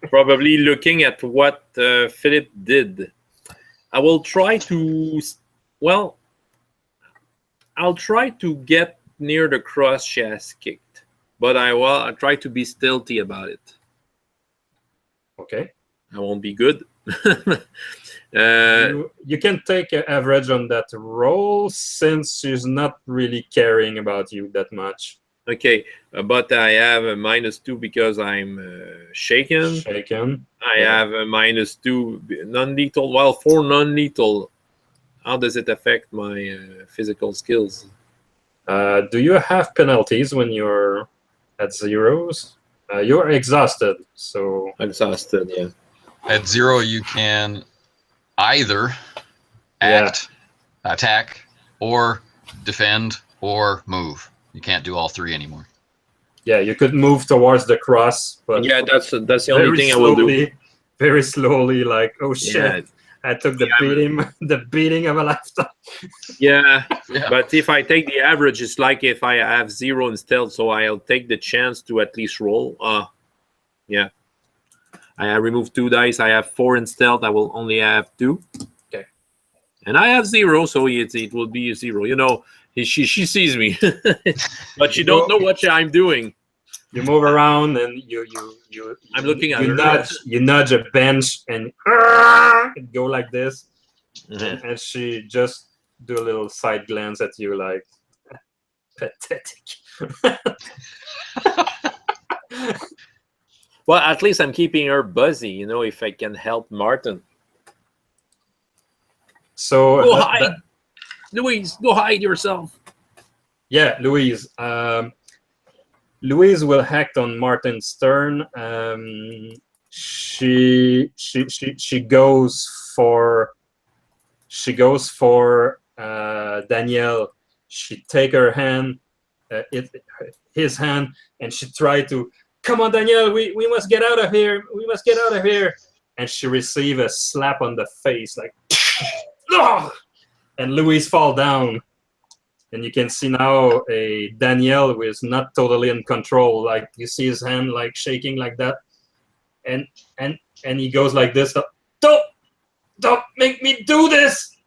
A: Probably looking at what Philippe did. I will try to. Well, I'll try to get near the cross she has kicked, but I'll try to be stealthy about it.
C: Okay.
A: I won't be good.
C: You can take an average on that roll since she's not really caring about you that much.
A: Okay, but I have a -2 because I'm shaken. I have a -2 non-lethal. Well, 4 non-lethal. How does it affect my physical skills?
C: Do you have penalties when you're at 0s? You're exhausted, so...
A: Exhausted, yeah.
D: At 0, you can either act, attack, or defend, or move. You can't do all 3 anymore.
C: Yeah, you could move towards the cross, but
A: yeah, that's the only thing I will do.
C: Very slowly, like, oh shit,
A: Yeah.
C: I took the beating of a lifetime.
A: Yeah,
D: Yeah.
A: but if I take the average, it's like if I have 0 in stealth, so I'll take the chance to at least roll. Yeah. I have removed 2 dice. I have 4 in stealth. I will only have 2.
C: Okay.
A: And I have 0, so it will be a 0. You know, she sees me, but she don't know what I'm doing.
C: You move around and
A: I'm looking at
C: you
A: her.
C: nudge a bench and it go like this, and she just do a little side glance at you like pathetic.
A: Well, at least I'm keeping her buzzy, you know, if I can help Martin.
C: So
A: Go hide! Louise, go hide yourself.
C: yeah, Louise. Louise will act on Martin's turn. She goes for Danielle. She take her hand, his hand, and she try to, come on, Danielle, we must get out of here. We must get out of here. And she receive a slap on the face, like, and Louise fall down. And you can see now a Danielle who is not totally in control. Like you see his hand like shaking like that, and he goes like this. Don't make me do this.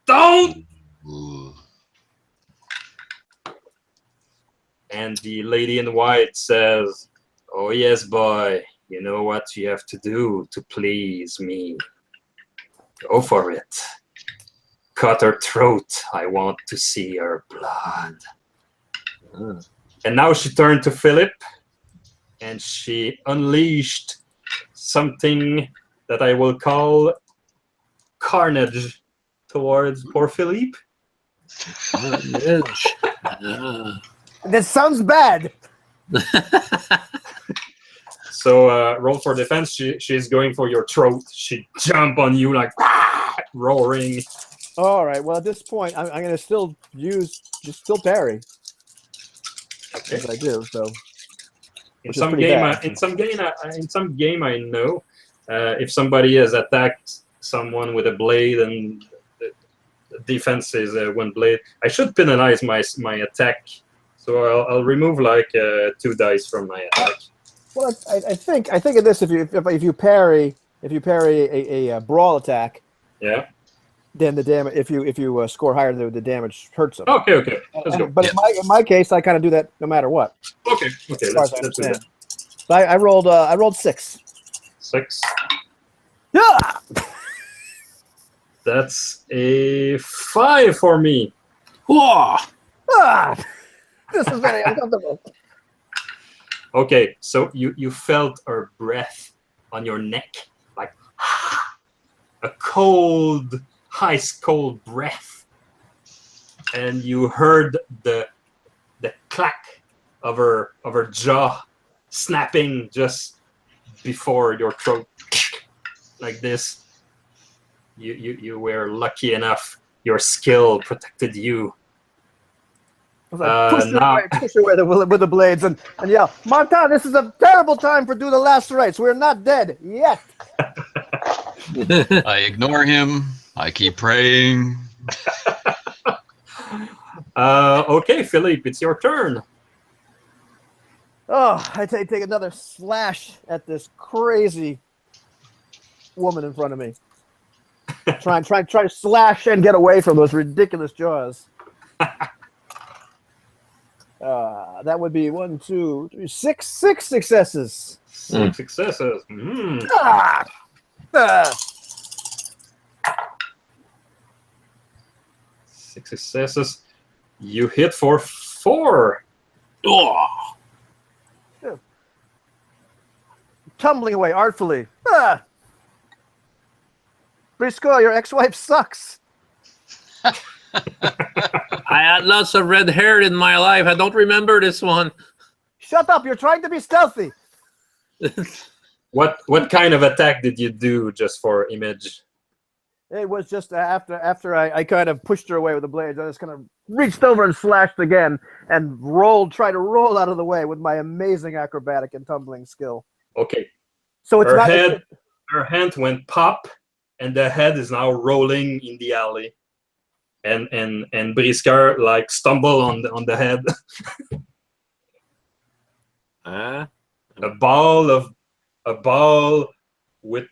C: Don't.
D: Ooh.
C: And the lady in white says, "Oh yes, boy. You know what you have to do to please me. Go for it. Cut her throat. I want to see her blood." And now she turned to Philippe, and she unleashed something that I will call carnage towards poor Philippe.
B: That sounds bad.
C: So roll for defense. She's going for your throat. She jump on you like roaring.
B: All right. Well, at this point, I'm going to still parry.
C: Okay.
B: As I do. So
C: In some game, I know if somebody has attacked someone with a blade and the defense is one blade, I should penalize my attack. So I'll remove like 2 dice from my attack.
B: Well, I think in this, if you parry a brawl attack,
C: Yeah.
B: then the damage, if you score higher, the damage hurts them.
C: Okay. Let's go.
B: But in my case, I kind of do that no matter what.
C: Okay. Let's do that.
B: So I rolled 6.
C: 6.
B: Yeah.
C: That's a 5 for me.
A: Whoa!
B: This is very uncomfortable.
C: Okay, so you felt her breath on your neck, like a cold, ice cold breath, and you heard the clack of her jaw snapping just before your throat, like this. You were lucky enough; your skill protected you.
B: Push her away with the blades and yell, "Martin, this is a terrible time for do the last rites. We're not dead yet."
D: I ignore him. I keep praying.
C: Okay, Philippe, it's your turn.
B: Oh, I take another slash at this crazy woman in front of me. try to slash and get away from those ridiculous jaws. That would be 1, 2, 3, 6 successes.
C: 6 successes. Six successes. You hit for 4.
A: Oh.
B: Tumbling away artfully. Brisecoeur, your ex-wife sucks.
A: I had lots of red hair in my life. I don't remember this one.
B: Shut up! You're trying to be stealthy.
C: What kind of attack did you do just for image?
B: It was just after I kind of pushed her away with the blades. I just kind of reached over and slashed again and tried to roll out of the way with my amazing acrobatic and tumbling skill.
C: Okay.
B: So it's
C: her hand went pop, and the head is now rolling in the alley. And Brisecoeur like stumble on the head. A ball with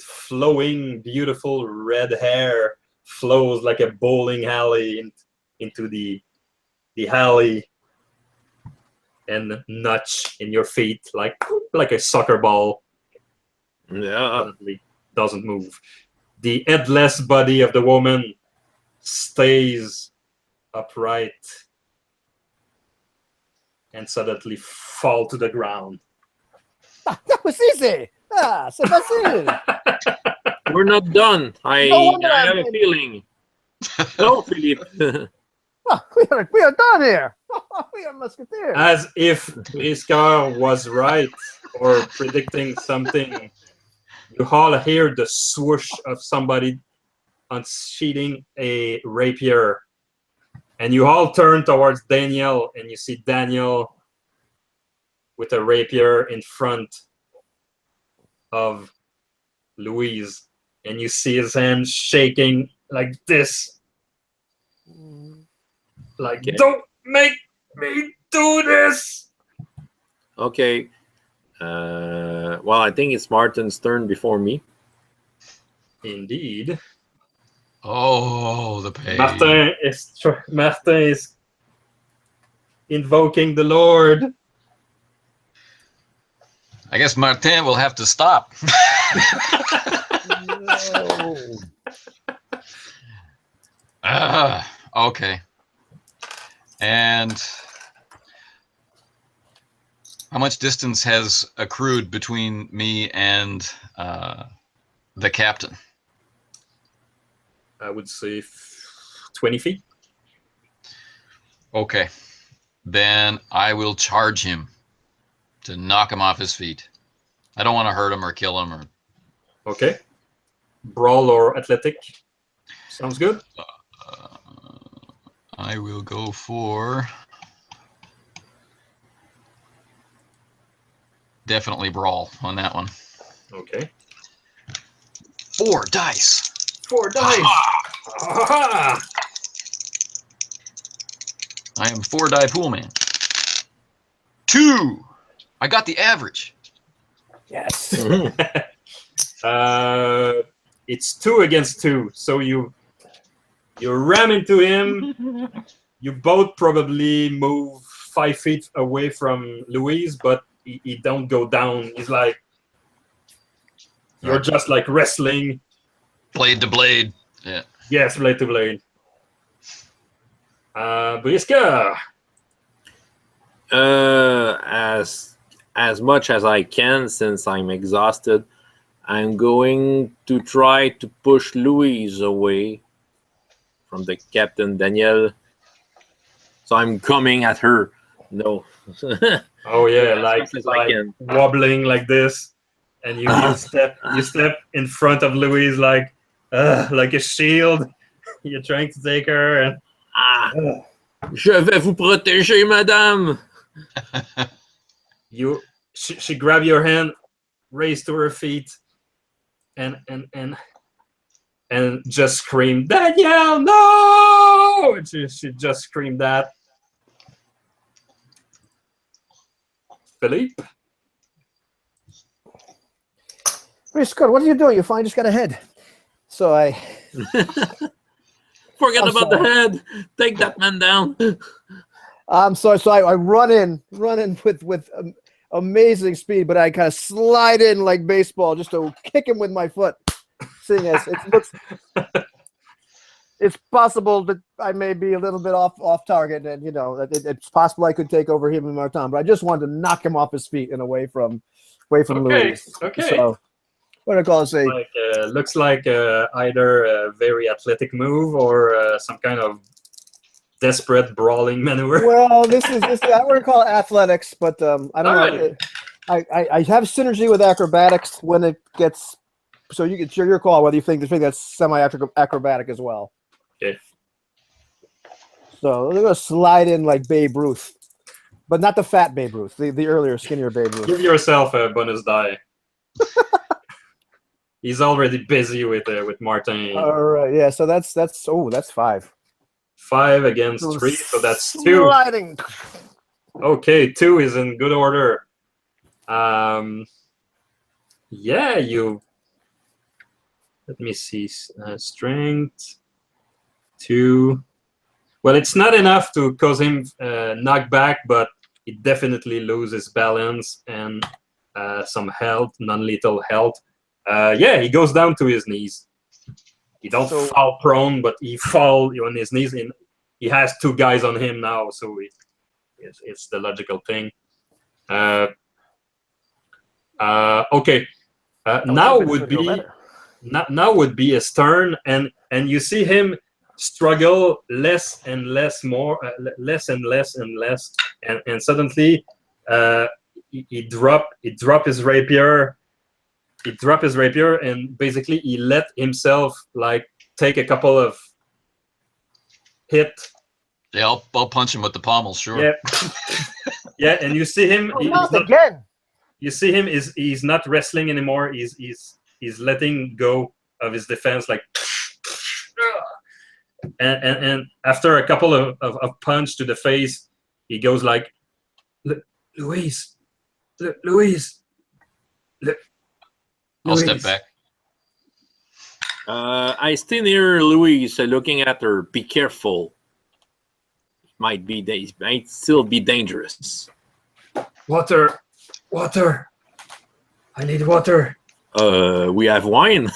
C: flowing beautiful red hair flows like a bowling alley into the alley, and notch in your feet like a soccer ball.
A: Yeah.
C: Suddenly doesn't move. The headless body of the woman stays upright and suddenly fall to the ground.
B: That was easy. C'est facile.
A: We're not done. I
B: wonder
A: have a
B: I'm-
A: feeling. No, Philippe.
B: We are done here. We are Musketeers.
C: As if Brisecoeur was right or predicting something, you all hear the swoosh of somebody unsheathing a rapier. And you all turn towards Daniel, and you see Daniel with a rapier in front of Louise. And you see his hand shaking like this. Like,
A: Okay.
C: don't make me do this!
A: Okay. Well, I think it's Martin's turn before me.
C: Indeed.
D: Oh, the pain.
C: Martin is invoking the Lord.
D: I guess Martin will have to stop.
B: No.
D: Okay. And how much distance has accrued between me and the captain?
C: I would say 20 feet.
D: Okay. Then I will charge him to knock him off his feet. I don't want to hurt him or kill him.
C: Okay. Brawl or athletic. Sounds good.
D: I will go for definitely brawl on that one.
C: Okay.
D: 4 dice.
C: 4 dice. Ah!
D: I am 4 die pool man. 2. I got the average.
B: Yes.
C: It's 2 against 2. So you ram into him. You both probably move 5 feet away from Louise, but he don't go down. He's like, you're just like wrestling.
D: Blade to blade. Yeah.
C: Yes, blade to blade. Brisecoeur.
A: As much as I can, since I'm exhausted, I'm going to try to push Louise away from the Captain Daniel. So I'm coming at her. No.
C: Oh yeah,
A: As
C: like
A: much as I can.
C: wobbling like this, and you step in front of Louise like a shield. You're trying to take her, and
A: Je vais vous protéger, madame.
C: she grab your hand, raise to her feet, and just scream, Daniel, no! And she just screamed that. Philippe?
B: Brisecoeur, what are you doing? You finally just got ahead. So I
A: Forget
B: I'm
A: about the
B: sorry.
A: head. Take that man down.
B: so I run in with amazing speed, but I kind of slide in like baseball just to kick him with my foot. Seeing as it looks, it's possible that I may be a little bit off target, and it's possible I could take over him and Martin. But I just wanted to knock him off his feet and away from
C: Okay,
B: Louise.
C: okay.
B: So what do I call it? Say,
C: Looks like either a very athletic move or some kind of desperate brawling maneuver.
B: well, this is I wouldn't call it athletics, but I don't know. I have synergy with acrobatics when it gets. So it's your call whether you think that's semi-acrobatic as well.
C: Okay.
B: So they're gonna slide in like Babe Ruth, but not the fat Babe Ruth, the earlier, skinnier Babe Ruth.
C: Give yourself a bonus die. He's already busy with Martin.
B: All right, yeah. So that's 5.
C: 5 against 3, so that's 2.
B: Sliding.
C: Okay, 2 is in good order. Yeah, you. Let me see. Strength 2. Well, it's not enough to cause him knock back, but he definitely loses balance and some health, non-lethal health. He goes down to his knees. He don't fall prone, but he fall on his knees, and he has 2 guys on him now, so it's the logical thing. Okay. Now would be his turn, and you see him struggle less and less, and suddenly he drop his rapier. He dropped his rapier, and basically he let himself like take a couple of hit.
D: Yeah, I'll punch him with the pommel, sure.
C: Yeah, yeah, and you see him.
B: Again.
C: You see him he's not wrestling anymore. He's letting go of his defense, like, and after a couple of punch to the face, he goes like, Louise.
D: I'll step back.
A: I stay near Louise, looking at her. Be careful. Might still be dangerous.
C: Water. I need water.
A: We have wine.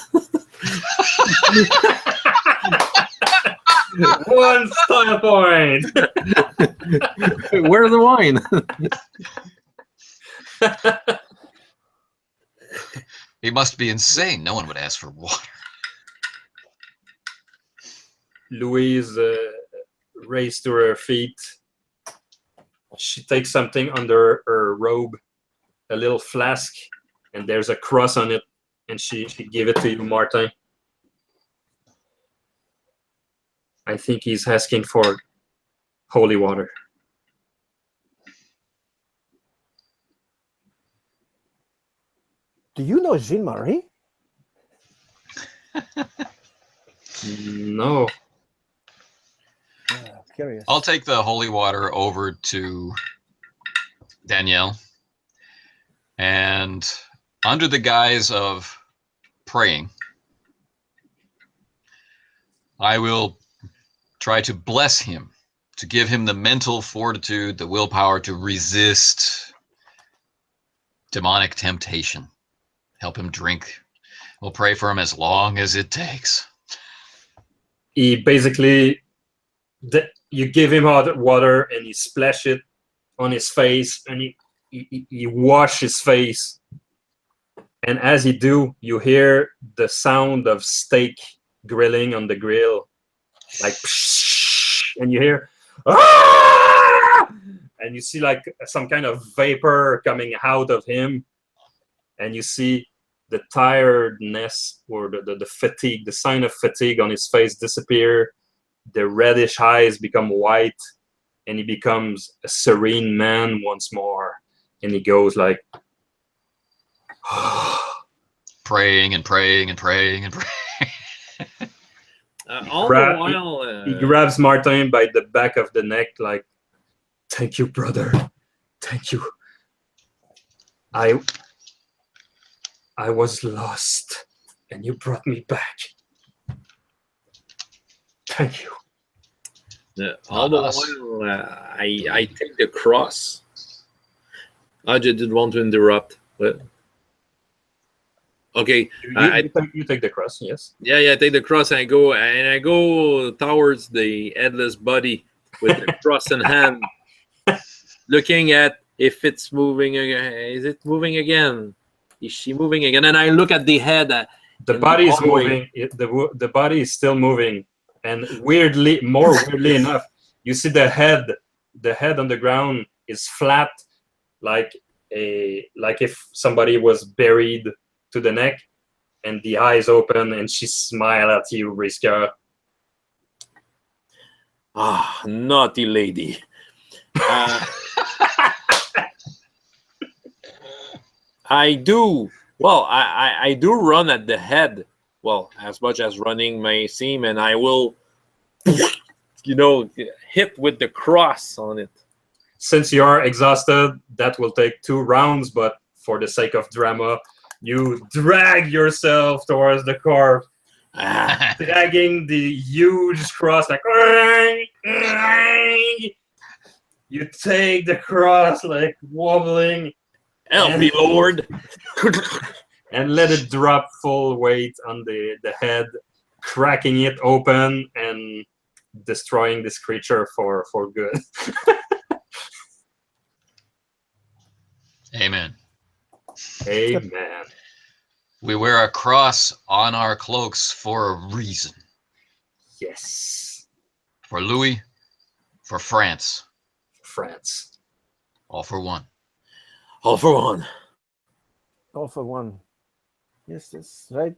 C: 1 style point.
A: Where's the wine?
D: He must be insane. No one would ask for water.
C: Louise raised to her feet. She takes something under her robe, a little flask, and there's a cross on it, and she gave it to you, Martin. I think he's asking for holy water.
B: Do you know Jean-Marie?
C: No.
B: Curious.
D: I'll take the holy water over to Danielle, and under the guise of praying, I will try to bless him, to give him the mental fortitude, the willpower to resist demonic temptation. Help him drink. We'll pray for him as long as it takes.
C: He basically, you give him hot water and he splash it on his face, and he wash his face. And as he do, you hear the sound of steak grilling on the grill, like, and you hear, ah! And you see like some kind of vapor coming out of him, and you see the tiredness or the fatigue, the sign of fatigue on his face disappear. The reddish eyes become white, and he becomes a serene man once more. And he goes like,
D: praying and praying and praying and praying.
A: All the while,
C: he grabs Martin by the back of the neck, like, "Thank you, brother. Thank you. I was lost, and you brought me back. Thank you."
A: All the while, I take the cross. I just didn't want to interrupt, but okay.
C: You take the cross, yes.
A: Yeah, I take the cross, and I go towards the headless body with the cross in hand, looking at if it's moving again. Is it moving again? Is she moving again? And I look at the head.
C: The body is moving. The body is still moving, and more weirdly enough, you see the head. The head on the ground is flat, like if somebody was buried to the neck, and the eyes open, and she smiles at you, Brisecoeur.
A: Ah, naughty lady. I do run at the head. Well, as much as running may seem, and I will, hit with the cross on it.
C: Since you are exhausted, that will take 2 rounds, but for the sake of drama, you drag yourself towards the corpse, dragging the huge cross, like, You take the cross, like wobbling,
A: Help me, Lord.
C: and let it drop full weight on the head, cracking it open and destroying this creature for good.
D: Amen.
C: Amen.
D: We wear a cross on our cloaks for a reason.
C: Yes.
D: For Louis, for France,
C: France.
D: all for one.
A: All for one.
B: All for one. Yes, that's right.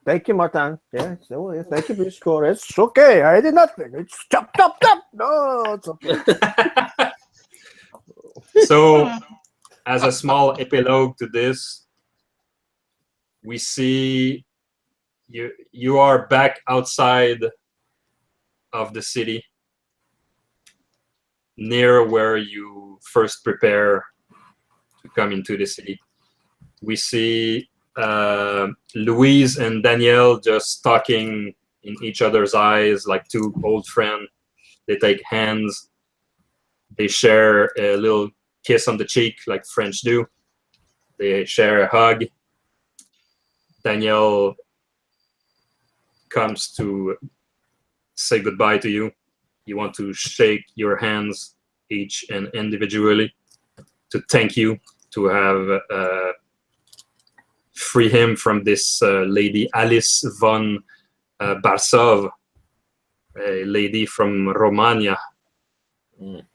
B: Thank you, Martin. Yeah, so yeah, thank you, Brisecoeur. It's okay. I did nothing. It's chop. No, it's okay.
C: So, as a small epilogue to this, we see you are back outside of the city, near where you first prepare to come into the city. We see Louise and Danielle just talking in each other's eyes like two old friends. They take hands. They share a little kiss on the cheek like French do. They share a hug. Danielle comes to say goodbye to you. You want to shake your hands each and individually to thank you, to have free him from this lady Alice von Barsov, a lady from Romania.
A: Mm.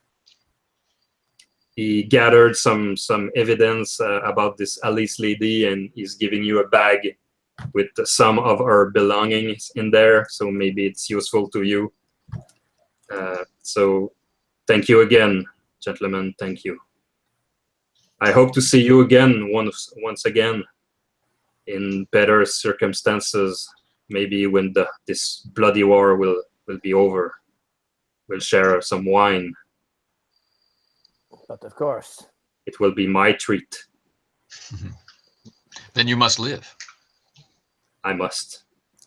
C: He gathered some evidence about this Alice lady, and he's giving you a bag with some of her belongings in there, so maybe it's useful to you. So thank you again, gentlemen. Thank you. I hope to see you again once again in better circumstances, maybe when this bloody war will be over. We'll share some wine.
B: But of course.
C: It will be my treat.
D: Then you must live.
C: I must.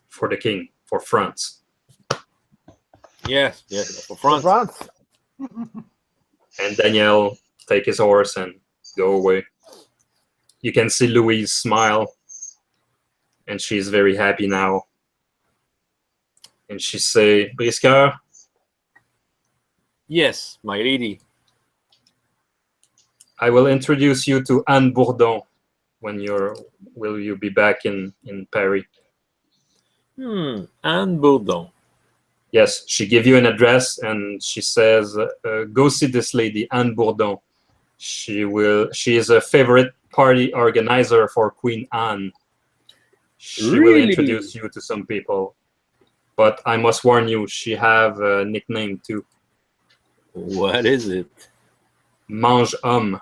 C: For the king. For France.
A: Yes, for France.
B: France.
C: And Danielle take his horse and go away. You can see Louise smile. And she's very happy now. And she say, Brisecoeur?
A: Yes, my lady.
C: I will introduce you to Anne Bourdon when will you be back in Paris.
A: Anne Bourdon.
C: Yes, she give you an address and she says, go see this lady, Anne Bourdon. She is a favorite party organizer for Queen Anne. She will introduce you to some people. But I must warn you, she have a nickname too.
A: What is it?
C: Mange homme.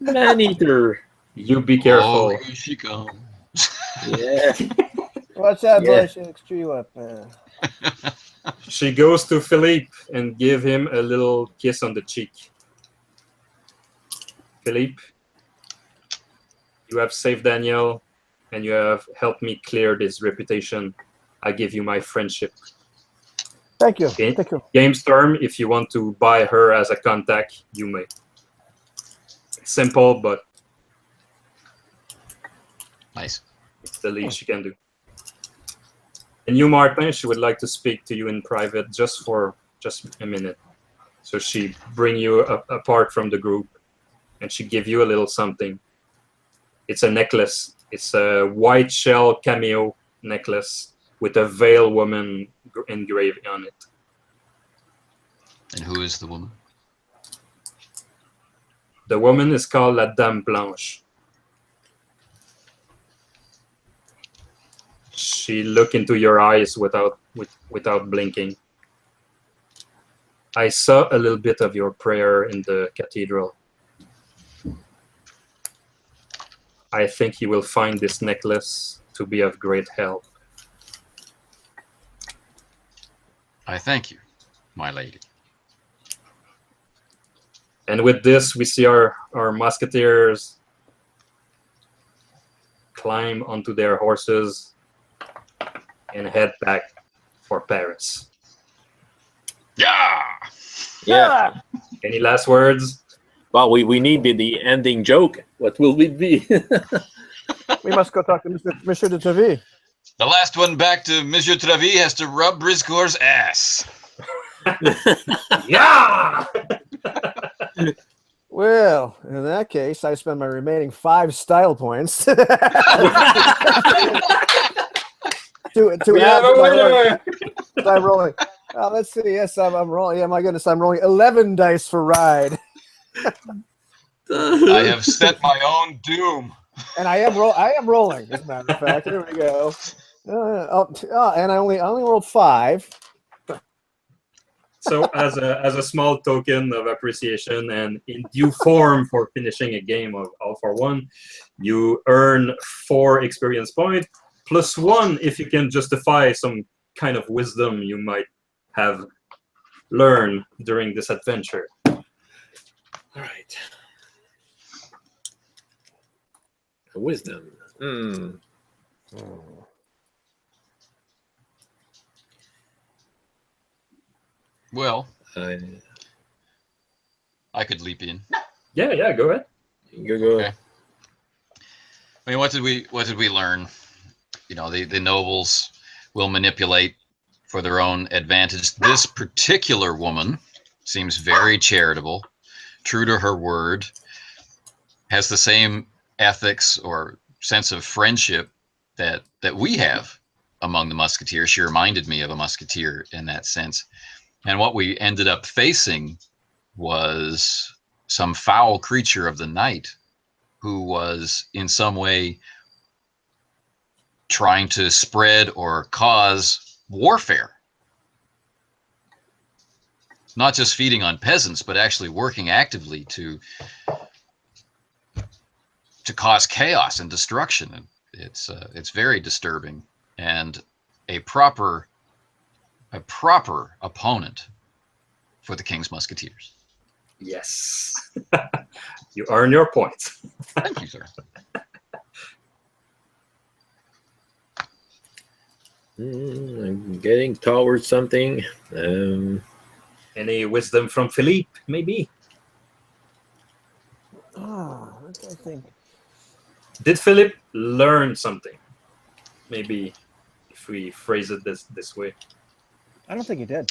A: Man-eater.
C: You be careful.
D: Oh, here she comes.
A: Yeah.
B: Watch out,
A: Yeah.
B: boy. She'll screw you up.
C: She goes to Philippe and give him a little kiss on the cheek. Philippe, you have saved Danielle and you have helped me clear this reputation. I give you my friendship.
B: Thank you.
C: Okay.
B: Thank you.
C: Games term, if you want to buy her as a contact, you may. Simple, but
D: Nice.
C: it's the least you can do. And you, Martin, she would like to speak to you in private just a minute. So she bring you apart from the group and she give you a little something. It's a necklace. It's a white shell cameo necklace with a veil woman engraved on it.
D: And who is the woman?
C: The woman is called La Dame Blanche. She look into your eyes without blinking. I saw a little bit of your prayer in the cathedral. I think you will find this necklace to be of great help.
D: I thank you, my lady.
C: And with this, we see our musketeers climb onto their horses and head back for Paris.
D: Yeah.
A: Yeah.
C: Any last words?
A: Well, we need the ending joke. What will it be?
B: We must go talk to Monsieur de Treville.
D: The last one back to Monsieur Travie has to rub Brisecoeur's ass.
C: Yeah!
B: Well, in that case, I spend my remaining 5 style points to
C: We
B: add
C: have a
B: to my
C: winner!
B: I'm rolling. Let's see. Yes, I'm rolling. Yeah, my goodness, I'm rolling 11 dice for ride,
D: I have set my own doom.
B: and I am rolling. As a matter of fact, here we go. And I only rolled 5.
C: So as a small token of appreciation and in due form for finishing a game of All for One, you earn 4 experience points plus 1 if you can justify some kind of wisdom you might have learned during this adventure.
A: All right. Wisdom.
D: Well,
A: I
D: I could leap in.
C: Yeah, go ahead.
A: go.
D: Okay. I mean, what did we learn? You know, the nobles will manipulate for their own advantage. This particular woman seems very charitable, true to her word, has the same ethics or sense of friendship that we have among the Musketeers. She reminded me of a Musketeer in that sense. And what we ended up facing was some foul creature of the night who was in some way trying to spread or cause warfare. Not just feeding on peasants, but actually working actively to cause chaos and destruction. And it's very disturbing, and a proper opponent for the King's Musketeers.
C: Yes. You earn your points.
D: Thank you, sir.
A: I'm getting towards something.
C: Any wisdom from Philippe, maybe?
B: I think.
C: Did Philippe learn something? Maybe if we phrase it this way.
B: I don't think he did.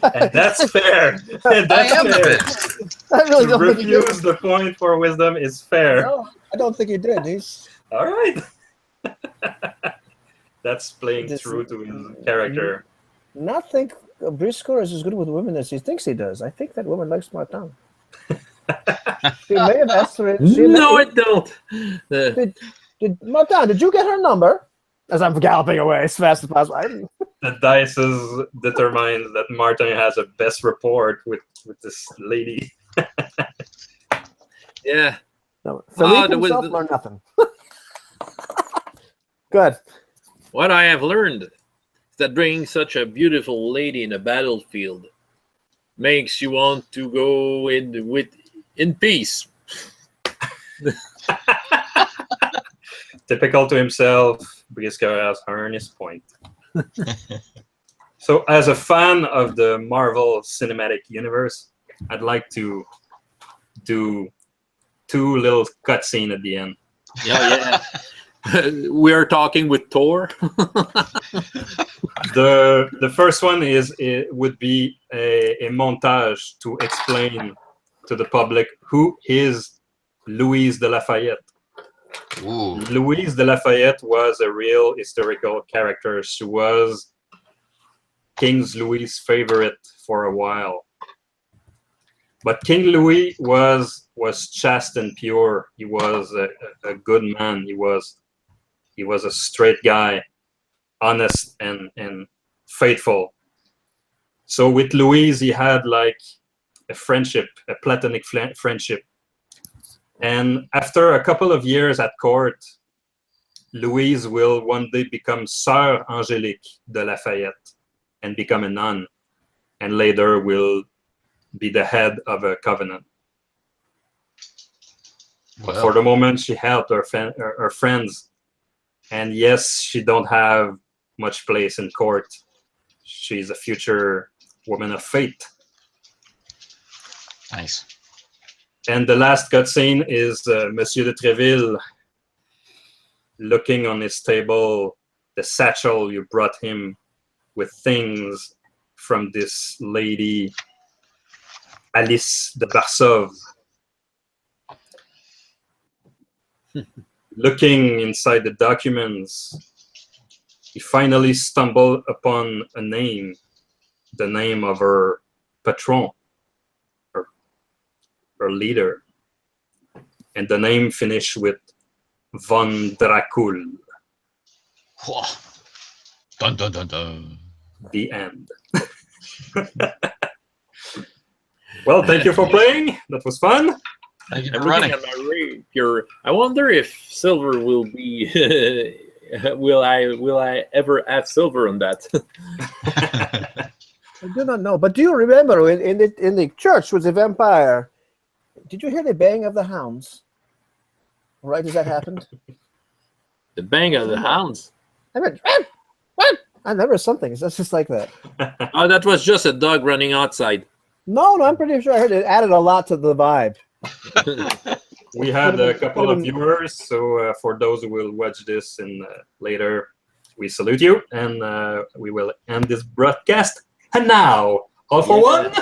C: And that's fair. And that's
D: I am the
C: fair.
D: best.
B: I really
C: To
B: don't think he did.
C: refuse the point for wisdom is fair.
B: No, I don't think he did. He's
C: All right. That's playing
B: This-
C: true to his character.
B: not think Brisecoeur is as good with women as he thinks he does. I think that woman likes Martin. She may have asked for it.
A: No, I don't.
B: Martin, did you get her number? As I'm galloping away as fast as possible.
C: The dices determine that Martin has a best rapport with this lady.
A: Yeah.
B: No, Philippe
A: there was
B: himself
A: the-
B: learned nothing. Good.
A: What I have learned is that bringing such a beautiful lady in a battlefield makes you want to go in peace.
C: Typical to himself, Brisecoeur has earned his point. So, as a fan of the Marvel Cinematic Universe, I'd like to do 2 little cutscenes at the end.
A: Yeah. We are talking with Thor.
C: The first one would be a montage to explain to the public who is Louise de Lafayette.
D: Ooh.
C: Louise de Lafayette was a real historical character. She was King Louis's favorite for a while. But King Louis was chaste and pure. He was a good man. He was a straight guy, honest and faithful. So with Louise, he had like a friendship, a platonic friendship. And after a couple of years at court, Louise will one day become Sœur Angélique de Lafayette and become a nun, and later will be the head of a covenant. But for the moment, she helped her friends. And yes, she don't have much place in court. She's a future woman of fate.
D: Nice.
C: And the last cutscene is Monsieur de Treville looking on his table, the satchel you brought him with things from this lady, Alice de Varsov. Looking inside the documents, he finally stumbled upon a name, the name of her patron, her leader. And the name finished with Von Dracul.
D: Dun dun dun dun.
C: The end. Well, thank you for playing. That was fun.
D: Thank you
A: I'm
D: for
A: looking
D: running.
A: at my rapier. I wonder if silver will be. will I ever have silver on that?
B: I do not know. But do you remember in the church with the vampire? Did you hear the baying of the hounds? Right as that happened?
A: The bang of the hounds.
B: I mean, I remember something. It's just like that.
A: Oh, that was just a dog running outside.
B: No, I'm pretty sure I heard it added a lot to the vibe.
C: We had a couple of viewers, so for those who will watch this in later, we salute you, and we will end this broadcast. And now, all for one,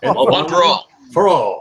C: and
D: One for all.
C: for all.